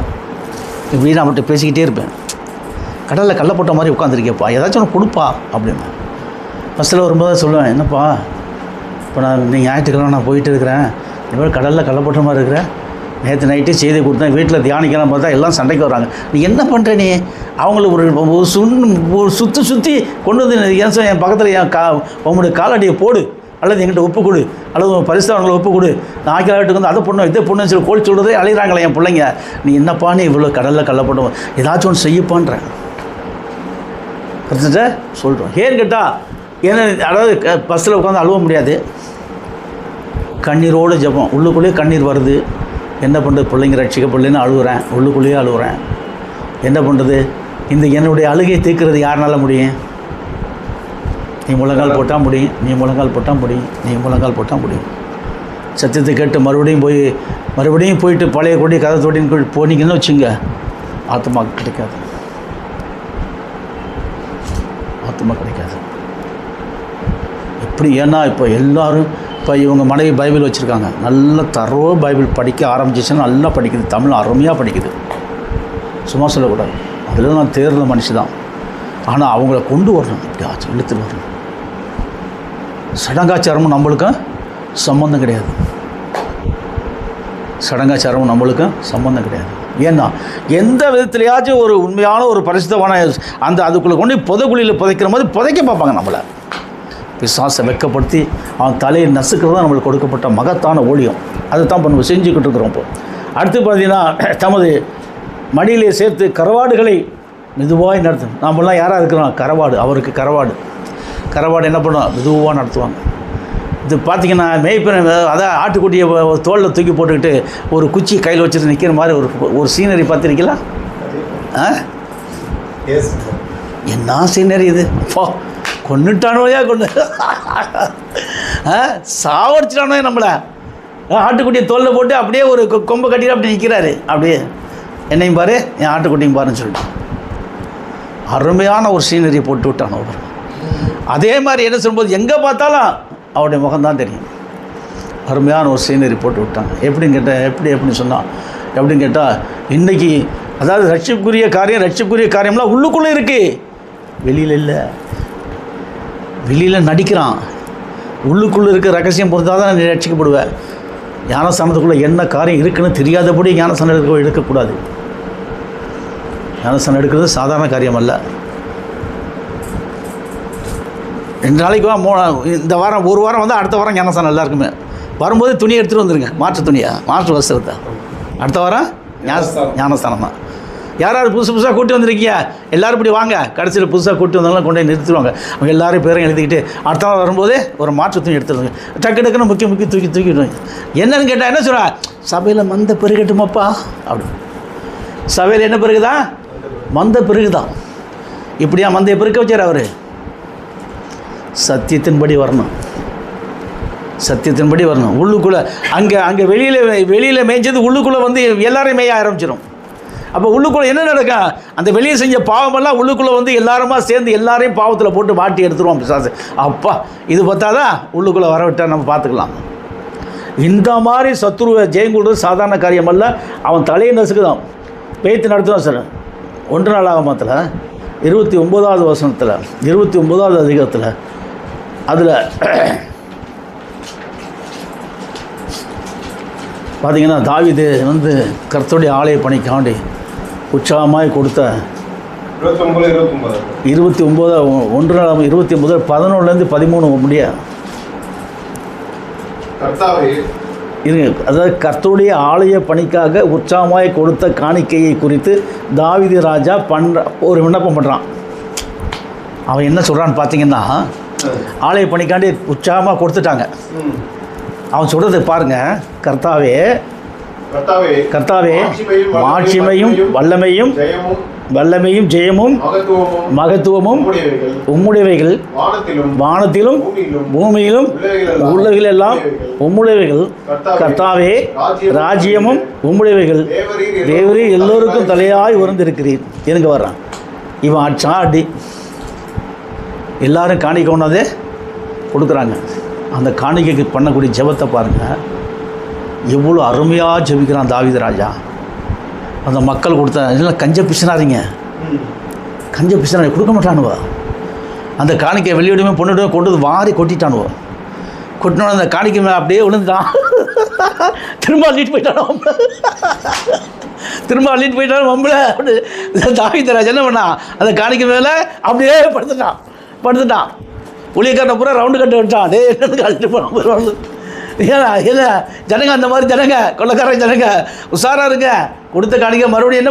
இப்படி நான் அவர்கிட்ட பேசிக்கிட்டே இருப்பேன். கடலில் கள்ளப்பட்ட மாதிரி உட்காந்துருக்கேப்பா, ஏதாச்சும் ஒன்று கொடுப்பா அப்படின்னு. ஃபஸ்ட்டில் வரும்போது சொல்லுவேன், என்னப்பா இப்போ நீ ஞாயிற்றுக்கிழமை நான் போயிட்டு இருக்கிறேன், இவ்வளோ கடலில் கள்ளப்பட்ட மாதிரி இருக்கிறேன். நேற்று நைட்டே செய்தி கொடுத்தேன், வீட்டில் தியானிக்கலாம் பார்த்தா எல்லாம் சண்டைக்கு வர்றாங்க. நீ என்ன பண்ணுற? நீ அவங்களுக்கு ஒரு சுற்றி கொண்டு வந்து என் பக்கத்தில் உங்களுடைய காலடியை போடு, அல்லது என்கிட்ட ஒப்பு கொடு, அல்லது உங்கள் பரிசுத்தவங்களை ஒப்பு கொடு, நான் ஆக்கிலாட்டுக்கு வந்து அதை பொண்ணு இதை பொண்ணுன்னு சொல்லி கோழி சொல்கிறதே அழைகிறாங்களே என் பிள்ளைங்க. நீ என்னப்பா நீ இவ்வளோ கடலில் கள்ளப்பட்டோம், ஏதாச்சும் ஒன்று செய்யப்பான்றேன். கற்றுட்ட சொல்கிறோம். ஏன்னு கேட்டால் ஏன்னா அதாவது பஸ்ஸில் உட்காந்து அழுவ முடியாது. கண்ணீரோடு ஜெபம், உள்ளுக்குள்ளேயே கண்ணீர் வருது. என்ன பண்ணுறது? பிள்ளைங்க ரட்சிக்கப்படலைன்னு அழுகுறேன், உள்ளுக்குள்ளேயே அழுகுறேன். என்ன பண்ணுறது? என்னுடைய அழுகையை தீர்க்கிறது யாருனால முடியும்? நீ முழங்கால் போட்டால் முடியும், நீ முழங்கால் போட்டால் முடியும், நீ முழங்கால் போட்டால் முடியும். சத்தியத்தை கேட்டு மறுபடியும் போயிட்டு பழைய கொடி கதை தொட்டின்னு போனீங்கன்னு வச்சுங்க, ஆத்மா கிடைக்காது. ஆத்மா கிடைக்காது. எப்படி? ஏன்னா இப்போ எல்லோரும் இப்போ இவங்க மனைவி பைபிள் வச்சுருக்காங்க, நல்ல தரோ பைபிள் படிக்க ஆரம்பிச்சிச்சுன்னா நல்லா படிக்குது, தமிழ் அருமையாக படிக்குது, சும்மா சொல்லக்கூடாது. அதில் நான் தேர்ந்த மனுஷி தான். ஆனால் அவங்கள கொண்டு வரணும், இப்படி ஆச்சு இழுத்துட்டு வரணும். சடங்காச்சாரமும் நம்மளுக்கும் சம்மந்தம் கிடையாது. சடங்காச்சாரமும் நம்மளுக்கும் சம்மந்தம் கிடையாது. ஏன்னா எந்த விதத்துலையாச்சும் ஒரு உண்மையான ஒரு பரிசுத்தமான அந்த அதுக்குள்ளே கொண்டு புதைக்குழியில் புதைக்கிற மாதிரி புதைக்க பார்ப்பாங்க நம்மளை. பிசாசை வெட்கப்படுத்தி அவன் தலையை நசுக்கிறது தான் நம்மளுக்கு கொடுக்கப்பட்ட மகத்தான ஊழியம். அதை தான் இப்போ நம்ம செஞ்சுக்கிட்டு இருக்கிறோம். இப்போ அடுத்து பார்த்தீங்கன்னா, தமது மடியிலே சேர்த்து கரவாடுகளை மெதுவாக நடத்தும். நம்மளாம் யாராக இருக்கிறோம்? கரவாடு. அவருக்கு கரவாடு என்ன பண்ணுவோம்? மெதுவாக நடத்துவாங்க. இது பார்த்திங்கன்னா மேய்ப்பன், அதான் ஆட்டுக்குட்டியை தோளில் தூக்கி போட்டுக்கிட்டு ஒரு குச்சி கையில் வச்சுட்டு நிற்கிற மாதிரி ஒரு சீனரி பார்த்துருக்கீங்களா? என்ன சீனரி இது! அப்போ கொண்டுட்டானோயா, சாவடிச்சிட்டானோ நம்மளை. ஆட்டுக்குட்டியை தோளில் போட்டு அப்படியே ஒரு கொம்பை கட்டிட்டு அப்படி நிற்கிறாரு. அப்படியே என்னையும் பாரு, என் ஆட்டுக்குட்டியும் பாருன்னு சொல்லிட்டு அருமையான ஒரு சீனரியை போட்டு விட்டானோ. அதே மாதிரி என்ன சொல்லும்போது எங்கே பார்த்தாலும் அவருடைய முகம்தான் தெரியும். அருமையான ஒரு சீனரி போட்டு விட்டாங்க. எப்படின்னு கேட்டால் எப்படின்னு சொன்னான் எப்படின்னு கேட்டால், இன்றைக்கி அதாவது ரட்சிப்புக்குரிய காரியம்லாம் உள்ளுக்குள்ளே இருக்குது, வெளியில் இல்லை. வெளியில் நடிக்கிறான், உள்ளுக்குள்ளே இருக்க ரகசியம் பொறுத்தால் தான் நீ ரட்சிக்கப்படுவேன். ஞானஸ்தானத்துக்குள்ளே என்ன காரியம் இருக்குன்னு தெரியாதபடி ஞானஸ்தானம் எடுக்கக்கூடாது. ஞானஸ்தானம் எடுக்கிறது சாதாரண காரியம் அல்ல. 2 நாளைக்கு இந்த வாரம் ஒரு வாரம் வந்து அடுத்த வாரம் ஞானஸ்தானம் எல்லாருக்குமே வரும்போது துணியை எடுத்துகிட்டு வந்துடுங்க, மாற்று வஸ்திரத்தை. அடுத்த வாரம் ஞானஸ்தானம் தான். யாராவது புதுசாக கூட்டி வந்திருக்கீங்க, எல்லோரும் இப்படி வாங்க. கடைசியில் புதுசாக கூட்டி வந்தாலும் கொண்டு போய் நிறுத்துவாங்க. அவங்க எல்லோரும் பேரும் எழுதிக்கிட்டு அடுத்த வாரம் வரும்போதே ஒரு மாற்று துணி எடுத்துருவாங்க. டக்குன்னு முக்கிய தூக்கிடுவாங்க. என்னன்னு கேட்டால் என்ன சொல்கிறா? சபையில் மந்த பெருகட்டுமாப்பா அப்படி. சபையில் என்ன பெருகுதான்? மந்த பெருகுதான். இப்படியா மந்தையை பெருக்க வச்சார் அவர்? சத்தியத்தின்படி வரணும். உள்ளுக்குள்ளே அங்கே வெளியில் மேய்ஞ்சது உள்ளுக்குள்ளே வந்து எல்லாரையும் மேய ஆரம்பிச்சிடும். அப்போ உள்ளுக்குள்ளே என்ன நடக்கும்? அந்த வெளியே செஞ்ச பாவமெல்லாம் உள்ளுக்குள்ளே வந்து எல்லாருமா சேர்ந்து எல்லாரையும் பாவத்தில் போட்டு மாட்டி எடுத்துருவோம் பிசாசு. அப்பா இது பார்த்தாதான் உள்ளுக்குள்ளே வரவிட்டால் நம்ம பார்த்துக்கலாம். இந்த மாதிரி சத்துருவை ஜெயங்கொள்வது சாதாரண காரியம் அல்ல. அவன் தலையை நசுக்குதான் பேய்த்து நடத்துவான் சார். 1 நாளாகமத்தில் 29வது வசனத்தில் 29வது அதிகாரத்தில் அதில் பார்த்திங்கன்னா, தாவீது வந்து கர்த்தருடைய ஆலய பணிக்காண்டி உற்சாகமாய் கொடுத்த 11-13 முடிய இருங்க. அதாவது கர்த்தருடைய ஆலய பணிக்காக உற்சாகமாய் கொடுத்த காணிக்கையை குறித்து தாவீது ராஜா ஒரு விண்ணப்பம் பண்ணுறான். அவன் என்ன சொல்கிறான்னு பார்த்தீங்கன்னா, ஆலய பணிக்காண்டி உற்சாகமாக கொடுத்துட்டாங்க. அவன் சொல்கிறது பாருங்கள், கர்த்தாவே மாட்சிமையும் வல்லமையும் ஜெயமும் மகத்துவமும் உம்முடையவைகள், வானத்திலும் பூமியிலும் உள்ளவைகள் எல்லாம் உம்முடையவைகள். கர்த்தாவே ராஜ்யமும் உம்முடையவைகள், தேவரீர் எல்லோருக்கும் தலையாய் உயர்ந்திருக்கிறீர். எனக்கு வர்றான் இவன் சாடி எல்லாரும் காணிக்க கொண்டாதே கொடுக்குறாங்க. அந்த காணிக்கைக்கு பண்ணக்கூடிய ஜெபத்தை பாருங்கள், எவ்வளோ அருமையாக ஜெபிக்கிறான் தாவீது ராஜா. அந்த மக்கள் கொடுத்த இதெல்லாம் கஞ்ச பிசினாரிங்க, கொடுக்க மாட்டானுவோ. அந்த காணிக்கை வெளியிடுமே பொண்ணுடுமே கொண்டு வந்து வாரி கொட்டிட்டானுவோ. கொட்டினோட அந்த காணிக்கை மேலே அப்படியே விழுந்துட்டான். திரும்ப அள்ளிட்டு போயிட்டான் மம்பளை. தாவீது ராஜா என்ன பண்ணான்? அந்த காணிக்கை மேலே அப்படியே படுத்துட்டான். ஊழியக்காரனை பூரா ரவுண்டு கட்டு விட்டான். அதே என்னது அழைச்சிட்டு போனான். ஏன்னா ஜனங்க அந்த மாதிரி ஜனங்க, கொள்ளக்கார ஜனங்க உஷாராக இருங்க. கொடுத்த காணிக்க மறுபடியும் என்ன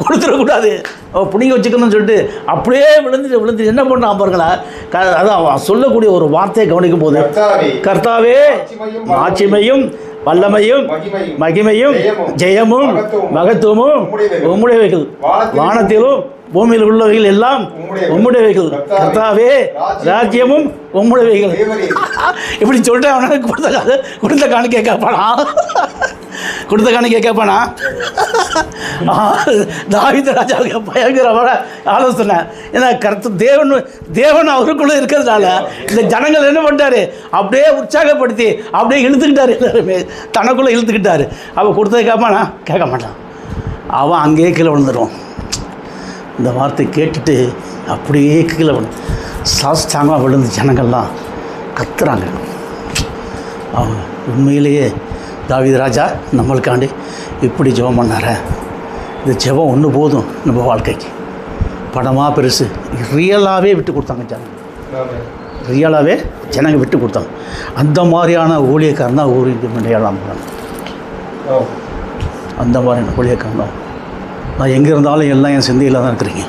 கொடுத்துடக்கூடாது, புனிங்க வச்சுக்கணும்னு சொல்லிட்டு அப்படியே விழுந்து என்ன பண்ணான் பாருங்களா. அதான் சொல்லக்கூடிய ஒரு வார்த்தையை கவனிக்கும் போது, கர்த்தாவே மாட்சிமையும் வல்லமையும் மகிமையும் ஜெயமும் மகத்துவமும் உம்முடையவைகள், வானத்திலும் பூமியில் உள்ளவைகள் எல்லாம் உம்முடையவைகள். கர்த்தாவே ராஜ்யமும் உம்முடையவைகள். இப்படி சொல்லிட்டு அவனுக்கு கொடுத்த காணிக்கை கேட்பானா? கொடுத்த காணிக்கை கேட்பானா? தாவீது ராஜாவுக்கு பயங்கரமான ஆலோசனை. ஏன்னா தேவன் அவருக்குள்ளே இருக்கிறதுனால இந்த ஜனங்கள் என்ன பண்ணிட்டாரு, அப்படியே உற்சாகப்படுத்தி அப்படியே இழுத்துக்கிட்டாரு, எல்லாருமே தனக்குள்ளே இழுத்துக்கிட்டாரு. அவன் கொடுத்ததை கேட்பானா? கேட்க மாட்டான். அவன் அங்கேயே கீழே விழுந்துடுவான். இந்த வார்த்தை கேட்டுட்டு அப்படியே கீழே விழுந்து சாஸ்தாங்கமாக விழுந்து ஜனங்கள்லாம் கத்துறாங்க. அவங்க உண்மையிலேயே தாவீது ராஜா நம்மளுக்காண்டி இப்படி ஜெபம் பண்ணார. இந்த ஜெபம் ஒன்று போதும் நம்ம வாழ்க்கைக்கு. பணமாக பெருசு ரியலாகவே விட்டு கொடுத்தாங்க ஜனங்க. ரியலாகவே ஜனங்க விட்டு கொடுத்தாங்க. அந்த மாதிரியான ஊழியக்காரன் தான் ஊழியம். அந்த மாதிரியான ஊழியக்காரன் தான். நான் எங்கே இருந்தாலும் எல்லாம் என் சிந்தையில் தான் இருக்கிறீங்க.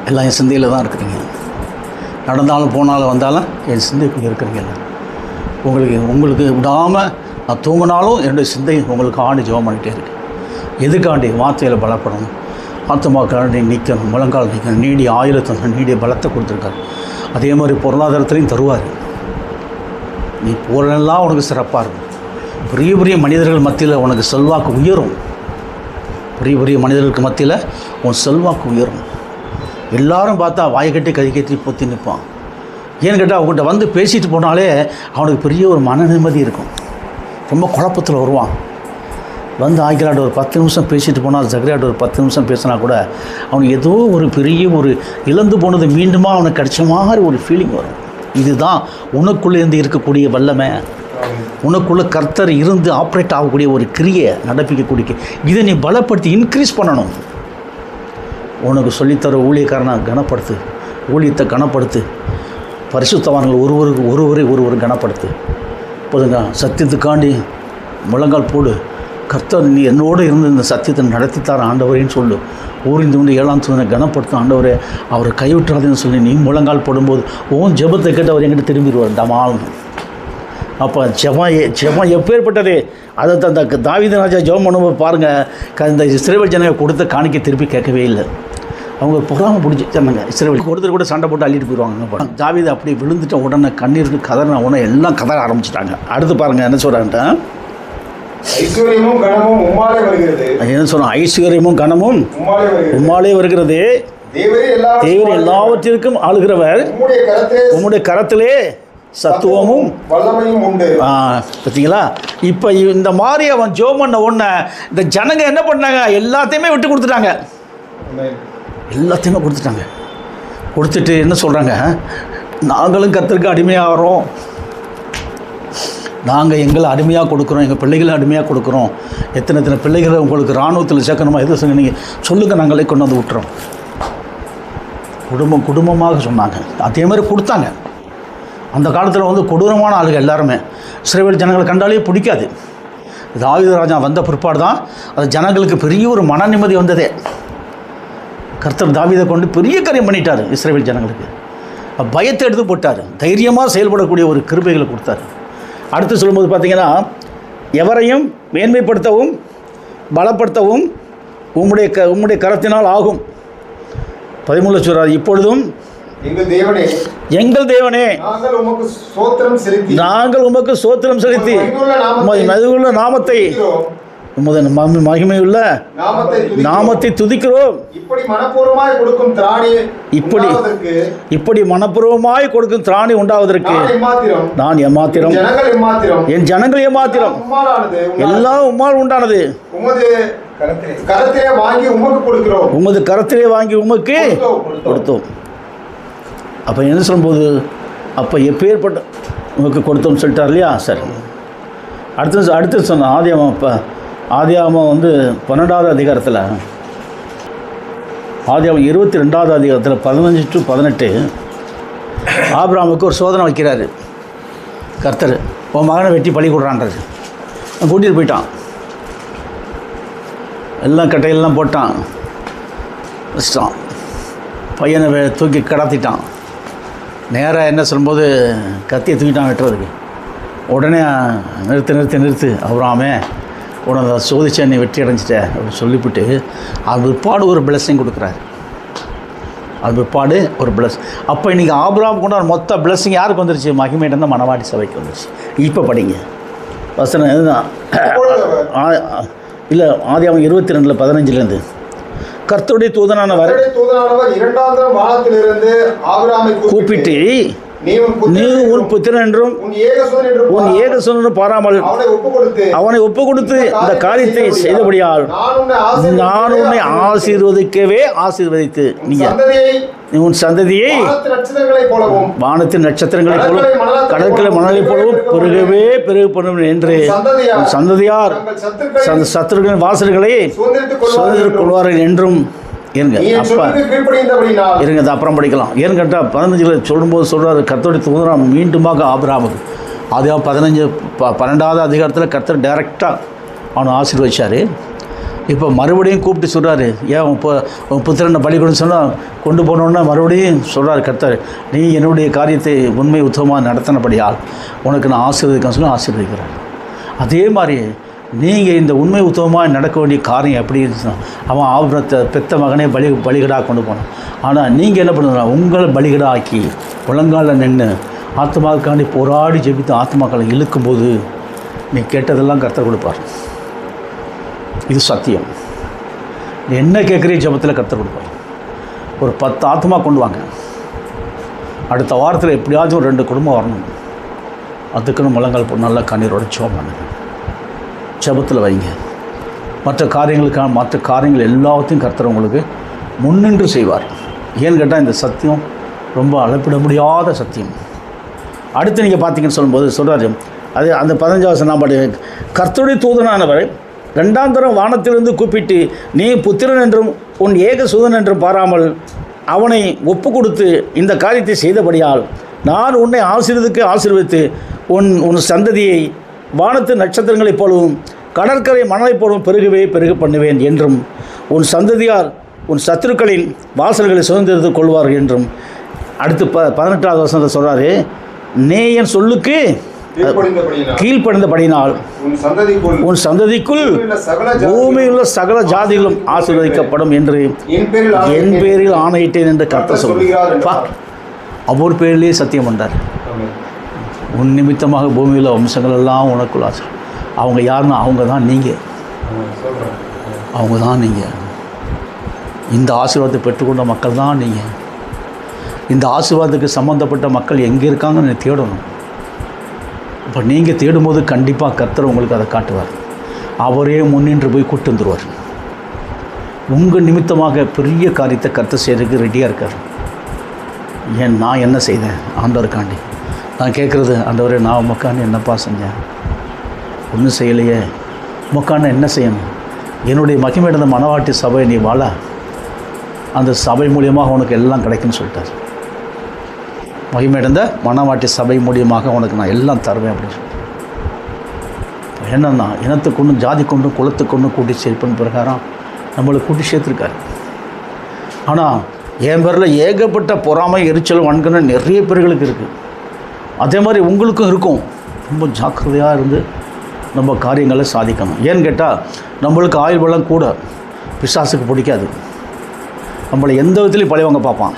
எல்லாம் என் சிந்தையில் தான் இருக்கிறீங்க. நடந்தாலும் போனாலும் வந்தாலும் என் சிந்தைக்குள்ளே இருக்கிறீங்க. உங்களுக்கு விடாமல் நான் தூங்கினாலும் என்னுடைய சிந்தை உங்களுக்கு ஆண்டு ஜெபம் பண்ணிகிட்டே இருக்கு. எதுக்காண்டி? வார்த்தையில் பலப்படணும், ஆத்மாக்காண்டி நிற்கணும், முழங்கால் நிற்கணும். நீடிய ஆயுளத்தை நீடிய பலத்தை கொடுத்துருக்காரு. அதே மாதிரி பொருளாதாரத்துலையும் தருவார். நீ போரெல்லாம் உனக்கு சிறப்பாக இருக்கும். பெரிய பெரிய மனிதர்கள் மத்தியில் உனக்கு செல்வாக்கு உயரும். பெரிய பெரிய மனிதர்களுக்கு மத்தியில் உன் செல்வாக்கு உயரும். எல்லாரும் பார்த்தா வாயை கட்டி கை கட்டி பொத்தி நிற்பான். ஏன்னு கேட்டால் அவங்ககிட்ட வந்து பேசிட்டு போனாலே அவனுக்கு பெரிய ஒரு மன நிம்மதி இருக்கும். ரொம்ப குழப்பத்தில் வருவான். வந்து ஆய்களாட்ட ஒரு 10 நிமிஷம் பேசிட்டு போனால், ஜக்கரியாட்ட ஒரு 10 நிமிஷம் பேசினா கூட அவனுக்கு ஏதோ ஒரு பெரிய ஒரு இழந்து போனது மீண்டுமா அவனுக்கு கிடைச்ச மாதிரி ஒரு ஃபீலிங் வரும். இதுதான் உனக்குள்ளேருந்து இருக்கக்கூடிய வல்லமை. உனக்குள்ளே கர்த்தர் இருந்து ஆப்ரேட் ஆகக்கூடிய ஒரு கிரியை நடப்பிக்கக்கூடிய இதை நீ பலப்படுத்தி இன்க்ரீஸ் பண்ணணும். உனக்கு சொல்லித்தர ஊழியக்காரனை கனப்படுத்து, ஊழியத்தை கனப்படுத்து, பரிசுத்தவான்கள் ஒருவரை கனப்படுத்து. போதுங்க, சத்தியத்துக்காண்டி முழங்கால் போடு. கர்த்தர் நீ என்னோடு இருந்து இந்த சத்தியத்தை நடத்தித்தார ஆண்டவரேன்னு சொல்லு. ஊரிந்து கொண்டு 7ஆம் தூதனை கனப்படுத்தும் ஆண்டவரே, அவரை கைவிட்டுறாதுன்னு சொல்லி நீ முழங்கால் போடும்போது உன் ஜெபத்தை கேட்டு அவர் என்கிட்ட திரும்பிடுவார் டமால்னு. அப்போ ஜெபம் எப்பேற்பட்டது. அதை அந்த தாவீது ராஜா ஜெபம் பண்ணும்போது பாருங்கள், இந்த இஸ்ரவேல் ஜனங்க கொடுத்த காணிக்கை திருப்பி கேட்கவே இல்லை. அவங்க பொறாமல் பிடிச்சி சொன்னாங்க. இஸ்ரவேல் கொடுத்துட்டு கூட சண்டை போட்டு அள்ளிட்டு போயிடுவாங்க. தாவீது அப்படி விழுந்துட்ட உடனே கண்ணீருக்கு கதறின உடனே எல்லாம் கதற ஆரம்பிச்சிட்டாங்க. அடுத்து பாருங்கள் என்ன சொல்கிறான்ட்டு, ஐஸ்வர்யமும் கனமும் உம்மாலே வருகிறது. என்ன சொன்னோம்? ஐஸ்வர்யமும் கனமும் உம்மாலே வருகிறது. தேவரே எல்லாவற்றிற்கும் ஆளுகிறவர். உம்முடைய கரத்திலே சத்துவமும் வல்லமையும் உண்டு. பார்த்தீங்களா? இப்போ இந்த மாதிரி அவன் ஜெபம் பண்ண உடனே இந்த ஜனங்க என்ன பண்ணாங்க? எல்லாத்தையுமே விட்டு கொடுத்துட்டாங்க. எல்லாத்தையுமே கொடுத்துட்டு என்ன சொல்கிறாங்க? நாங்களும் கர்த்தருக்கு அடிமையாகிறோம், நாங்கள் எங்களை அடிமையாக கொடுக்குறோம், எங்கள் பிள்ளைகளை அடிமையாக கொடுக்குறோம். எத்தனை பிள்ளைகளை உங்களுக்கு இராணுவத்தில் சேர்க்கணுமா எது சொன்னீங்க நீங்கள் சொல்லுங்கள், நாங்களே கொண்டு வந்து விட்டுறோம். குடும்பமாக சொன்னாங்க. அதே மாதிரி கொடுத்தாங்க. அந்த காலத்தில் வந்து கொடூரமான ஆளுகள் எல்லாருமே இஸ்ரவேல் ஜனங்களை கண்டாலே பிடிக்காது. தாவீது ராஜா வந்த பிற்பாடு தான் அது ஜனங்களுக்கு பெரிய ஒரு மன நிம்மதி வந்ததே. கர்த்தர் தாவீதை கொண்டு பெரிய காரியம் பண்ணிட்டார். இஸ்ரவேல் ஜனங்களுக்கு பயத்தை எடுத்து போட்டார். தைரியமாக செயல்படக்கூடிய ஒரு கிருபைகளை கொடுத்தார். அடுத்து சொல்லும்போது பார்த்தீங்கன்னா, எவரையும் மேன்மைப்படுத்தவும் பலப்படுத்தவும் உம்முடைய கரத்தினால் ஆகும். 13 சொல்றார், இப்பொழுதும் எங்கள் தேவனே நாங்கள் உமக்கு ஸ்தோத்திரம் செலுத்தி மகிமையுள்ள நாமத்தை மகிமையுள்ள நாமத்தை துதிக்கிறோம். இப்படி மனப்பூர்வமாய் கொடுக்கும் திராணி உண்டாவதற்கு நான் எம்மாத்திரம், என் ஜனங்கள் எம்மாத்திரம், எல்லாம் உம்மால் உண்டானது. உமது கரத்திலே வாங்கி உமக்கு கொடுத்தோம். அப்போ என்ன சொல்லும்போது, அப்போ எப்பேற்பட்ட உமக்கு கொடுத்தோம்னு சொல்லிட்டார் இல்லையா? சரி, அடுத்து சொன்ன ஆதியாகமம் வந்து 12வது அதிகாரத்தில், ஆதியாகமம் 22வது அதிகாரத்தில் 15 to 18 ஆபிரகாமுக்கு ஒரு சோதனை வைக்கிறாரு கர்த்தர். உன் மகனை வெட்டி பழி கொடுறான்றது. கூட்டிகிட்டு போயிட்டான். எல்லாம் கட்டையெல்லாம் போட்டான், வச்சிட்டான். பையனை தூக்கி கடத்திட்டான். நேராக என்ன சொல்லும்போது கத்தியை தூக்கிட்டான் வெட்டுறதுக்கு. உடனே நிறுத்து ஆபிரகாமே, உடனே சோதிச்சா நீ வெற்றி அடைஞ்சிட்ட அப்படின்னு சொல்லிவிட்டு அது பிற்பாடு ஒரு பிளஸ்ஸிங் கொடுக்குறாரு. அது பிற்பாடு ஒரு பிளஸ். அப்போ இன்றைக்கி ஆபிரகாம் கொண்டாட மொத்த பிளஸ்ஸிங் யாருக்கு வந்துருச்சு? மகிமையிடம் தான் மணவாட்டி சபைக்கு வந்துருச்சு. இப்போ படிங்க, வசனம் இதுதான். இல்லை, ஆதியாகமம் 22:15 கர்த்தருடைய தூதனானவர் இரண்டாந்தரம் வானத்திலிருந்து ஆபிரகாமை கூப்பிட்டு நீ உன் புத்திரன் என்றும் உன் ஏகசுதன் என்றும் பாராமல் அவனை ஒப்பு கொடுத்து இந்த காரியத்தை செய்தபடியால் நான் உன்னை ஆசீர்வதித்து உன் சந்ததியை வானத்தின் நட்சத்திரங்களைப் போலவும் கடற்கரை மணலைப் போலவும் பெருக பண்ணுவேன் என்று உன் சந்ததியார் சத்துருக்களின் வாசல்களை சுதந்திரக் கொள்வார்கள் என்றும் இருங்க. அப்பா இருங்க, அது அப்புறம் படிக்கலாம். ஏன்னு கேட்டால் 15 சொல்லும்போது சொல்கிறார் கர்த்தருடைய தூதனாம் மீண்டுமாக ஆபிரகாமுக்கு. அதே 12வது அதிகாரத்தில் கர்த்தர் டைரெக்டாக அவனை ஆசீர்வதிச்சார். இப்போ மறுபடியும் கூப்பிட்டு சொல்கிறாரு, ஏன் இப்போ புத்திரனை பலி கொடுன்னு சொன்னால் கொண்டு போனோன்னா மறுபடியும் சொல்கிறார் கர்த்தர், நீ என்னுடைய காரியத்தை உண்மை உத்தமமாக நடத்தினபடியால் உனக்கு நான் ஆசீர்வதிக்க சொல்லி ஆசீர்வதிக்கிறேன். அதே மாதிரி நீங்கள் இந்த உண்மை உத்தமமாக நடக்க வேண்டிய காரியம் எப்படி இருந்துச்சுன்னா, அவன் ஆபரத்தை பெத்த மகனே பலிகடாக கொண்டு போனான். ஆனால் நீங்கள் என்ன பண்ணுறா, உங்களை பலிகடா ஆக்கி முழங்காலில் நின்று ஆத்மாவுக்காண்டி போராடி ஜெபித்து ஆத்மாக்களை இழுக்கும்போது நீ கேட்டதெல்லாம் கர்த்தர் கொடுப்பார். இது சத்தியம். நீ என்ன கேட்குறீ ஜெபத்தில் கர்த்தர் கொடுப்பார். ஒரு 10 ஆத்மா கொண்டு வாங்க, அடுத்த வாரத்தில் எப்படியாச்சும் ஒரு 2 குடும்பம் வரணும். அதுக்குன்னு முழங்கால் போட்டு நல்லா கண்ணீரோட ஜெபம் பண்ணுங்க, ஜெபத்தில் வைங்க. மற்ற காரியங்கள் எல்லாத்தையும் கர்த்தர் உங்களுக்கு முன்னின்று செய்வார். ஏன்னு கேட்டால் இந்த சத்தியம் ரொம்ப அளப்பிட முடியாத சத்தியம். அடுத்து நீங்கள் பார்த்தீங்கன்னு சொல்லும்போது சொல்கிறாரு, அது அந்த 15வது நாம்பாடு கர்த்தருடைய தூதனானவர் ரெண்டாந்தரம் வானத்திலிருந்து கூப்பிட்டு நீ புத்திரன் என்றும் உன் ஏகசுதன் என்றும் பாராமல் அவனை ஒப்பு கொடுத்து இந்த காரியத்தை செய்தபடியால் நான் உன்னை ஆசீர்வதித்து உன் சந்ததியை வானத்து நட்சத்திரங்களைப் போலவும் கடற்கரை மணலைப் போலவும் பெருக பண்ணுவேன் என்றும் உன் சந்ததியார் உன் சத்துருக்களின் வாசல்களை சுதந்திரத்துக் கொள்வார்கள் என்றும். அடுத்து 18வது வசனத்தை சொல்கிறாரு, நீ என் சொல்லுக்கு கீழ்ப்படிந்தபடியினால் உன் சந்ததிக்குள் பூமியில் உள்ள சகல ஜாதிகளும் ஆசீர்வதிக்கப்படும் என்று என் பேரில் ஆணையிட்டேன் என்று கர்த்தர் சொல்கிறார். அவர் பேரிலேயே சத்தியம் பண்ணார். உன் நிமித்தமாக பூமியில் வம்சங்கள் எல்லாம் உனக்குள்ள ஆசை. அவங்க யாருன்னா அவங்க தான் நீங்கள். இந்த ஆசீர்வாதத்தை பெற்றுக்கொண்ட மக்கள் தான் நீங்கள். இந்த ஆசீர்வாதத்துக்கு சம்மந்தப்பட்ட மக்கள் எங்கே இருக்காங்கன்னு நீ தேடணும். இப்போ நீங்கள் தேடும்போது கண்டிப்பாக கர்த்தர் உங்களுக்கு அதை காட்டுவார். அவரே முன்னின்று போய் கூட்டு வந்துடுவார். உங்கள் நிமித்தமாக பெரிய காரியத்தை கர்த்தர் செய்கிறதுக்கு ரெடியாக இருக்கார். நான் என்ன செய்தேன் ஆண்டவருக்காண்டி? நான் கேட்குறது, ஆண்டவரே நான் உமக்காண்டி என்னப்பா செஞ்சேன்? ஒன்றும் செய்யலையே. உமக்காண்டி என்ன செய்யணும்? என்னுடைய மகிமையிட மனவாட்டி சபை நீ வாழ, அந்த சபை மூலியமாக உனக்கு எல்லாம் கிடைக்குன்னு சொல்லிட்டார். மகிமையடைந்த மனவாட்டி சபை மூலியமாக உனக்கு நான் எல்லாம் தருவேன் அப்படின்னு சொல்லிட்டு என்னன்னா இனத்துக்கொண்டும் ஜாதி கொண்டும் குலத்துக்கொண்டும் கூட்டி சேர்ப்பின் பிரகாரம் நம்மளுக்கு கூட்டி சேர்த்துருக்காரு. ஆனால் என் பேரில் ஏகப்பட்ட பொறாமை எரிச்சல் வன்கன நிறைய பேர்களுக்கு இருக்குது. அதே மாதிரி உங்களுக்கும் இருக்கும். ரொம்ப ஜாக்கிரதையாக இருந்து நம்ம காரியங்களை சாதிக்கணும். ஏன்னு கேட்டால் நம்மளுக்கு ஆயுள் பலம் கூட பிசாசுக்கு பிடிக்காது. நம்மளை எந்த விதத்துலையும் பழிவாங்க பார்ப்பான்.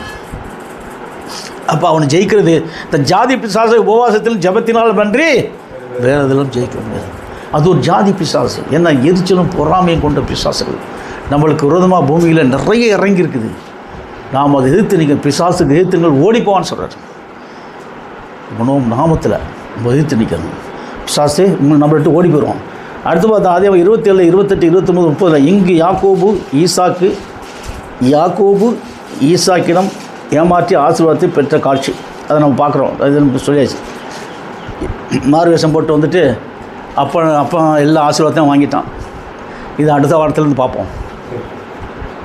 அப்போ அவனை ஜெயிக்கிறது இந்த ஜாதி பிசாசு உபவாசத்திலும் ஜபத்தினால் பன்றி வேறு இதெல்லாம் ஜெயிக்க முடியாது. அது ஒரு ஜாதி பிசாசு. ஏன்னா எரிச்சலும் பொறாமையும் கொண்ட பிசாசுகள் நம்மளுக்கு விரோதமாக பூமியில் நிறைய இறங்கியிருக்குது. நாம் அதை எதிர்த்து நீங்கள் பிசாசுக்கு எதிர்த்துங்கள் ஓடிப்போவான்னு சொல்கிறார். மனோம் நாமத்தில் நம்ம எதிர்த்து நிற்கணும். பிசாசு நம்மள்கிட்ட ஓடி போயிடுவோம். அடுத்து பார்த்தா அதே 27, 28, 29, 30 இங்கு யாக்கோபு ஈசாக்கிடம் ஏமாற்றி ஆசீர்வாதத்தை பெற்ற காட்சி அதை நம்ம பார்க்குறோம். அது நம்ம சொல்லியாச்சு. மாறு வேஷம் போட்டு வந்துட்டு அப்போ எல்லா ஆசீர்வாதத்தையும் வாங்கிட்டான். இது அடுத்த வாரத்துலேருந்து பார்ப்போம்.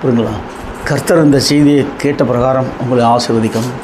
புரியுங்களா? கர்த்தர் இந்த செய்தியை கேட்ட பிரகாரம் உங்களை ஆசீர்வதிக்கணும்.